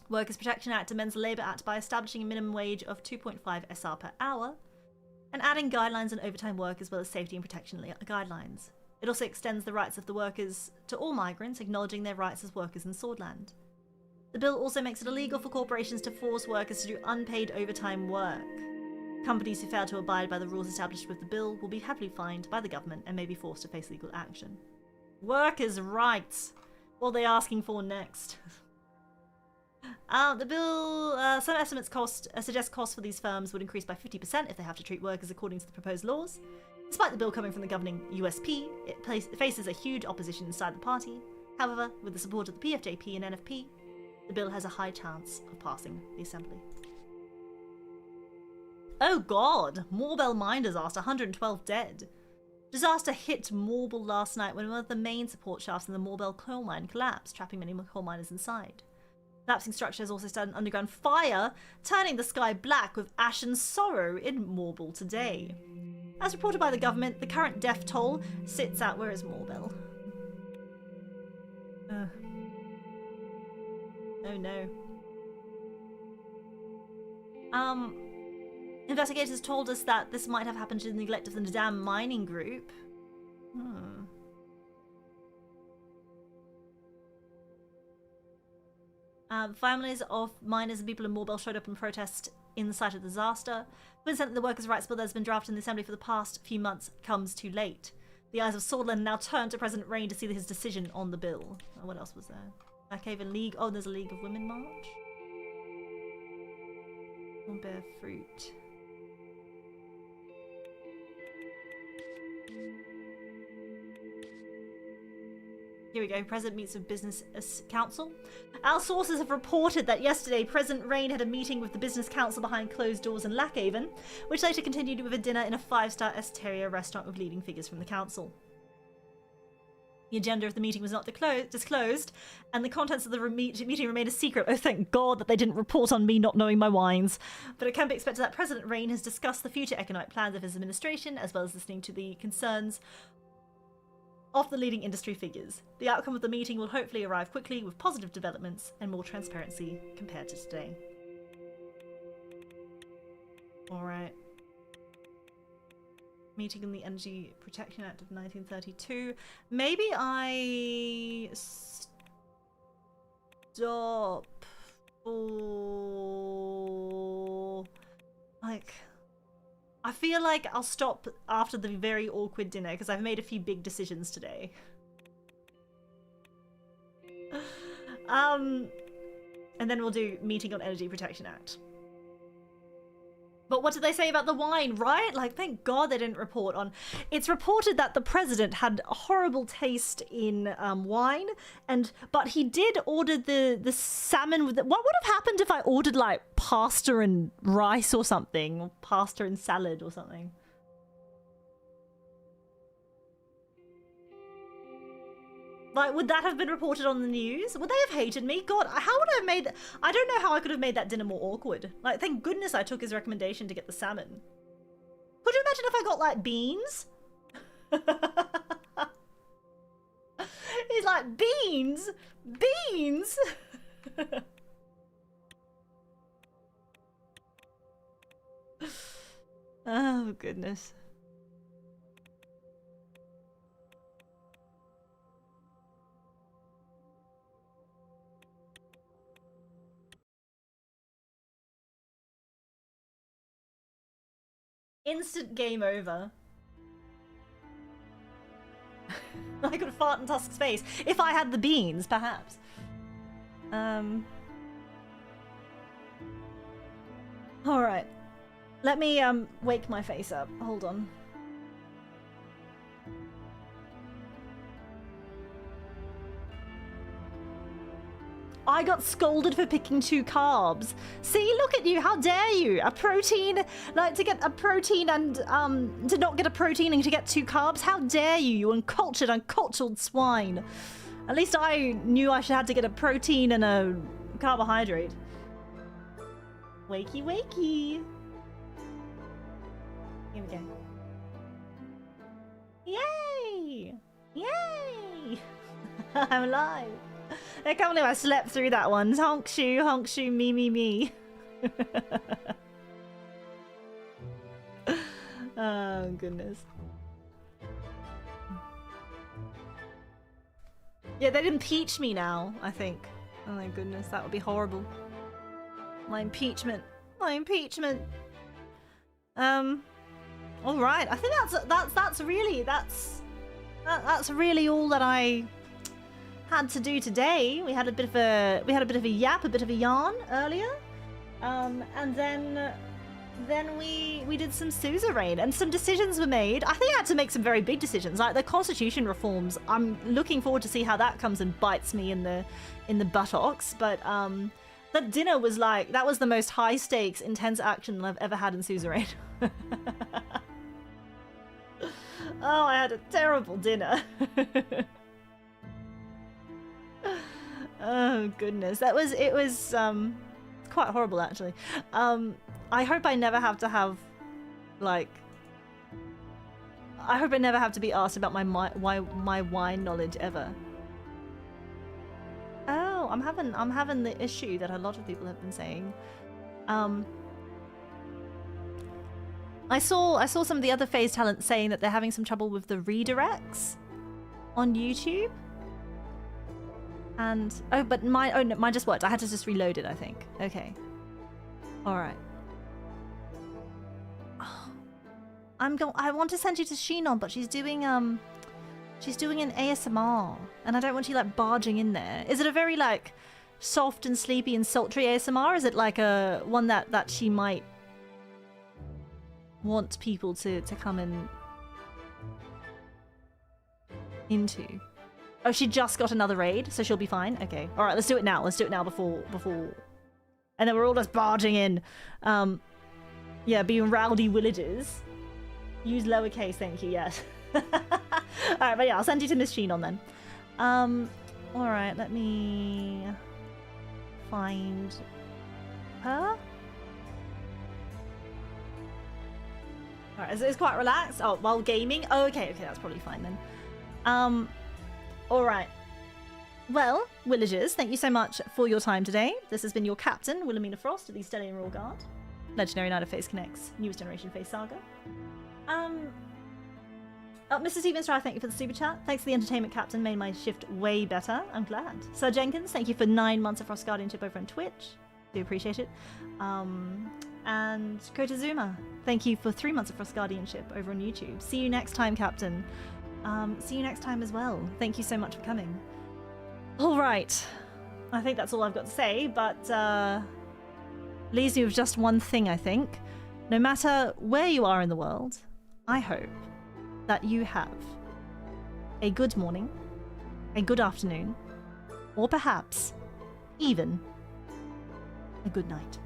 Workers' Protection Act amends the Labour Act by establishing a minimum wage of 2.5 SR per hour and adding guidelines on overtime work as well as safety and protection guidelines. It also extends the rights of the workers to all migrants, acknowledging their rights as workers in Swordland. The bill also makes it illegal for corporations to force workers to do unpaid overtime work. Companies who fail to abide by the rules established with the bill will be heavily fined by the government and may be forced to face legal action. Workers' rights! What are they asking for next? The bill, some estimates suggest costs for these firms would increase by 50% if they have to treat workers according to the proposed laws. Despite the bill coming from the governing USP, it faces a huge opposition inside the party. However, with the support of the PFJP and NFP, the bill has a high chance of passing the Assembly. Oh god! Morbel miners asked 112 dead. Disaster hit Morbel last night when one of the main support shafts in the Morbel coal mine collapsed, trapping many coal miners inside. The collapsing structure has also started an underground fire, turning the sky black with ash and sorrow in Morbel today. As reported by the government, the current death toll sits at... Where is Morbel? Oh no. Investigators told us that this might have happened to the neglect of the Nadam mining group. Families of miners and people in Morbel showed up in protest in the site of the disaster. Vincent, the workers' rights bill that has been drafted in the Assembly for the past few months comes too late. The eyes of Swordland now turn to President Rain to see his decision on the bill. Oh, what else was there? Blackhaven League. Oh, there's a League of Women march. Bear fruit. Here we go. President meets with Business Council. Our sources have reported that yesterday President Rain had a meeting with the Business Council behind closed doors in Lackhaven, which later continued with a dinner in a 5-star Esteria restaurant with leading figures from the council. The agenda of the meeting was not disclosed, and the contents of the meeting remained a secret. Oh, thank God that they didn't report on me not knowing my wines. But it can be expected that President Rain has discussed the future economic plans of his administration, as well as listening to the concerns of the leading industry figures. The outcome of the meeting will hopefully arrive quickly with positive developments and more transparency compared to today. Alright. Meeting in the Energy Protection Act of 1932. Maybe I stop for... like... I feel like I'll stop after the very awkward dinner because I've made a few big decisions today. And then we'll do meeting on Energy Protection Act. But what did they say about the wine, right? Like, thank God they didn't report on... It's reported that the president had a horrible taste in wine, but he did order the salmon with... What would have happened if I ordered, like, pasta and rice or something? Or pasta and salad or something? Like, would that have been reported on the news? Would they have hated me? God, how would I have made... I don't know how I could have made that dinner more awkward. Like, thank goodness I took his recommendation to get the salmon. Could you imagine if I got, like, beans? He's like, beans? Beans? Oh, goodness. Instant game over. I could fart in Tusk's face. If I had the beans, perhaps. Alright. Let me, wake my face up. Hold on. I got scolded for picking 2 carbs. See, look at you, how dare you? A protein, like to get a protein and, to not get a protein and to get 2 carbs? How dare you, you uncultured swine. At least I knew I should have to get a protein and a carbohydrate. Wakey, wakey. Here we go. Yay! Yay! I'm alive. I can't believe I slept through that one. Honk shoe, me, me, me. Oh, goodness. Yeah, they'd impeach me now, I think. Oh my goodness, that would be horrible. My impeachment. My impeachment. All right. I think that's really all that I had to do today. We had a bit of a yap, a bit of a yarn earlier, and then we did some Suzerain and some decisions were made. I think I had to make some very big decisions, like the constitution reforms. I'm looking forward to see how that comes and bites me in the buttocks. But that dinner was like, that was the most high stakes, intense action I've ever had in Suzerain. Oh, I had a terrible dinner. Oh goodness, it was quite horrible actually. I hope I never have to have, like, I hope I never have to be asked about my wine knowledge ever. Oh, I'm having the issue that a lot of people have been saying. I saw some of the other phase talents saying that they're having some trouble with the redirects on YouTube. And but mine just worked. I had to just reload it, I think. Okay. All right. Oh, I want to send you to Sinon, but she's doing an ASMR, and I don't want you like barging in there. Is it a very like soft and sleepy and sultry ASMR? Or is it like a one that she might want people to come in into? Oh, she just got another raid, so she'll be fine. Okay, all right, let's do it now. Let's do it now before, and then we're all just barging in. Yeah, being rowdy villagers. Use lowercase, thank you. Yes. All right, but yeah, I'll send you to Miss Sinon then. All right, let me find her. All right, it's quite relaxed. Oh, while gaming. Oh, okay, that's probably fine then. All right. Well, villagers, thank you so much for your time today. This has been your captain, Wilhelmina Frost of the Stellian Royal Guard, Legendary Knight of phaseconnect's newest generation phase saga. Mr. Steven Stroud, thank you for the super chat. Thanks to the entertainment captain, made my shift way better. I'm glad. Sir Jenkins, thank you for 9 months of Frost Guardianship over on Twitch. Do appreciate it. And Kotazuma, thank you for 3 months of Frost Guardianship over on YouTube. See you next time, Captain. See you next time as well. Thank you so much for coming. All right. I think that's all I've got to say, but leaves me with just one thing, I think. No matter where you are in the world, I hope that you have a good morning, a good afternoon, or perhaps even a good night.